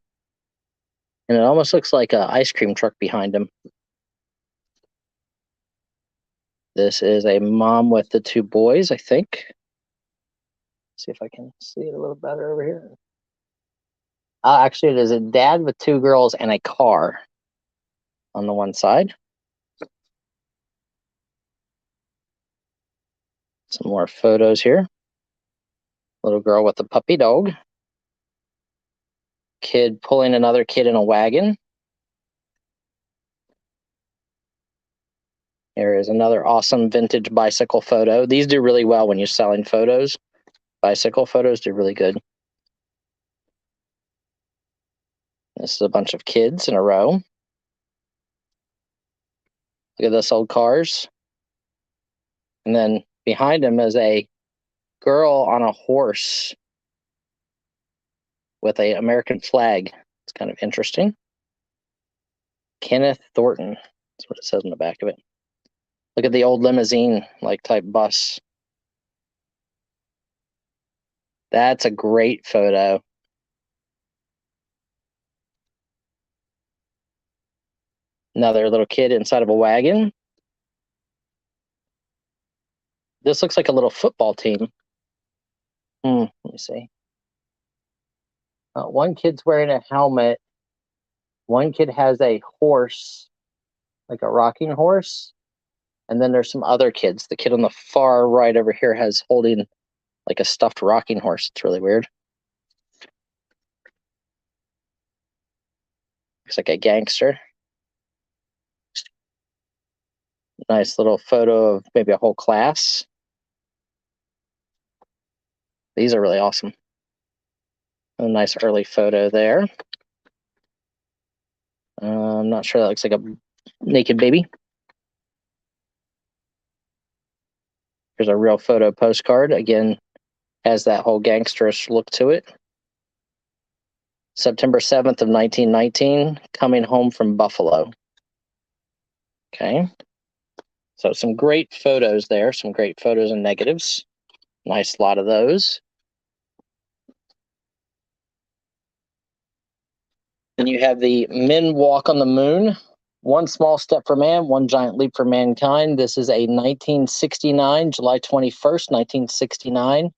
And it almost looks like an ice cream truck behind him. This is a mom with the two boys, I think. See if I can see it a little better over here. Actually, it is a dad with two girls and a car on the one side. Some more photos here. Little girl with a puppy dog. Kid pulling another kid in a wagon. Here is another awesome vintage bicycle photo. These do really well when you're selling photos. Bicycle photos do really good. This is a bunch of kids in a row. Look at this old cars. And then behind him is a girl on a horse with an American flag. It's kind of interesting. Kenneth Thornton. That's what it says on the back of it. Look at the old limousine, like type bus. That's a great photo. Another little kid inside of a wagon. This looks like a little football team. Let me see. One kid's wearing a helmet. One kid has a horse, like a rocking horse. And then there's some other kids. The kid on the far right over here has holding like a stuffed rocking horse. It's really weird. Looks like a gangster. Nice little photo of maybe a whole class. These are really awesome. A nice early photo there. I'm not sure, that looks like a naked baby. Here's a real photo postcard. Again, has that whole gangsterish look to it. September 7th of 1919, coming home from Buffalo. Okay. So some great photos there, some great photos and negatives. Nice lot of those. Then you have the Men Walk on the Moon. One small step for man, one giant leap for mankind. This is a 1969, July 21st, 1969,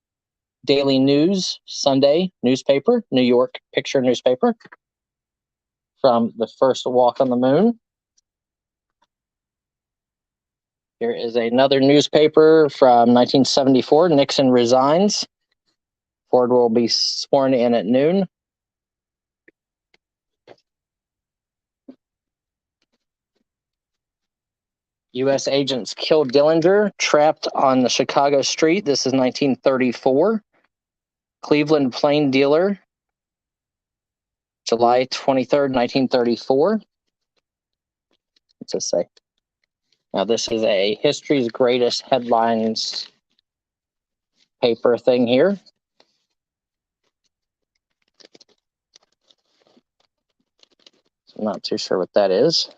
Daily News Sunday newspaper, New York picture newspaper, from the first walk on the moon. Here is another newspaper from 1974, Nixon resigns. Ford will be sworn in at noon. U.S. agents kill Dillinger, trapped on the Chicago street. This is 1934. Cleveland plain dealer, July 23rd, 1934. What's this say? Now, this is a History's Greatest Headlines paper thing here. I'm not too sure what that is.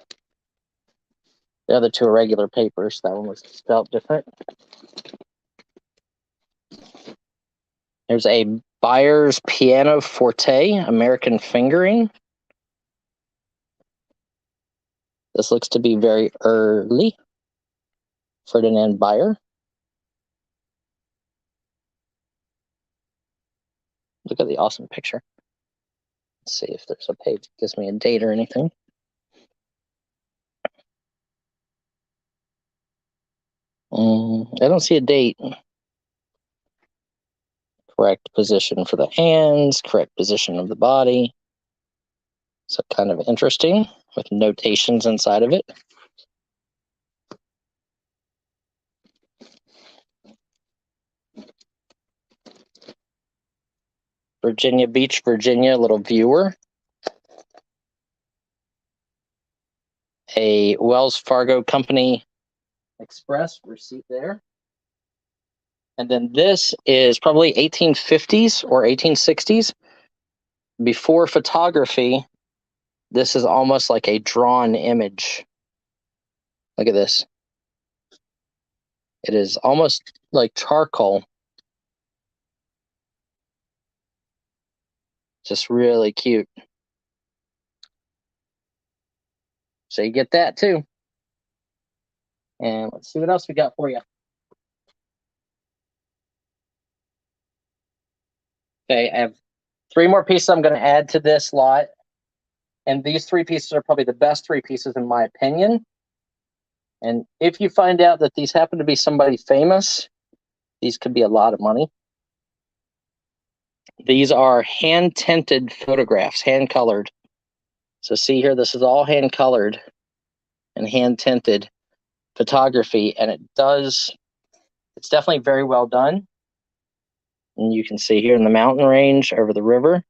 The other two are regular papers. That one was spelled different. There's a Buyer's Piano Forte, American Fingering. This looks to be very early. Ferdinand Bayer. Look at the awesome picture. Let's see if there's a page that gives me a date or anything. I don't see a date. Correct position for the hands, correct position of the body. So kind of interesting with notations inside of it. Virginia Beach, Virginia, little viewer. A Wells Fargo Company Express receipt there. And then this is probably 1850s or 1860s. Before photography, this is almost like a drawn image. Look at this. It is almost like charcoal. Just really cute. So you get that too. And let's see what else we got for you. Okay, I have 3 more pieces I'm going to add to this lot. And these 3 pieces are probably the best 3 pieces in my opinion. And if you find out that these happen to be somebody famous, these could be a lot of money. These are hand-tinted photographs, hand-colored. So see here, this is all hand-colored and hand-tinted photography, and it's definitely very well done. And you can see here in the mountain range over the river.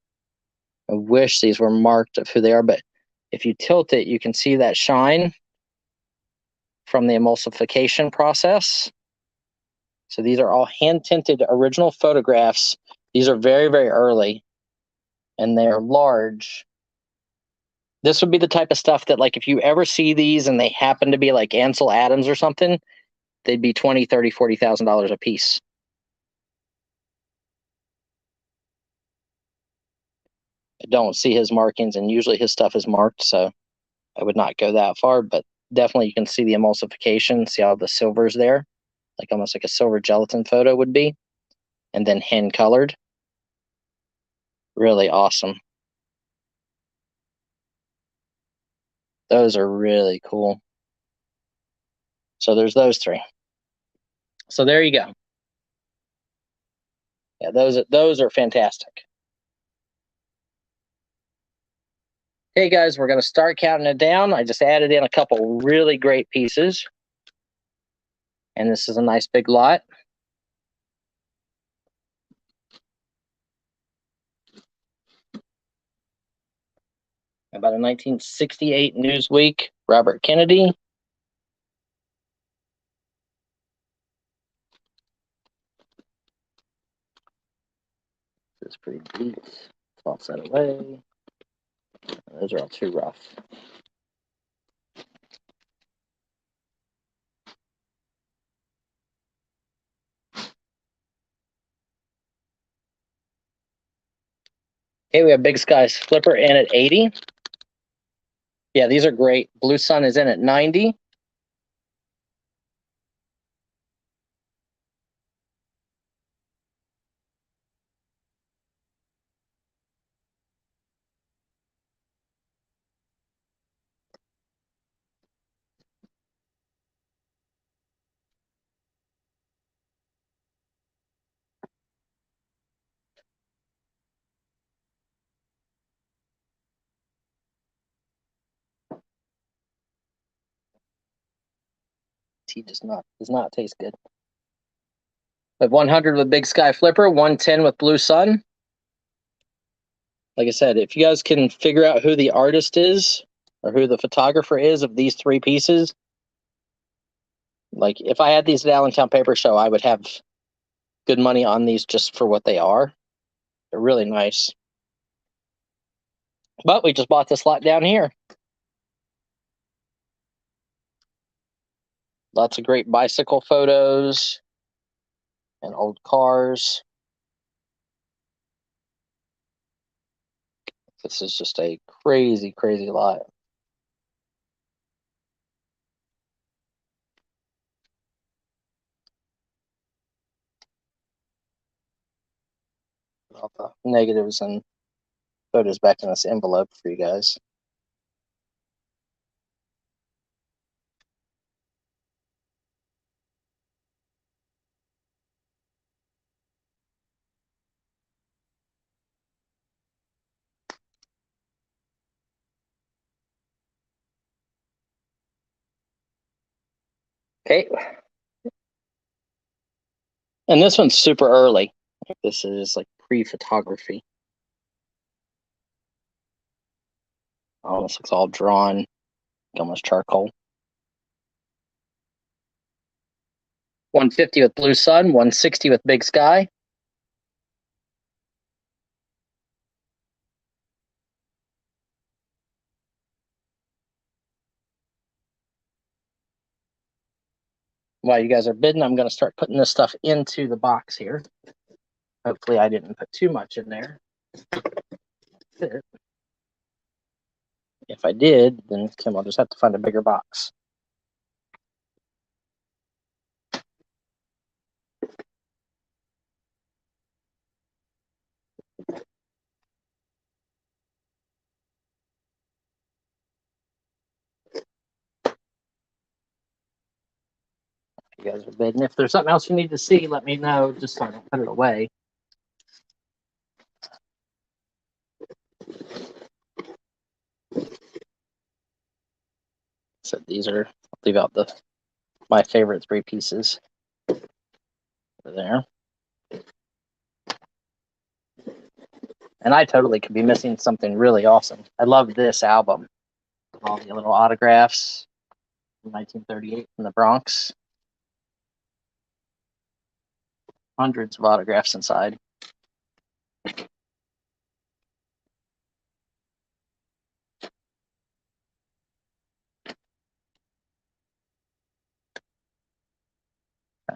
I wish these were marked of who they are, but if you tilt it, you can see that shine from the emulsification process. So these are all hand-tinted original photographs. These are very, very early, and they're large. This would be the type of stuff that, like, if you ever see these and they happen to be like Ansel Adams or something, they'd be $20,000, $30,000, $40,000 a piece. I don't see his markings, and usually his stuff is marked, so I would not go that far, but definitely you can see the emulsification, see all the silvers there, like almost like a silver gelatin photo would be, and then hand colored. Really awesome. Those are really cool. So there's those 3. So there you go. Yeah, those are fantastic. Hey guys, we're going to start counting it down. I just added in a couple really great pieces. And this is a nice big lot. About a 1968 Newsweek, Robert Kennedy. This is pretty neat. Toss that away. Those are all too rough. Okay, we have Big Sky's Flipper in at 80. Yeah, these are great. Blue Sun is in at 90. Tea does not taste good. We have 100 with Big Sky Flipper, 110 with Blue Sun. Like I said, if you guys can figure out who the artist is or who the photographer is of these 3 pieces, like if I had these at Allentown Paper Show, I would have good money on these just for what they are. They're really nice. But we just bought this lot down here. Lots of great bicycle photos and old cars. This is just a crazy, crazy lot. all the negatives and photos back in this envelope for you guys. Okay. And this one's super early. This is like pre-photography. Oh, this looks all drawn, almost charcoal. 150 with blue sun, 160 with big sky. While you guys are bidding, I'm going to start putting this stuff into the box here. Hopefully I didn't put too much in there. If I did, then Kim will just have to find a bigger box. You guys are bidding. If there's something else you need to see, let me know, just so I don't put it away. So these are, I'll leave out my favorite 3 pieces over there. And I totally could be missing something really awesome. I love this album. All the little autographs from 1938 from the Bronx. Hundreds of autographs inside. Trying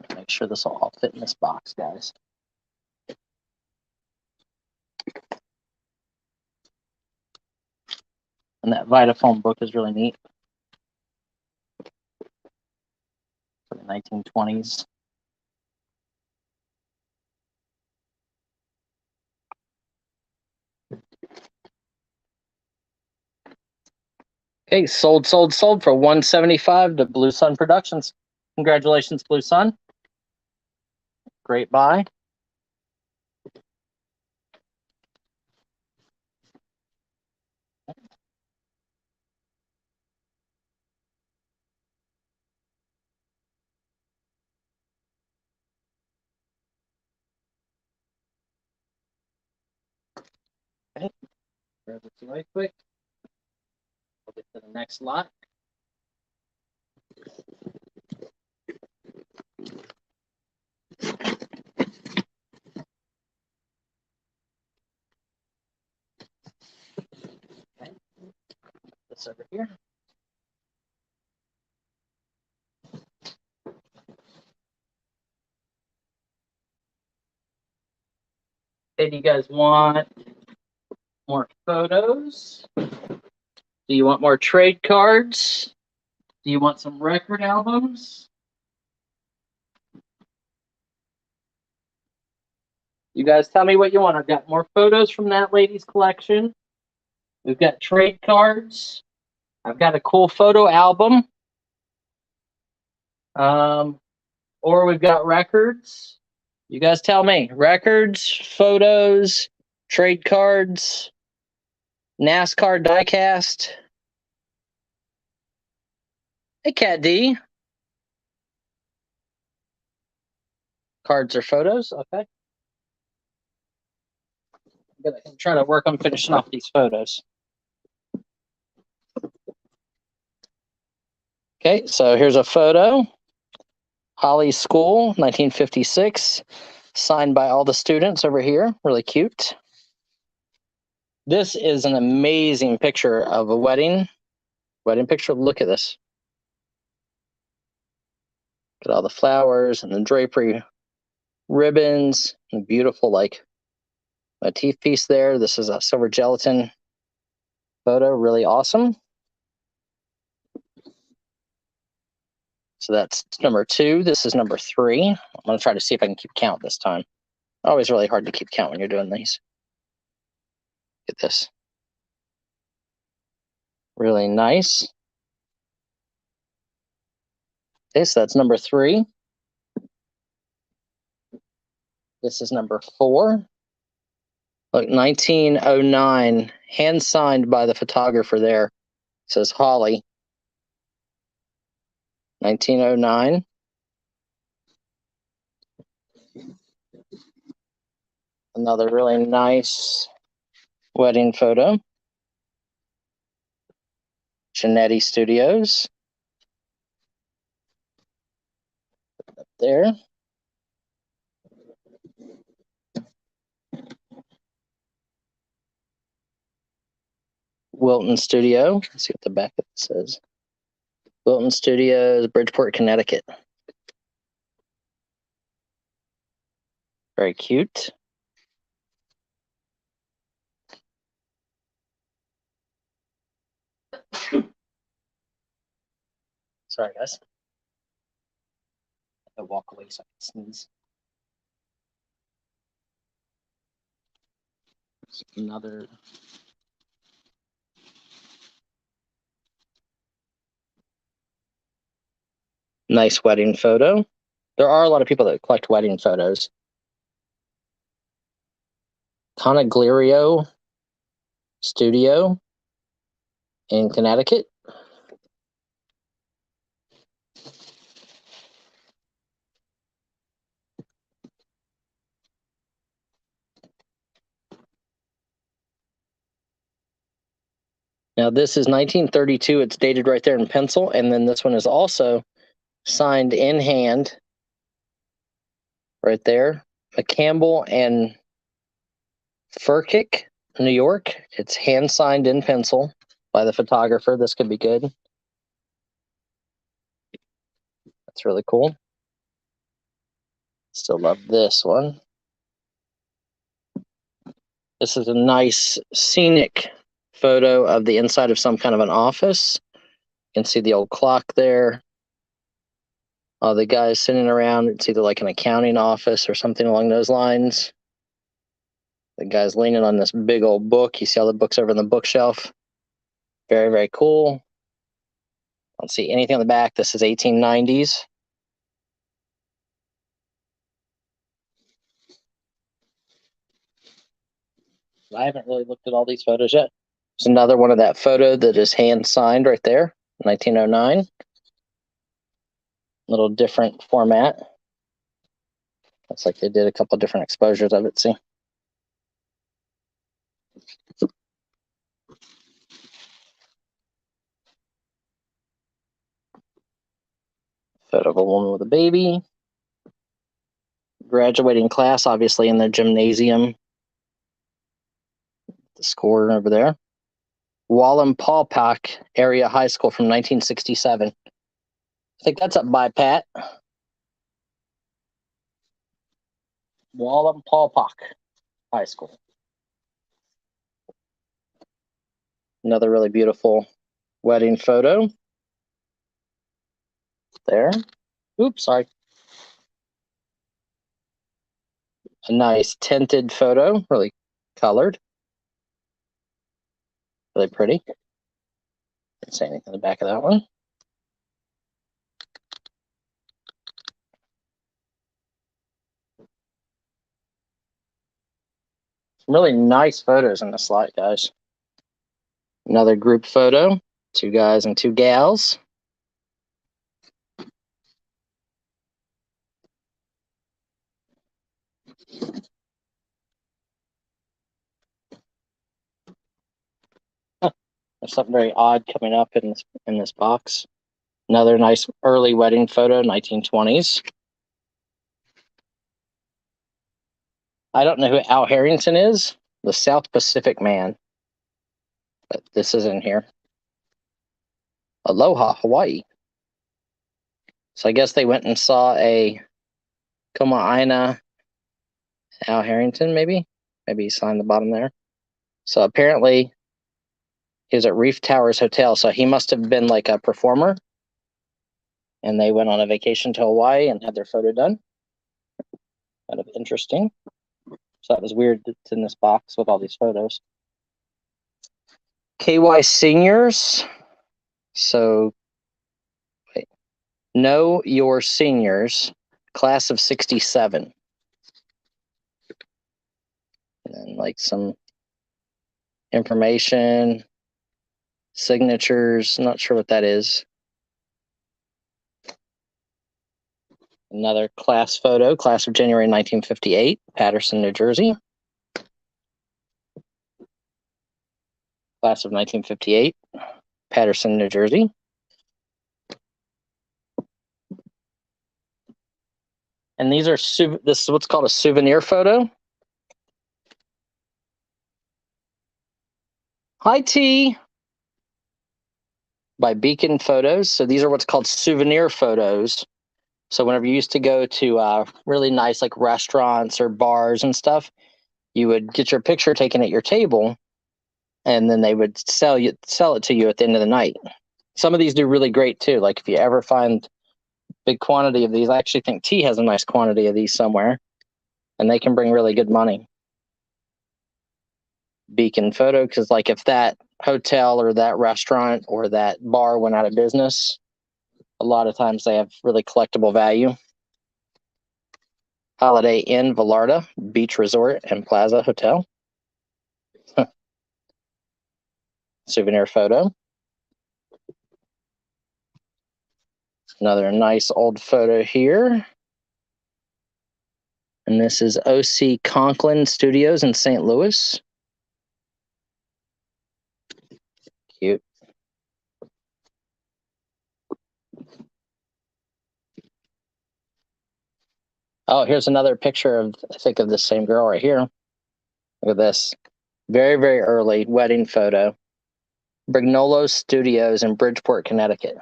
to make sure this will all fit in this box, guys. And that Vitafoam book is really neat. For the 1920s. Okay, sold for $175 to Blue Sun Productions. Congratulations, Blue Sun. Great buy. Okay, grab this really quick. We'll get to the next lot. Okay, this over here. Okay, do you guys want more photos? Do you want more trade cards? Do you want some record albums? You guys tell me what you want. I've got more photos from that lady's collection. We've got trade cards. I've got a cool photo album. Or we've got records. You guys tell me. Records, photos, trade cards, NASCAR diecast. Hey, Cat D. Cards or photos? Okay. I'm gonna try to work on finishing off these photos. Okay, so here's a photo. Holly School, 1956. Signed by all the students over here. Really cute. This is an amazing picture of a wedding. Wedding picture. Look at this. Look at all the flowers and the drapery ribbons and beautiful like motif piece there. This is a silver gelatin photo. Really awesome. So that's number 2. This is number 3. I'm going to try to see if I can keep count this time. Always really hard to keep count when you're doing these. Get this. Really nice. Okay, so that's number 3. This is number 4. Look, 1909, hand signed by the photographer there. It says Holly. 1909. Another really nice wedding photo. Genetti Studios. Up there. Wilton Studio. Let's see what the back of it says. Wilton Studios, Bridgeport, Connecticut. Very cute. Sorry, guys. I walk away so I can sneeze. Another nice wedding photo. There are a lot of people that collect wedding photos. Conaglirio Studio in Connecticut. Now this is 1932. It's dated right there in pencil, and then this one is also signed in hand right there. McCampbell and Furkick, New York. It's hand signed in pencil by the photographer. This could be good. That's really cool. Still love this one. This is a nice scenic photo of the inside of some kind of an office. You can see the old clock there. All the guys sitting around. It's either like an accounting office or something along those lines. The guy's leaning on this big old book. You see all the books over on the bookshelf. Very, very cool. Don't see anything on the back. This is 1890s. I haven't really looked at all these photos yet. There's another one of that photo that is hand signed right there, 1909. Little different format. Looks like they did a couple different exposures of it. See. Photo of a woman with a baby. Graduating class, obviously in the gymnasium. The score over there. Wallenpaupack Area High School from 1967. I think that's up by Pat. Wallenpaupack High School. Another really beautiful wedding photo. There. Oops, sorry. A nice tinted photo, really colored. Really pretty. Didn't say anything on the back of that one. Some really nice photos in the slide, guys. Another group photo, 2 guys and 2 gals. There's something very odd coming up in this box. Another nice early wedding photo, 1920s. I don't know who Al Harrington is, the South Pacific man, but this is in here. Aloha, Hawaii. So I guess they went and saw a Koma'aina Al Harrington, maybe? Maybe he signed the bottom there. So apparently he was at Reef Towers Hotel, so he must have been like a performer. And they went on a vacation to Hawaii and had their photo done. Kind of interesting. So that was weird. It's in this box with all these photos. KY seniors. So, wait. Know your seniors, class of 67. And then like some information, signatures, not sure what that is. Another class photo, class of January 1958, Paterson, New Jersey. Class of 1958, Paterson, New Jersey. And these are, this is what's called a souvenir photo. Hi, T. By Beacon Photos. So these are what's called souvenir photos. So whenever you used to go to really nice like restaurants or bars and stuff, you would get your picture taken at your table, and then they would sell it to you at the end of the night. Some of these do really great too. Like if you ever find big quantity of these, I actually think T has a nice quantity of these somewhere, and they can bring really good money. Beacon Photo, because like if that hotel or that restaurant or that bar went out of business, a lot of times they have really collectible value. Holiday Inn Vallarta Beach Resort and Plaza Hotel. Souvenir photo. Another nice old photo here. And this is OC Conklin Studios in St. Louis. Cute. Oh, here's another picture of, I think, of the same girl right here. Look at this. Very, very early wedding photo. Brignolo Studios in Bridgeport, Connecticut.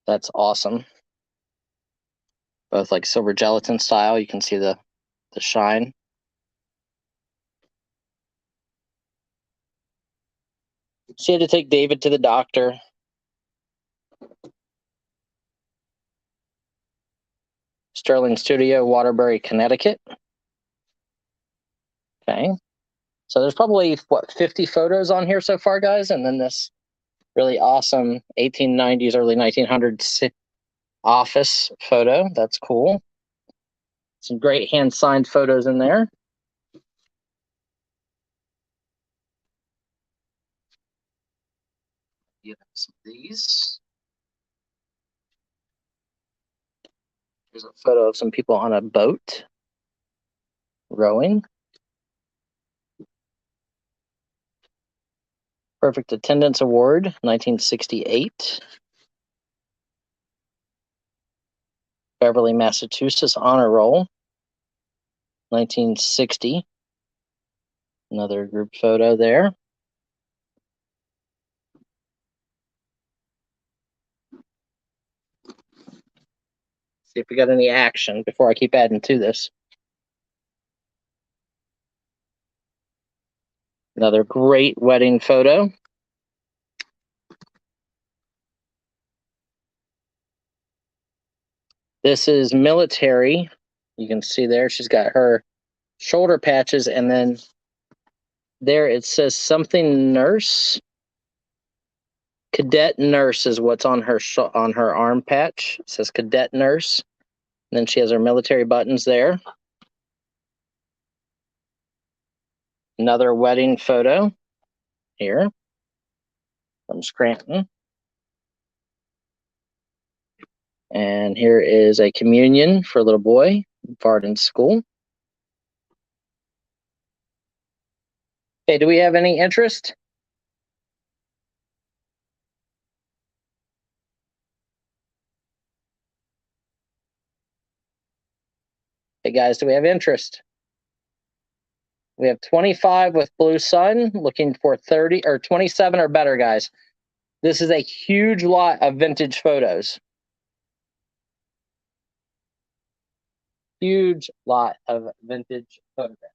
That's awesome. Both like silver gelatin style. You can see the shine. She had to take David to the doctor. Sterling Studio, Waterbury, Connecticut. Okay. So there's probably, what, 50 photos on here so far, guys? And then this really awesome 1890s, early 1900s office photo. That's cool. Some great hand-signed photos in there. Give some of these. Here's a photo of some people on a boat rowing. Perfect Attendance Award, 1968. Beverly, Massachusetts Honor Roll, 1960. Another group photo there. See if we got any action before I keep adding to this. Another great wedding photo. This is military. You can see there she's got her shoulder patches, and then there it says something nurse. Cadet nurse is what's on her arm patch. It says cadet nurse. And then she has her military buttons there. Another wedding photo here from Scranton. And here is a communion for a little boy, Varden School. Okay, do we have any interest? Hey guys, do we have interest? We have 25 with Blue Sun, looking for 30 or 27 or better, guys. This is a huge lot of vintage photos. Huge lot of vintage photographs.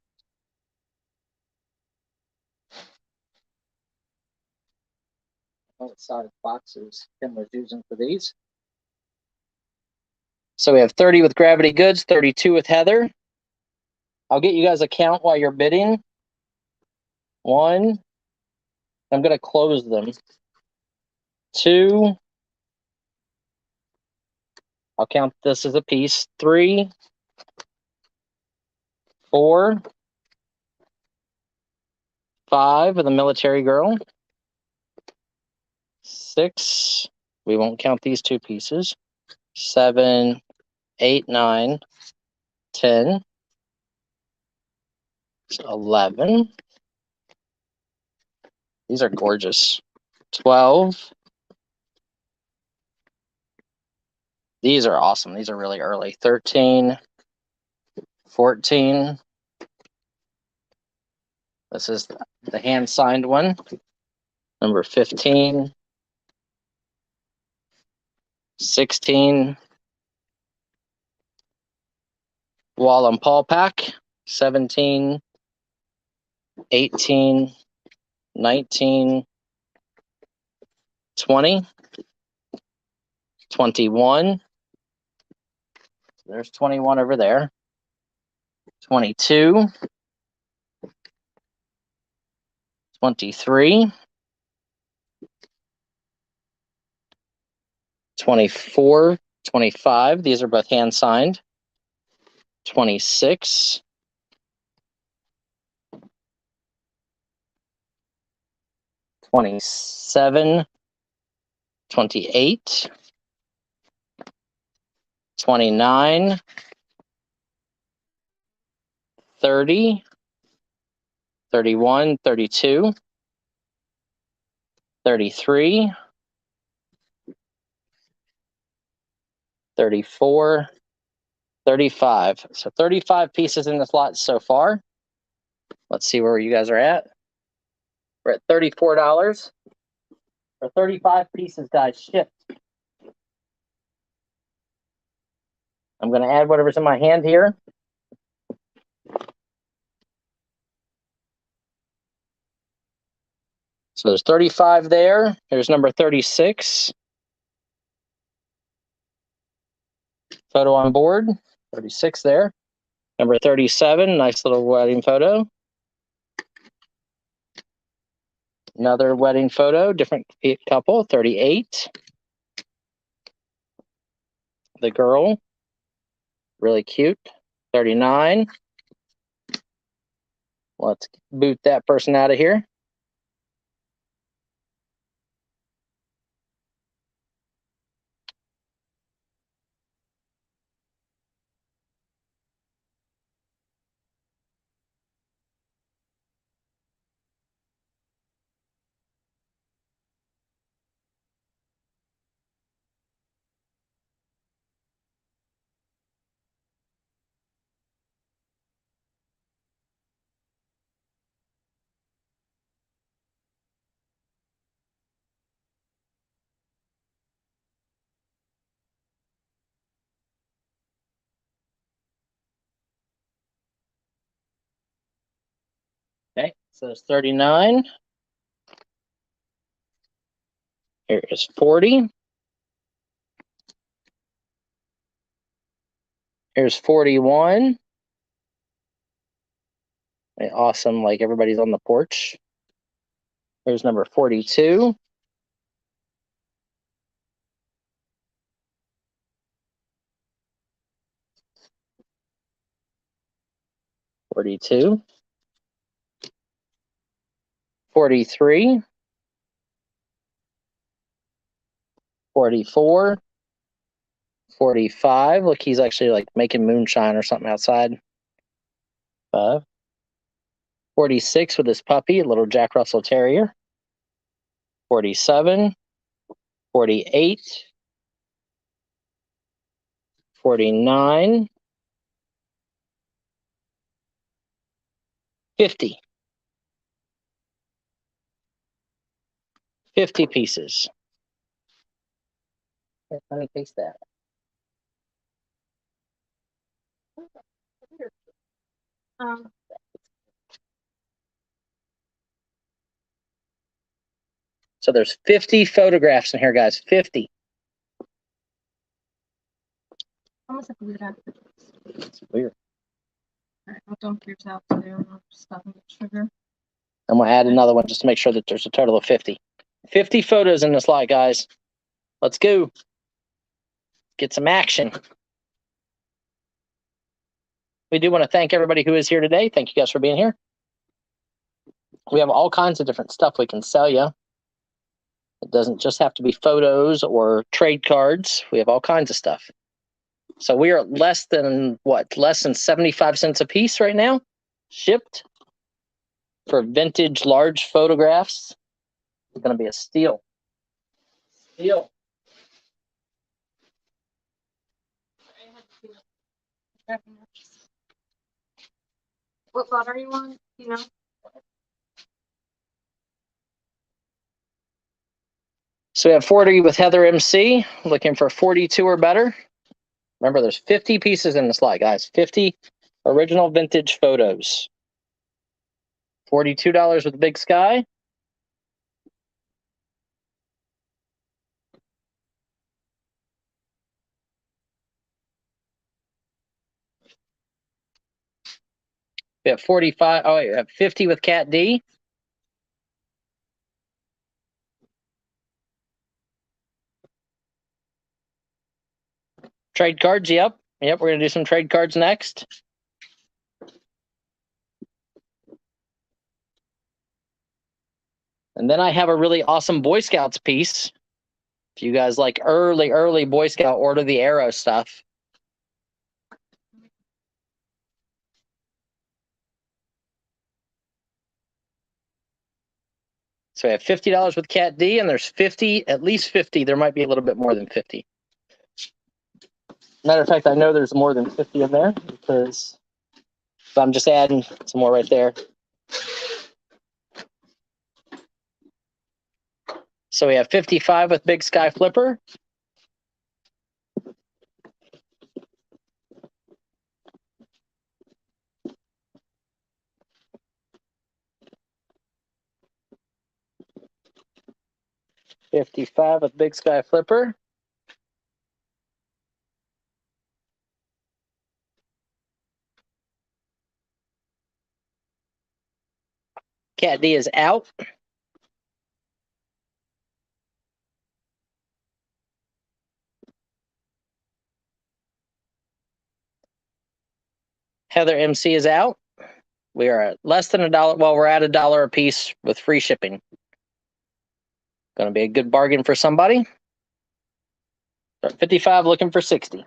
What size boxes Kim was using for these? So we have 30 with Gravity Goods, 32 with Heather. I'll get you guys a count while you're bidding. 1. I'm going to close them. 2. I'll count this as a piece. 3. 4. 5 of the military girl. 6. We won't count these 2 pieces. 7, 8, 9, 10, 11. These are gorgeous. 12. These are awesome. These are really early. 13, 14. This is the hand-signed one. Number 15, 16. Wall and Paul pack. 17, 18, 19, 20, 21. There's 21 over there. 22, 23, 24, 25. These are both hand signed. 26, 27, 28, 29, 30, 31, 32, 33, 34, 35. So 35 pieces in this lot so far. Let's see where you guys are at. We're at $34 for 35 pieces, guys, shipped. I'm going to add whatever's in my hand here. So there's 35 there. Here's number 36. Photo on board. 36 there. Number 37, nice little wedding photo. Another wedding photo, different couple. 38. The girl. Really cute. 39. Let's boot that person out of here. Okay, so it's 39. Here is 40. Here's 41. Awesome, like everybody's on the porch. Here's number 42. $42. 43. 44. 45. Look, he's actually like making moonshine or something outside. 46 with his puppy, a little Jack Russell Terrier. 47. 48. 49. 50. 50 pieces. Let me taste that. So there's 50 photographs in here, guys. 50. It's weird. Alright, I'll dump yours out too, and I'll just stop and get sugar. I'm gonna add another one just to make sure that there's a total of 50. 50 photos in this lot, guys. Let's go. Get some action. We do want to thank everybody who is here today. Thank you guys for being here. We have all kinds of different stuff we can sell you. It doesn't just have to be photos or trade cards. We have all kinds of stuff. So we are at less than 75 cents a piece right now, shipped for vintage large photographs. It's going to be a steal. Steal. What lot are you on? You know? So we have 40 with Heather MC, looking for 42 or better. Remember, there's 50 pieces in this lot, guys. 50 original vintage photos. $42 with Big Sky. We have 45. Oh, wait, we have 50 with Cat D. Trade cards, yep. Yep, we're going to do some trade cards next. And then I have a really awesome Boy Scouts piece. If you guys like early Boy Scout Order the Arrow stuff. So we have $50 with Cat D, and there's 50, at least 50. There might be a little bit more than 50. Matter of fact, I know there's more than 50 in there because I'm just adding some more right there. So we have 55 with Big Sky Flipper. $55 with Big Sky Flipper. Cat D is out. Heather MC is out. We are at less than $1. Well, we're at $1 a piece with free shipping. Going to be a good bargain for somebody. 55 looking for 60.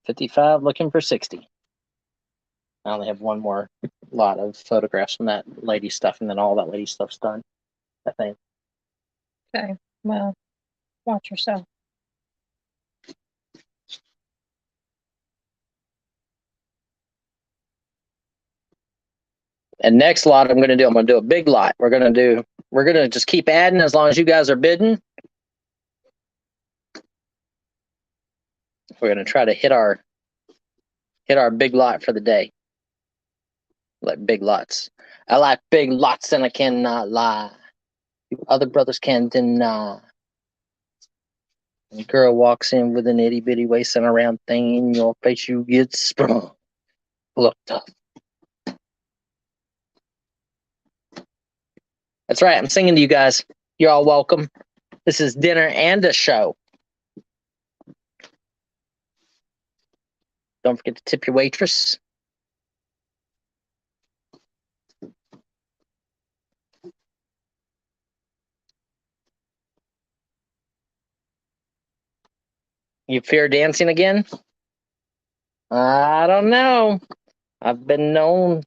$55 looking for 60. I only have one more lot of photographs from that lady stuff, and then all that lady stuff's done, I think. Okay, well, watch yourself. And next lot I'm going to do a big lot. We're going to just keep adding as long as you guys are bidding. We're going to try to hit our big lot for the day. Like big lots. I like big lots and I cannot lie. You other brothers can't deny. A girl walks in with an itty bitty waist and a round thing in your face, you get sprung. Look tough. That's right, I'm singing to you guys. You're all welcome. This is dinner and a show. Don't forget to tip your waitress. You fear dancing again? I don't know. I've been known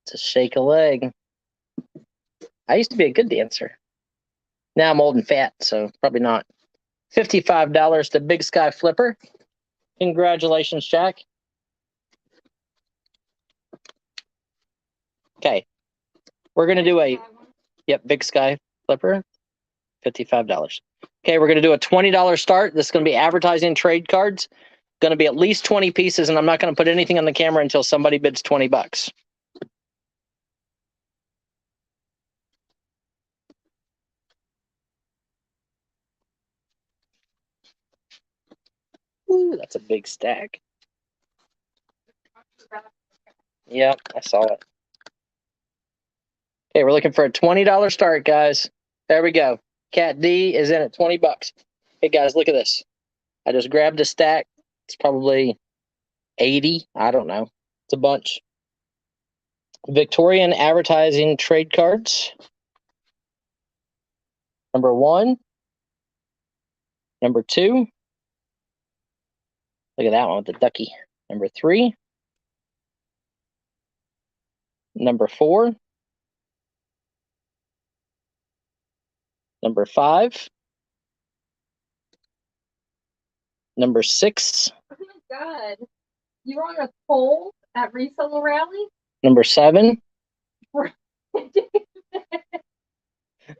to shake a leg. I used to be a good dancer. Now I'm old and fat, so probably not. $55 to Big Sky Flipper. Congratulations, Jack. Okay. We're going to do Big Sky Flipper. $55. Okay, we're going to do a $20 start. This is going to be advertising trade cards. going to be at least 20 pieces, and I'm not going to put anything on the camera until somebody bids $20. Ooh, that's a big stack. Yep, I saw it. Okay, we're looking for a $20 start, guys. There we go. Cat D is in at $20. Hey, guys, look at this. I just grabbed a stack. It's probably 80. I don't know. It's a bunch. Victorian advertising trade cards. Number 1. Number 2. Look at that one with the ducky. Number 3. Number 4. Number 5. Number 6. Oh my God. You were on a poll at Reseller Rally? Number 7.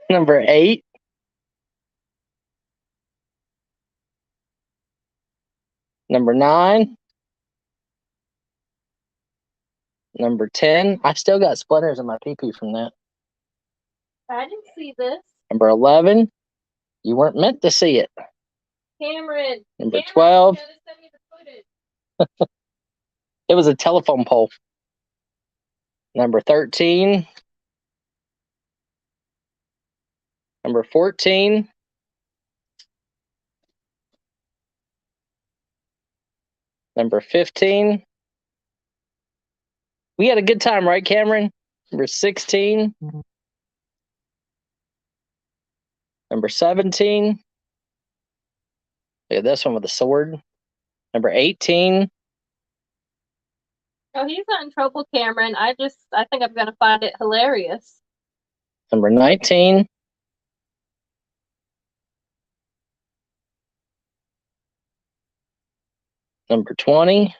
Number 8. Number 9. Number 10. I still got splinters in my pee-pee from that. I didn't see this. Number 11. You weren't meant to see it. Cameron. Number 12. You gotta send me the footage. It was a telephone pole. Number 13. Number 14. Number 15. We had a good time, right, Cameron? Number 16. Number 17. Look at this one with the sword. Number 18. Oh, he's not in trouble, Cameron. I think I'm gonna find it hilarious. Number 19. Number 20.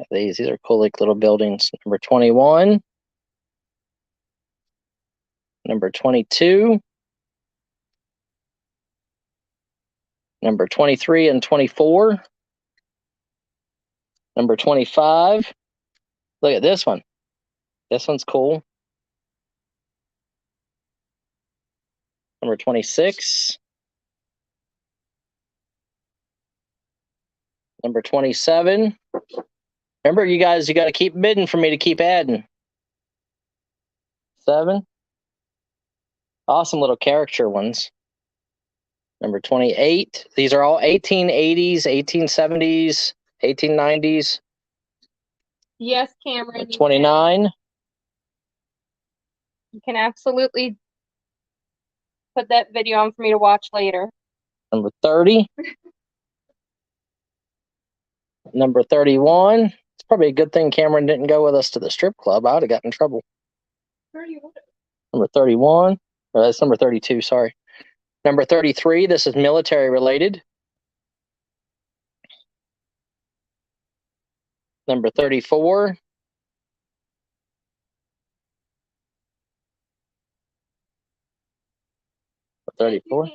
These are cool, like little buildings. Number 21. Number 22. Number 23 and 24. Number 25. Look at this one. This one's cool. Number 26. Number 27. Remember, you guys, you got to keep bidding for me to keep adding. 7. Awesome little caricature ones. Number 28. These are all 1880s, 1870s, 1890s. Yes, Cameron. Number 29. You can absolutely put that video on for me to watch later. Number 30. Number 31. It's probably a good thing Cameron didn't go with us to the strip club. I would have gotten in trouble. 31. Number 31. Or that's number 32, sorry. Number 33. This is military related. Number 34. Number 34.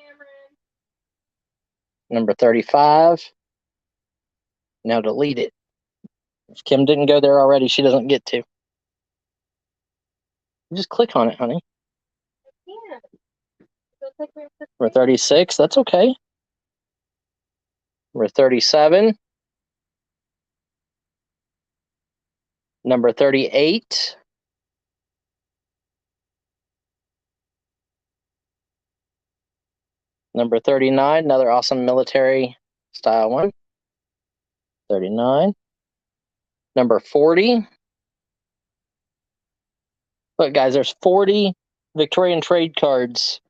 Number 35. Now delete it. If Kim didn't go there already, she doesn't get to. Just click on it, honey. Number 36. That's okay. Number 37. Number 38. Number 39. Another awesome military style one. 39. Number 40. Look, guys, there's 40 Victorian trade cards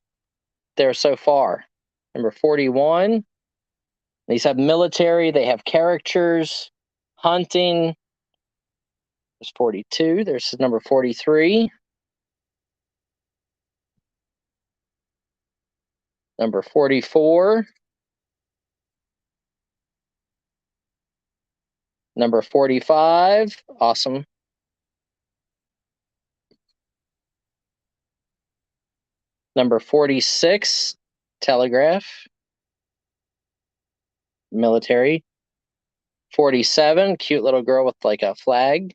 there so far. Number 41. These have military. They have caricatures, hunting. There's 42. There's number 43. Number 44. Number 45. Awesome. Number 46. Telegraph. military. 47, cute little girl with like a flag.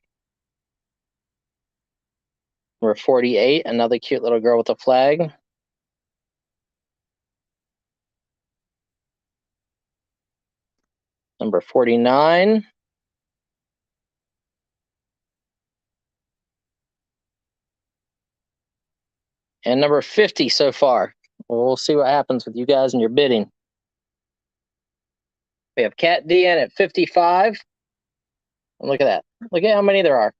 Number 48, another cute little girl with a flag. Number 49. And number 50 so far. We'll see what happens with you guys and your bidding. We have Cat D in at 55. And look at that. Look at how many there are.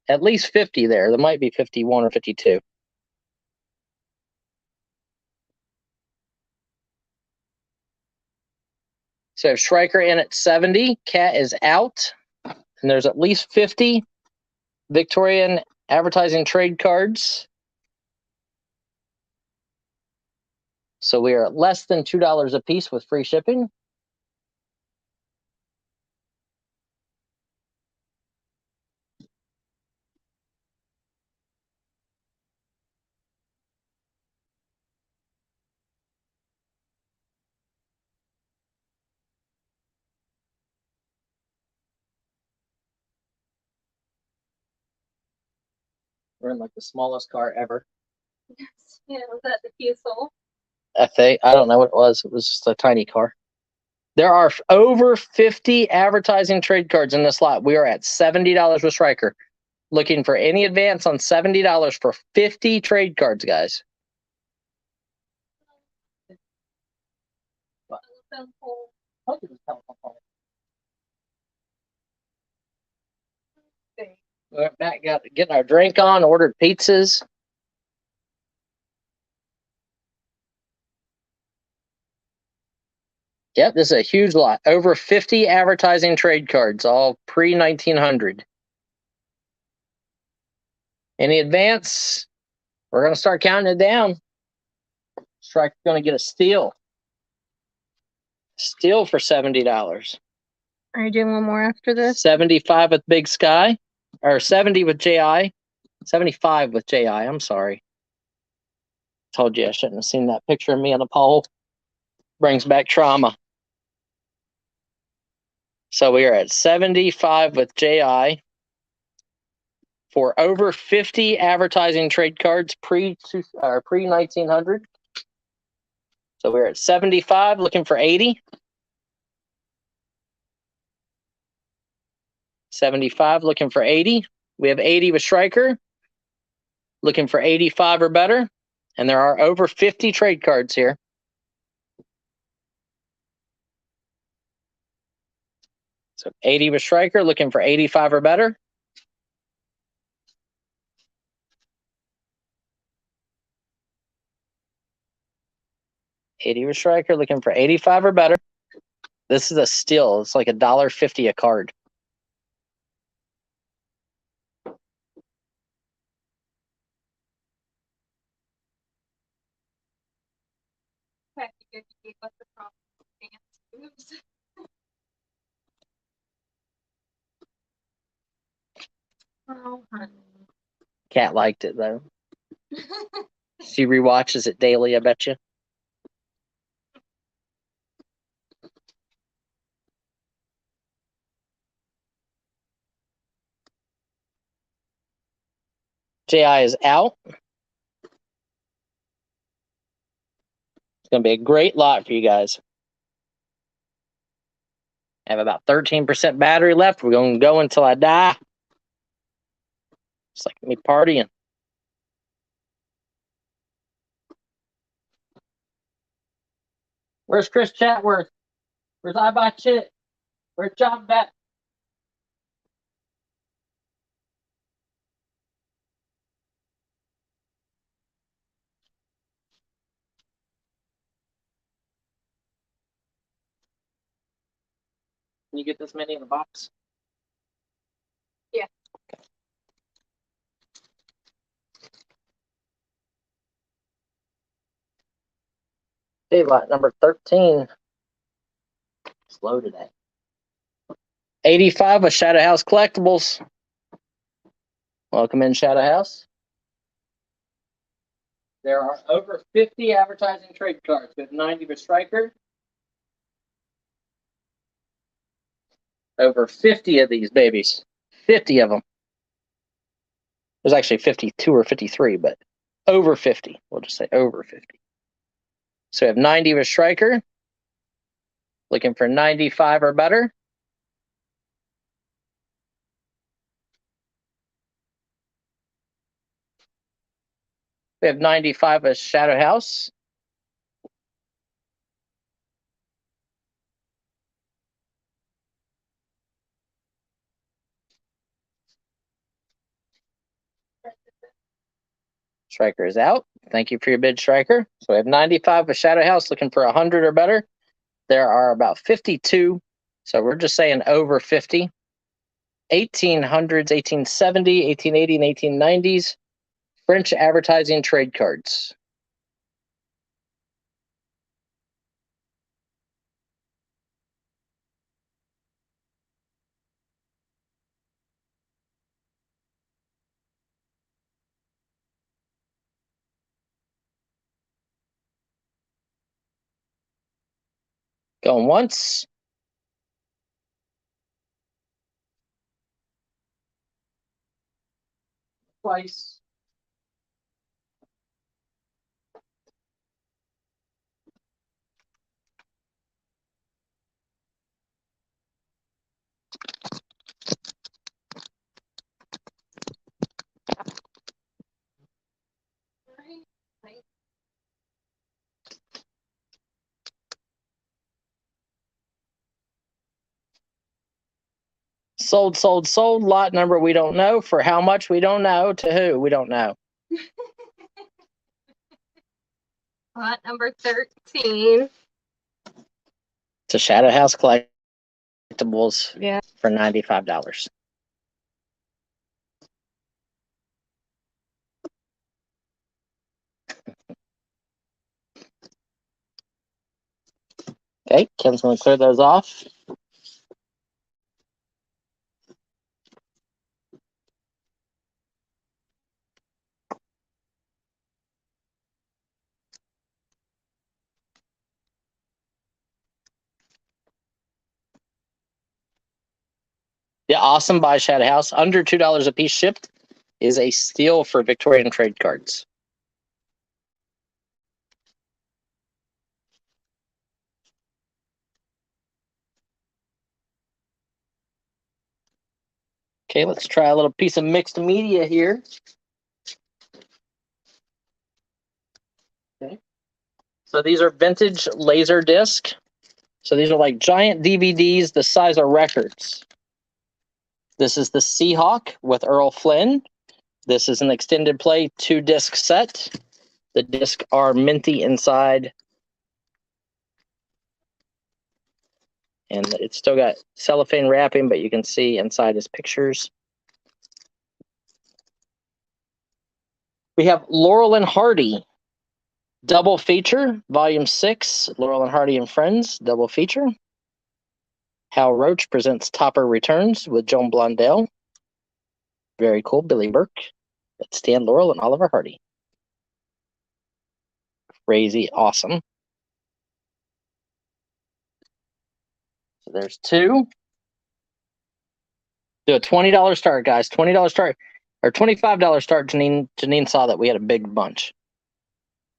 At least 50 there. There might be 51 or 52. So Schriker in at 70. Cat is out. And there's at least 50 Victorian advertising trade cards. So we are at less than $2 a piece with free shipping. We're in like the smallest car ever. Yes. Yeah, was that the Fusil? FA, I don't know what it was. It was just a tiny car. There are over 50 advertising trade cards in this lot. We are at $70 with Schriker. Looking for any advance on $70 for 50 trade cards, guys. What? We're back, getting our drink on, ordered pizzas. Yep, this is a huge lot. Over 50 advertising trade cards, all pre-1900. Any advance? We're going to start counting it down. Striker's going to get a steal. Steal for $70. Are you doing one more after this? 75 with Big Sky, or 70 with JI. 75 with JI, I'm sorry. Told you I shouldn't have seen that picture of me on the pole. Brings back trauma. So we are at 75 with JI for over 50 advertising trade cards pre-1900. So we're at 75, looking for 80. 75, looking for 80. We have 80 with Schriker, looking for 85 or better. And there are over 50 trade cards here. So 80 with Schriker, looking for 85 or better. $80 with Schriker, looking for 85 or better. This is a steal. It's like $1.50 a card. Oh, honey. Cat liked it though. She rewatches it daily, I bet you. JI is out. It's going to be a great lot for you guys. I have about 13% battery left. We're going to go until I die. It's like me partying. Where's Chris Chatworth? Where's I Buy Chit? Where's John Beck? Can you get this many in a box? Yeah. Okay, lot number 13. Slow today. 85 with Shadow House Collectibles. Welcome in, Shadow House. There are over 50 advertising trade cards. We have 90 with Schriker. Over 50 of these babies. 50 of them. There's actually 52 or 53, but over 50. We'll just say over 50. So we have 90 with Striker. Looking for 95 or better. We have 95 with Shadow House. Striker is out. Thank you for your bid, Striker. So we have 95 with Shadow House, looking for 100 or better. There are about 52. So we're just saying over 50. 1800s, 1870, 1880, and 1890s. French advertising trade cards. Going once. Twice. Sold, sold, sold. Lot number we don't know. For how much we don't know. To who we don't know. Lot number 13. To Shadow House Collectibles. Yeah. For $95. Okay, Ken's going to clear those off. Yeah, awesome buy, Shadow House. Under $2 a piece shipped is a steal for Victorian trade cards. Okay, let's try a little piece of mixed media here. Okay. So these are vintage Laserdisc. So these are like giant DVDs the size of records. This is the Seahawk with Earl Flynn. This is an extended play 2-disc set. The discs are minty inside. And it's still got cellophane wrapping, but you can see inside his pictures. We have Laurel and Hardy double feature, volume 6, Laurel and Hardy and Friends double feature. Hal Roach presents Topper Returns with Joan Blondell. Very cool, Billy Burke. That's Stan Laurel and Oliver Hardy. Crazy awesome. So there's two. Do a $20 start, guys. $20 start or $25 start. Janine saw that we had a big bunch.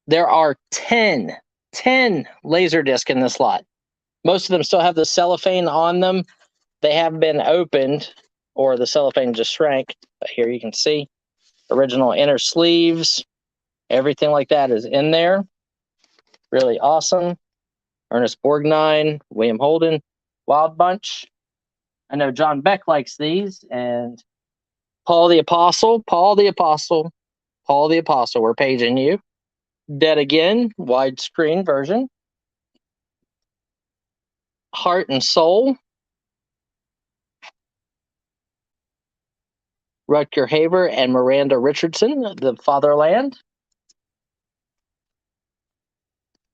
There are 10 Laserdisc in this lot. Most of them still have the cellophane on them. They have been opened, or the cellophane just shrank. But here you can see original inner sleeves. Everything like that is in there. Really awesome. Ernest Borgnine, William Holden, Wild Bunch. I know John Beck likes these, and Paul the Apostle, we're paging you. Dead Again, widescreen version. Heart and Soul. Rutger Haver and Miranda Richardson, The Fatherland.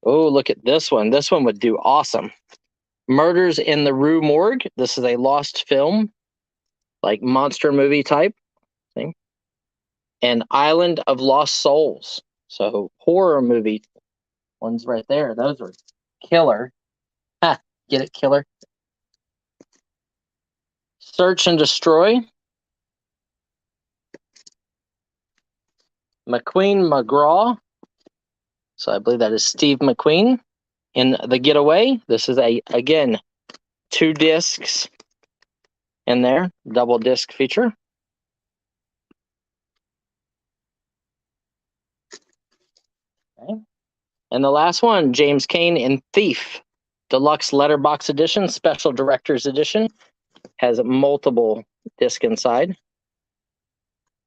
Oh, look at this one. This one would do awesome. Murders in the Rue Morgue. This is a lost film, like monster movie type thing. And Island of Lost Souls. So horror movie ones right there. Those are killer. Ha, get it, killer? Search and Destroy. McQueen McGraw. So I believe that is Steve McQueen. In The Getaway, this is again 2 discs in there, double disc feature. Okay. And the last one, James Cain in Thief, deluxe letterbox edition, special director's edition, has multiple discs inside.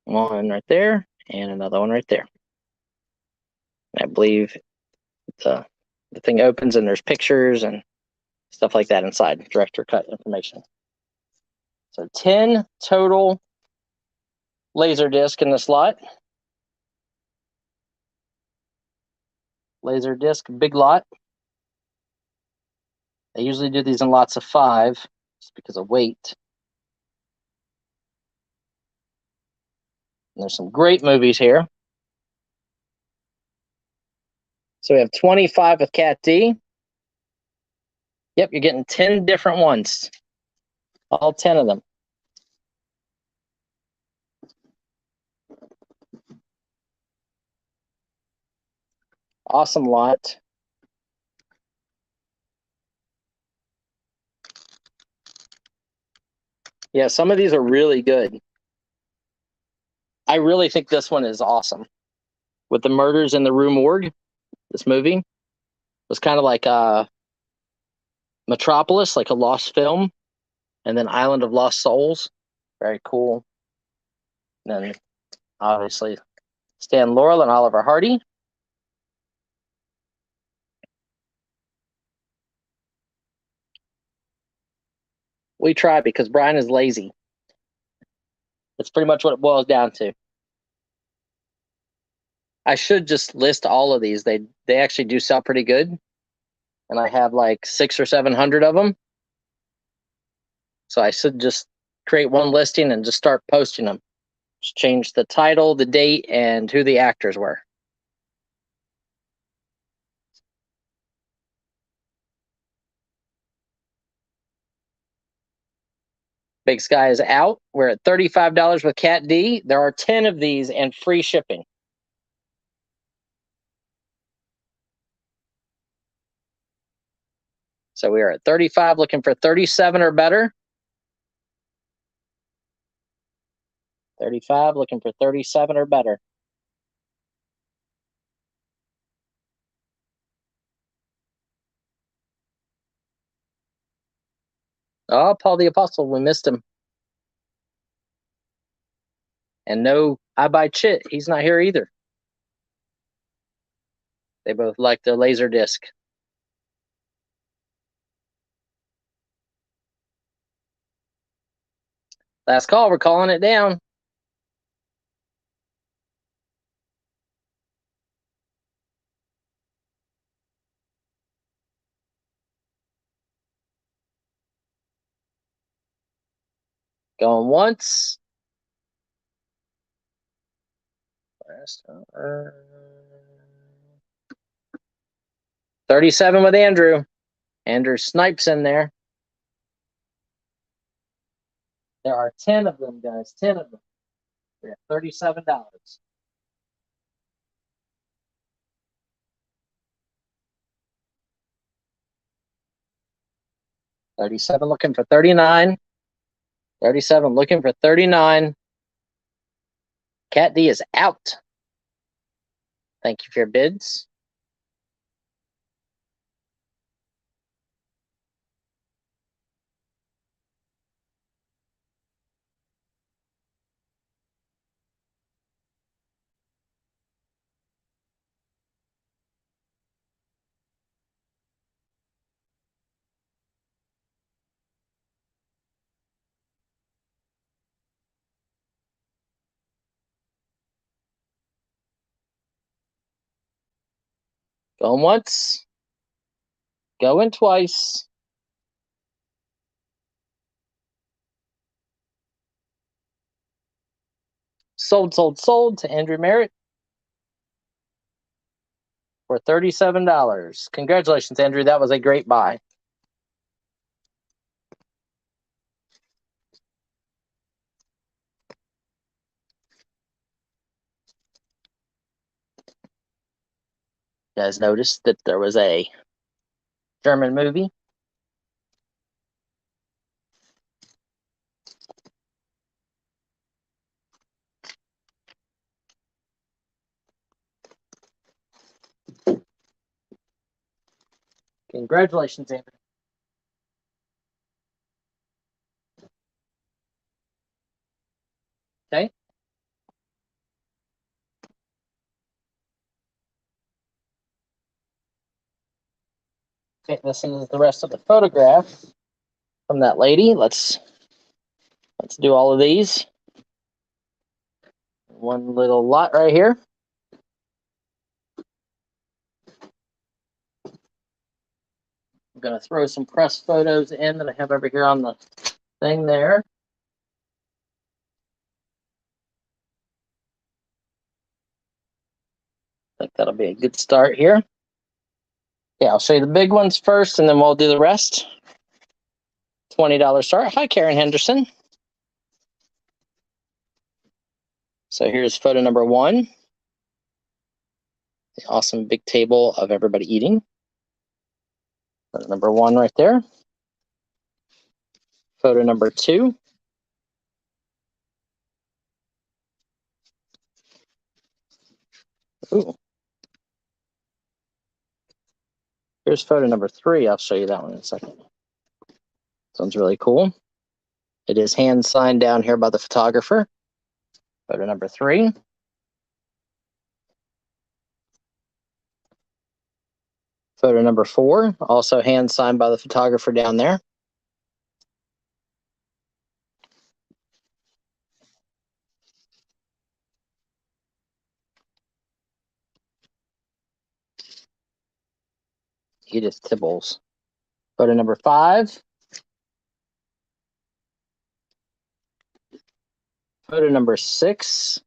One right there, and another one right there. I believe the thing opens and there's pictures and stuff like that inside, director cut information. So 10 total Laserdisc in this lot. Laserdisc, big lot. They usually do these in lots of 5, just because of weight. And there's some great movies here. So we have 25 with Cat D. Yep, you're getting 10 different ones. All 10 of them. Awesome lot. Yeah, some of these are really good. I really think this one is awesome. With the murders in the Rue Morgue, this movie was kind of like Metropolis, like a lost film, and then Island of Lost Souls. Very cool. And then obviously Stan Laurel and Oliver Hardy. We try because Brian is lazy. That's pretty much what it boils down to. I should just list all of these. They actually do sell pretty good. And I have like 600 or 700 of them. So I should just create one listing and just start posting them. Just change the title, the date, and who the actors were. Big Sky is out. We're at $35 with Cat D. There are 10 of these and free shipping. So we are at 35, looking for 37 or better. 35, looking for 37 or better. Oh, Paul the Apostle, we missed him. And no, I Buy Chit, he's not here either. They both like the Laserdisc. Last call, we're calling it down. Going once. 37 with Andrew. Andrew Snipes in there. There are 10 of them, guys. 10 of them. We're at $37. 37 looking for 39. 37 looking for 39. Cat D is out. Thank you for your bids. Going once. Going twice. Sold, sold, sold to Andrew Merritt for $37. Congratulations, Andrew. That was a great buy. You guys noticed that there was a German movie. Congratulations, Anthony. Okay. Okay, this is the rest of the photograph from that lady. Let's do all of these. One little lot right here. I'm gonna throw some press photos in that I have over here on the thing there. I think that'll be a good start here. Yeah, I'll show you the big ones first, and then we'll do the rest. $20 start. Hi, Karen Henderson. So here's photo number 1. The awesome big table of everybody eating. Photo number 1 right there. Photo number 2. Ooh. Here's photo number 3. I'll show you that one in a second. This one's really cool. It is hand signed down here by the photographer. Photo number 3. Photo number 4, also hand signed by the photographer down there. Edith Tibbles. Photo number 5. Photo number 6.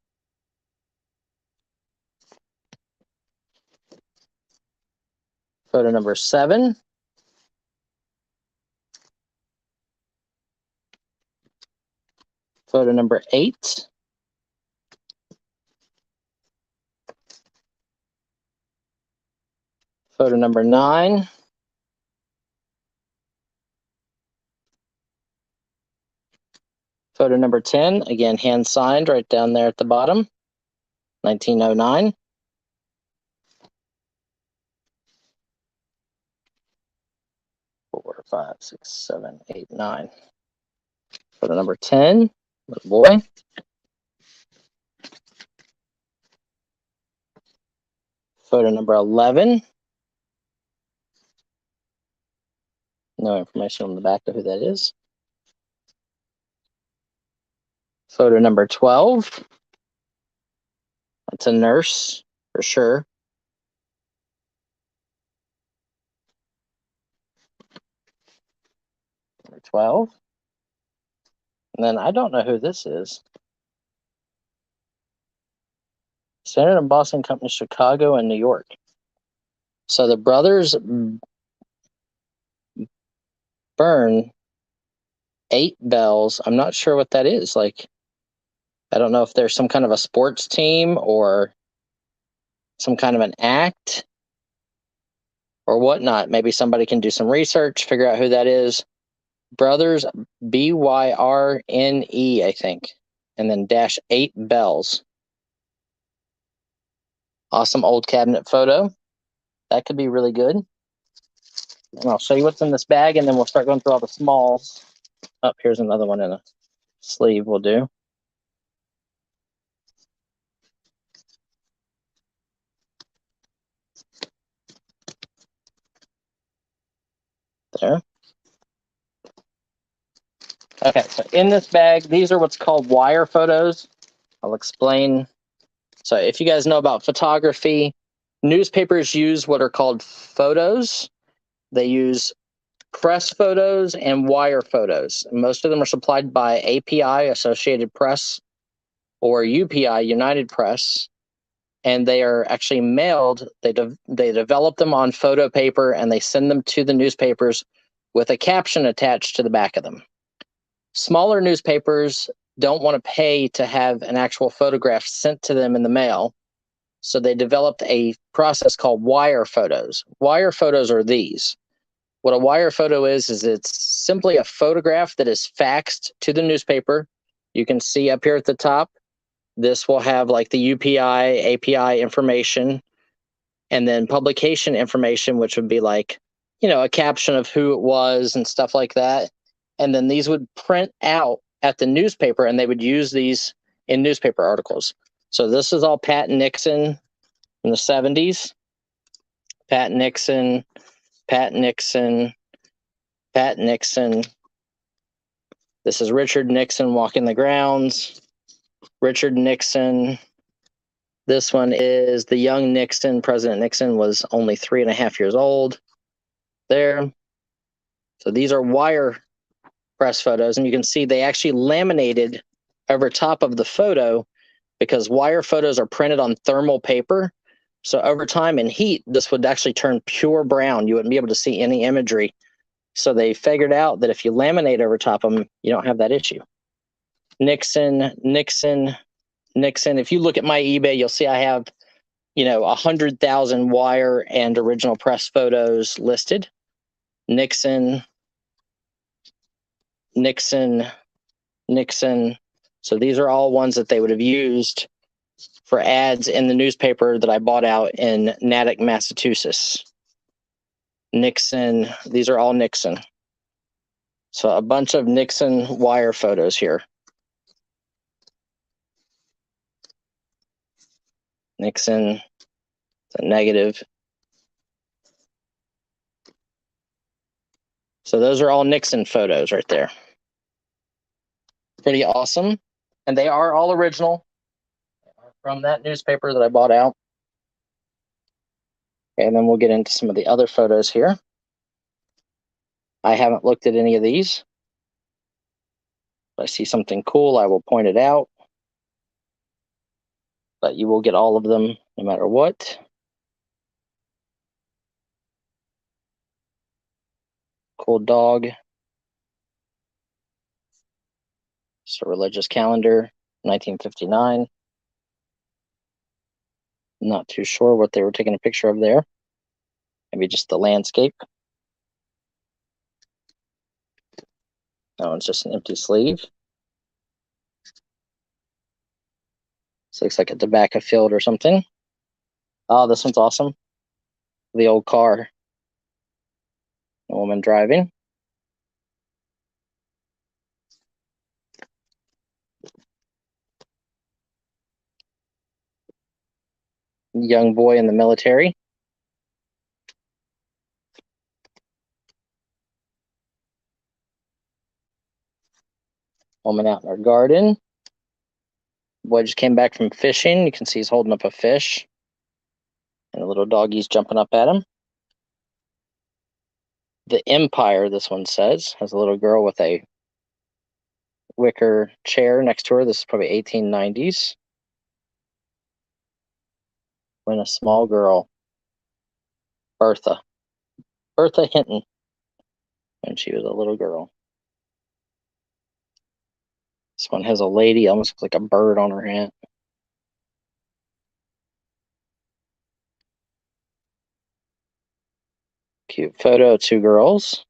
Photo number 7. Photo number 8. Photo number 9. Photo number 10, again, hand signed right down there at the bottom, 1909. Four, 5, 6, 7, 8, 9. Photo number 10, little boy. Photo number 11. No information on the back of who that is. Photo number 12. That's a nurse, for sure. Number 12. And then I don't know who this is. Standard and Boston Company, Chicago and New York. So the brothers burn 8 bells. I'm not sure what that is. Like, I don't know if there's some kind of a sports team or some kind of an act or whatnot. Maybe somebody can do some research, figure out who that is. Brothers, BYRNE, I think. And then -8 bells. Awesome old cabinet photo. That could be really good. And I'll show you what's in this bag, and then we'll start going through all the smalls. Oh, here's another one in a sleeve we'll do. There. Okay, so in this bag, these are what's called wire photos. I'll explain. So if you guys know about photography, newspapers use what are called photos. They use press photos and wire photos. Most of them are supplied by API, Associated Press, or UPI, United Press, and they are actually mailed. They develop them on photo paper, and they send them to the newspapers with a caption attached to the back of them. Smaller newspapers don't want to pay to have an actual photograph sent to them in the mail. So they developed a process called wire photos. Wire photos are these. What a wire photo is it's simply a photograph that is faxed to the newspaper. You can see up here at the top, this will have like the UPI, API information, and then publication information, which would be like, a caption of who it was and stuff like that. And then these would print out at the newspaper, and they would use these in newspaper articles. So this is all Pat Nixon in the 70s. Pat Nixon, Pat Nixon, Pat Nixon. This is Richard Nixon walking the grounds. Richard Nixon. This one is the young Nixon. President Nixon was only 3.5 years old. There. So these are wire press photos, and you can see they actually laminated over top of the photo because wire photos are printed on thermal paper. So over time and heat, this would actually turn pure brown. You wouldn't be able to see any imagery. So they figured out that if you laminate over top of them, you don't have that issue. Nixon, Nixon, Nixon. If you look at my eBay, you'll see I have, 100,000 wire and original press photos listed. Nixon, Nixon, Nixon. So these are all ones that they would have used for ads in the newspaper that I bought out in Natick, Massachusetts. Nixon. These are all Nixon. So a bunch of Nixon wire photos here. Nixon, the negative. So those are all Nixon photos right there. Pretty awesome. And they are all original from that newspaper that I bought out. And then we'll get into some of the other photos here. I haven't looked at any of these. If I see something cool, I will point it out. But you will get all of them no matter what. Cool dog. It's a religious calendar, 1959. Not too sure what they were taking a picture of there. Maybe just the landscape. That one's just an empty sleeve. This looks like a tobacco field or something. Oh, this one's awesome. The old car. A woman driving. Young boy in the military. Woman out in her garden. Boy just came back from fishing. You can see he's holding up a fish. And the little doggy's jumping up at him. The Empire, this one says, has a little girl with a wicker chair next to her. This is probably 1890s. When a small girl, Bertha Hinton, when she was a little girl. This one has a lady, almost looks like a bird on her hat. Cute photo, two girls.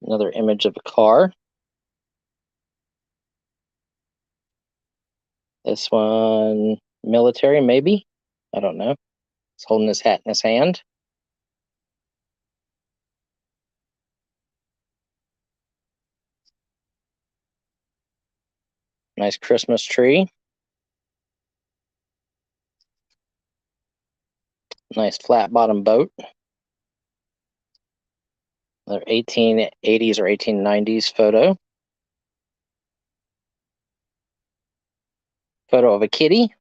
Another image of a car. This one, military, maybe? I don't know. He's holding his hat in his hand. Nice Christmas tree. Nice flat bottom boat. Another 1880s or 1890s photo. Photo of a kitty.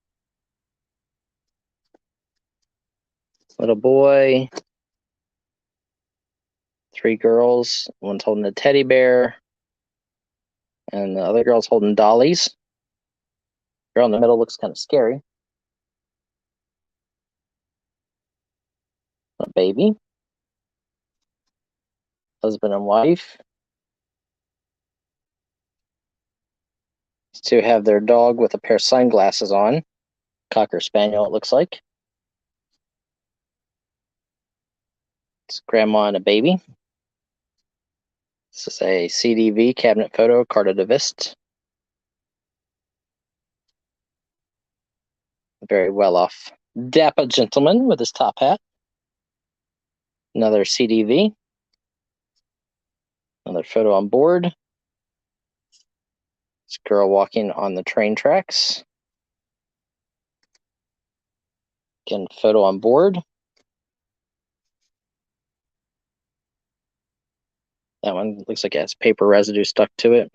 Little boy. Three girls. One's holding a teddy bear. And the other girl's holding dollies. Girl in the middle looks kind of scary. A baby. Husband and wife. These two have their dog with a pair of sunglasses on. Cocker Spaniel, it looks like. It's grandma and a baby. This is a CDV cabinet photo, carte de visite. Very well off dapper gentleman with his top hat. Another CDV. Another photo on board. This girl walking on the train tracks. Again, photo on board. That one looks like it has paper residue stuck to it.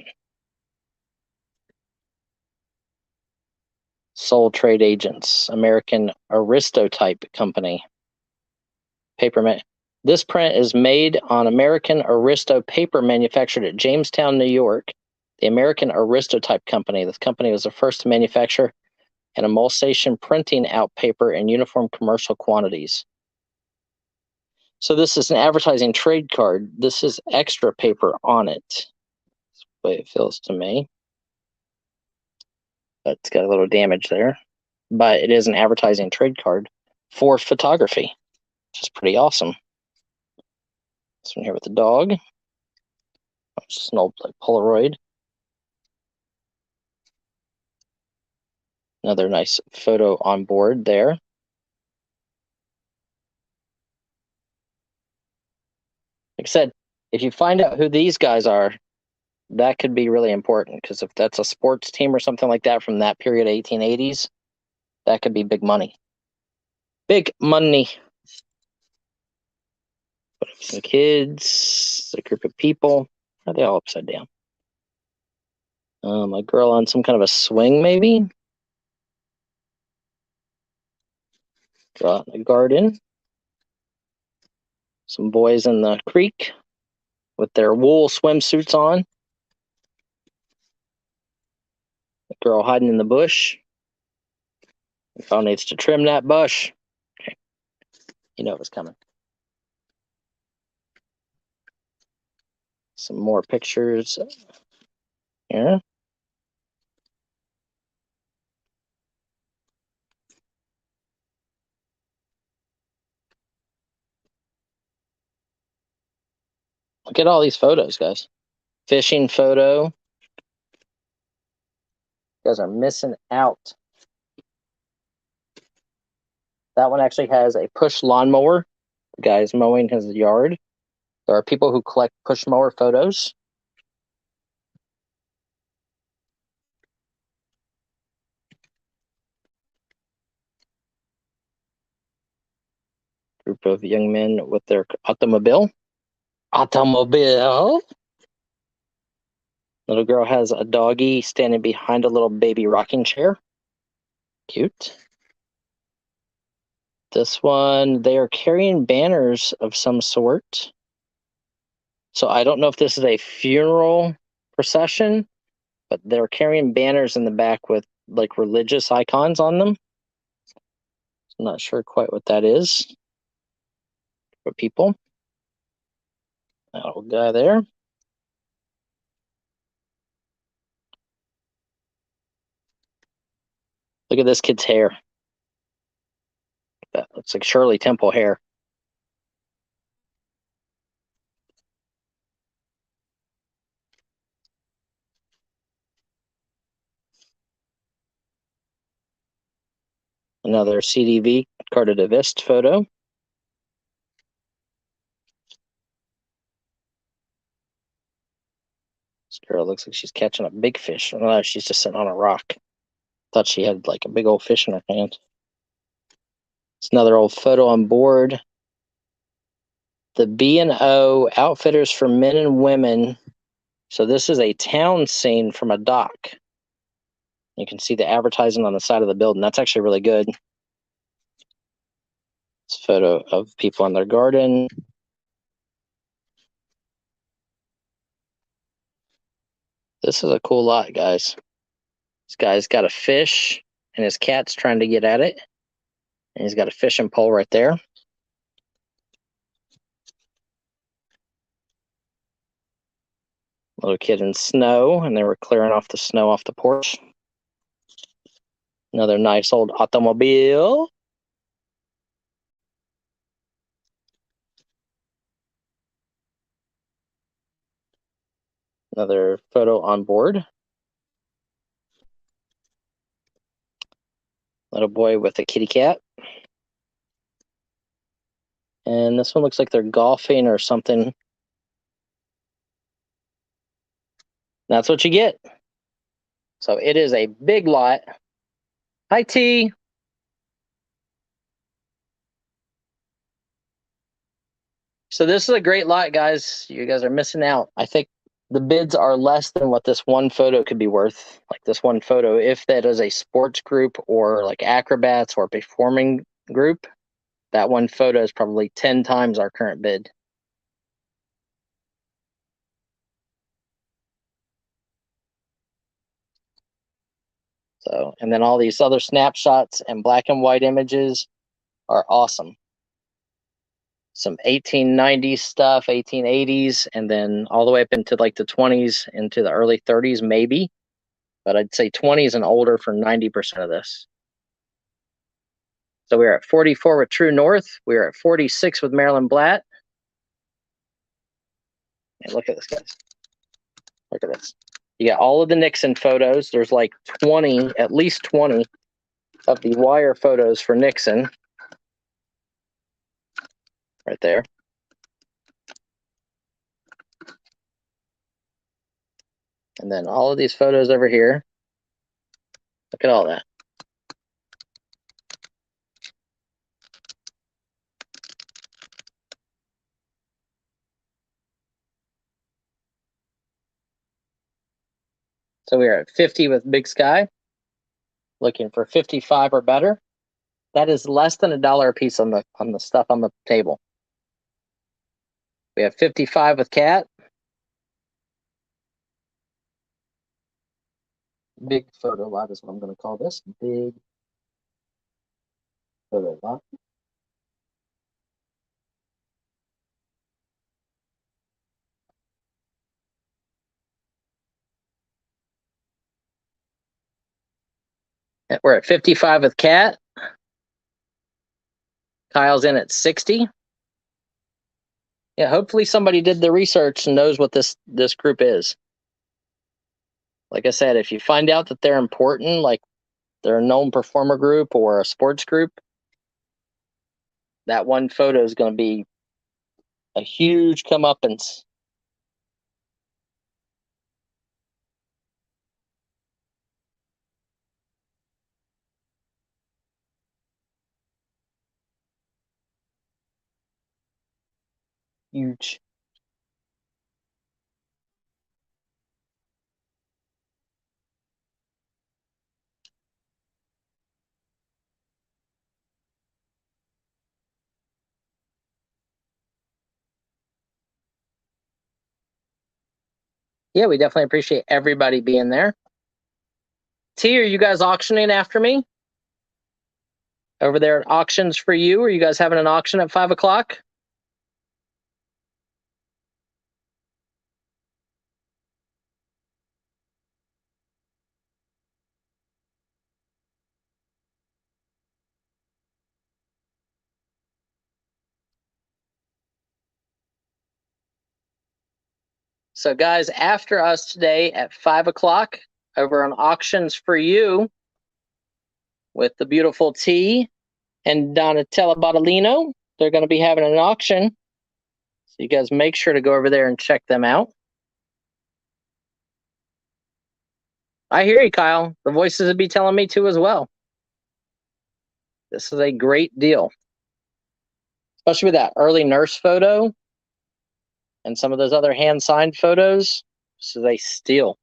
Sole Trade Agents, American Aristotype Company. This print is made on American Aristo paper manufactured at Jamestown, New York. The American Aristotype Company. This company was the first to manufacture an emulsion printing out paper in uniform commercial quantities. So this is an advertising trade card. This is extra paper on it. That's the way it feels to me. But it's got a little damage there. But it is an advertising trade card for photography, which is pretty awesome. This one here with the dog. It's just an old like Polaroid. Another nice photo on board there. Like I said, if you find out who these guys are, that could be really important, because if that's a sports team or something like that from that period, 1880s, that could be big money. Big money. Some kids, a group of people. Are they all upside down? A girl on some kind of a swing, maybe. Girl out in the garden. Some boys in the creek with their wool swimsuits on. A girl hiding in the bush. The girl needs to trim that bush. Okay. You know it was coming. Some more pictures here. Look at all these photos, guys. Fishing photo. You guys are missing out. That one actually has a push lawnmower. The guy's mowing his yard. There are people who collect push mower photos. Group of young men with their automobile. Automobile. Little girl has a doggy standing behind a little baby rocking chair. Cute. This one, they are carrying banners of some sort. So I don't know if this is a funeral procession, but they're carrying banners in the back with like religious icons on them. I'm not sure quite what that is. For people. That old guy there. Look at this kid's hair. That looks like Shirley Temple hair. Another CDV carte de visite photo. This girl looks like she's catching a big fish. No, she's just sitting on a rock. Thought she had like a big old fish in her hand. It's another old photo on board. The B&O Outfitters for Men and Women. So this is a town scene from a dock. You can see the advertising on the side of the building. That's actually really good. It's a photo of people in their garden. This is a cool lot, guys. This guy's got a fish, and his cat's trying to get at it. And he's got a fishing pole right there. Little kid in snow, and they were clearing off the snow off the porch. Another nice old automobile. Another photo on board. Little boy with a kitty cat. And this one looks like they're golfing or something. That's what you get. So it is a big lot. Hi, T. So this is a great lot, guys. You guys are missing out. I think the bids are less than what this one photo could be worth. Like this one photo, if that is a sports group or like acrobats or performing group, that one photo is probably 10 times our current bid. So, and then all these other snapshots and black and white images are awesome. Some 1890s stuff, 1880s, and then all the way up into like the 20s, into the early 30s, maybe. But I'd say 20s and older for 90% of this. So we're at 44 with True North. We're at 46 with Marilyn Blatt. And look at this, guys. Look at this. You got all of the Nixon photos. There's like 20, at least 20 of the wire photos for Nixon. Right there. And then all of these photos over here. Look at all that. So we are at 50 with Big Sky. Looking for 55 or better. That is less than $1 a piece on the stuff on the table. We have 55 with Cat. Big photo lot is what I'm going to call this. Big photo lot. We're at 55 with Cat. Kyle's in at 60. Yeah, hopefully somebody did the research and knows what this group is. Like I said, if you find out that they're important, like they're a known performer group or a sports group, that one photo is going to be a huge comeuppance. Huge. Yeah, we definitely appreciate everybody being there. T, are you guys auctioning after me? Over there at Auctions for You? Are you guys having an auction at 5 o'clock? So guys, after us today at 5 o'clock over on Auctions for You with the beautiful T and Donatella Bottolino, they're going to be having an auction. So you guys make sure to go over there and check them out. I hear you, Kyle. The voices would be telling me to as well. This is a great deal, especially with that early nurse photo and some of those other hand-signed photos. This is a steal.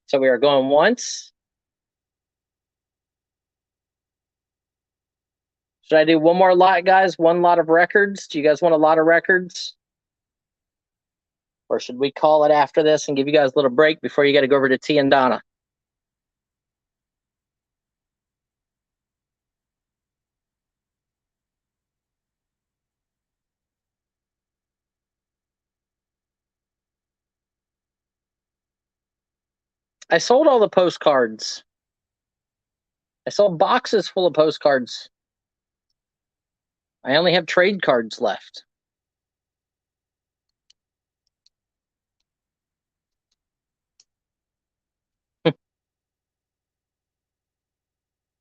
So we are going once. Should I do one more lot, guys? One lot of records? Do you guys want a lot of records? Or should we call it after this and give you guys a little break before you got to go over to T and Donna? I sold all the postcards. I sold boxes full of postcards. I only have trade cards left.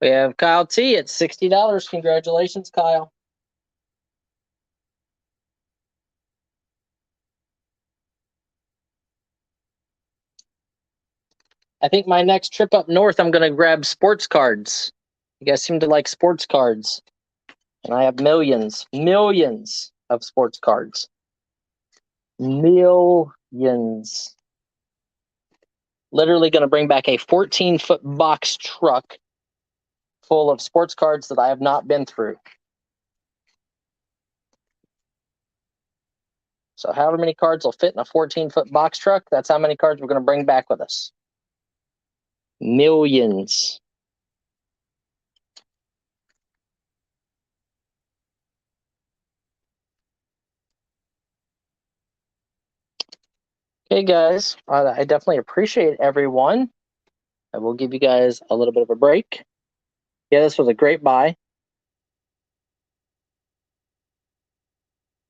We have Kyle T at $60. Congratulations, Kyle. I think my next trip up north, I'm going to grab sports cards. You guys seem to like sports cards. And I have millions of sports cards. Millions. Literally going to bring back a 14-foot box truck full of sports cards that I have not been through. So however many cards will fit in a 14-foot box truck, that's how many cards we're going to bring back with us. Millions. Okay, guys, I definitely appreciate everyone. I will give you guys a little bit of a break. Yeah, this was a great buy.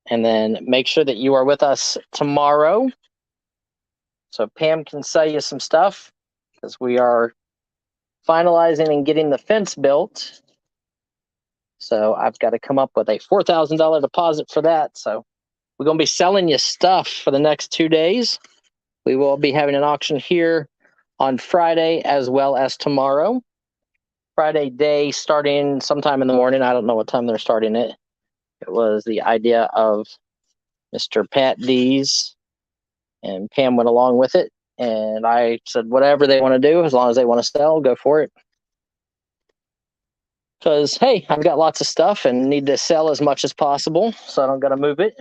And then make sure that you are with us tomorrow so Pam can sell you some stuff, because we are finalizing and getting the fence built. So I've got to come up with a $4,000 deposit for that. So we're going to be selling you stuff for the next 2 days. We will be having an auction here on Friday as well as tomorrow. Friday day starting sometime in the morning. I don't know what time they're starting it. It was the idea of Mr. Pat D's, and Pam went along with it. And I said, whatever they want to do, as long as they want to sell, go for it. Because, hey, I've got lots of stuff and need to sell as much as possible, so I don't got to move it.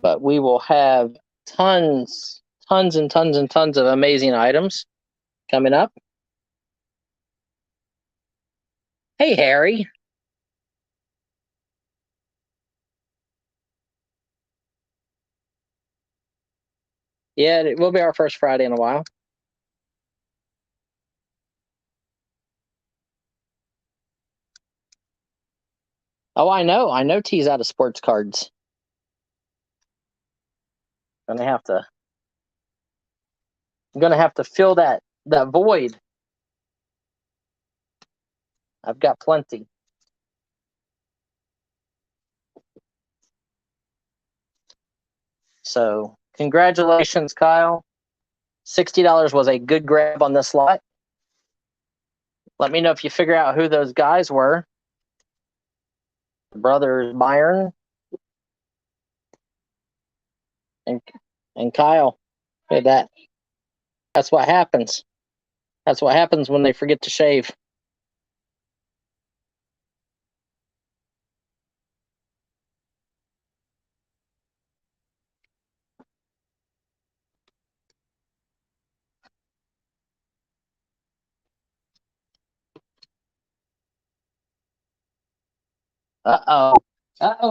But we will have tons and tons of amazing items coming up. Hey, Harry. Yeah, it will be our first Friday in a while. Oh, I know. I know T's out of sports cards. I'm gonna have to fill that void. I've got plenty. So congratulations, Kyle. $60 was a good grab on this lot. Let me know if you figure out who those guys were. Brothers Byron and Kyle. Look at that. That's what happens. That's what happens when they forget to shave.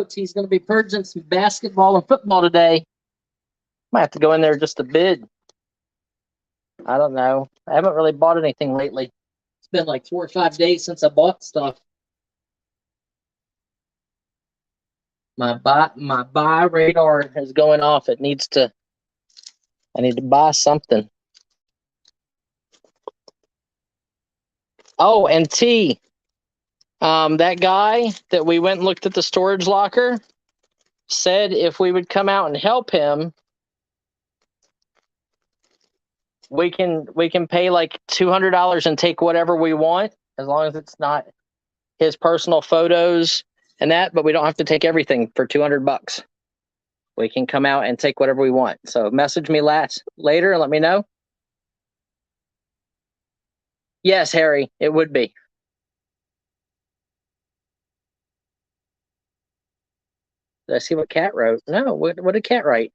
T's going to be purging some basketball and football today. Might have to go in there just a bid. I don't know. I haven't really bought anything lately. It's been like 4 or 5 days since I bought stuff. My buy radar is going off. I need to buy something. Oh, and T, that guy that we went and looked at the storage locker said if we would come out and help him, we can pay like $200 and take whatever we want, as long as it's not his personal photos and that, but we don't have to take everything for $200. We can come out and take whatever we want. So message me later and let me know. Yes, Harry, it would be. Did I see what Kat wrote? No, what did Kat write?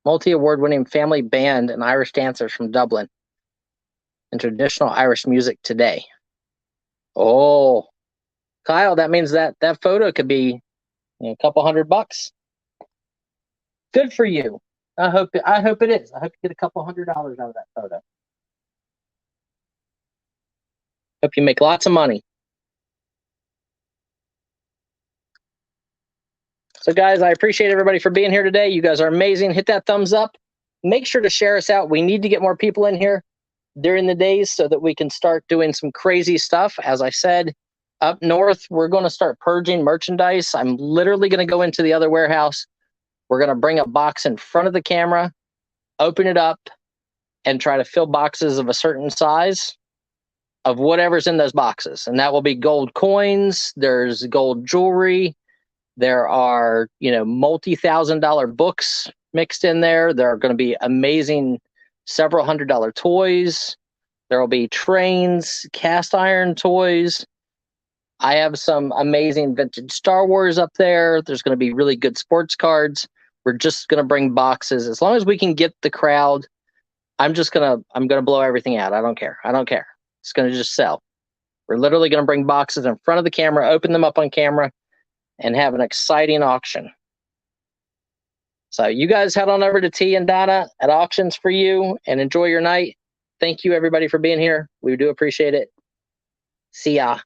Multi-award-winning family band and Irish dancers from Dublin and traditional Irish music today. Oh, Kyle, that means that photo could be You know, a couple $100. Good for you. I hope it is. I hope you get a couple $100 out of that photo. Hope you make lots of money. So guys, I appreciate everybody for being here today. You guys are amazing. Hit that thumbs up. Make sure to share us out. We need to get more people in here during the days so that we can start doing some crazy stuff. As I said, up north, we're going to start purging merchandise. I'm literally going to go into the other warehouse. We're going to bring a box in front of the camera, open it up, and try to fill boxes of a certain size of whatever's in those boxes. And that will be gold coins. There's gold jewelry. There are, multi-$1,000 books mixed in there. There are going to be amazing several $100 toys. There will be trains, cast iron toys. I have some amazing vintage Star Wars up there. There's going to be really good sports cards. We're just going to bring boxes. As long as we can get the crowd, I'm going to blow everything out. I don't care. It's going to just sell. We're literally going to bring boxes in front of the camera, open them up on camera, and have an exciting auction. So you guys head on over to T and Donna at Auctions for You and enjoy your night. Thank you, everybody, for being here. We do appreciate it. See ya.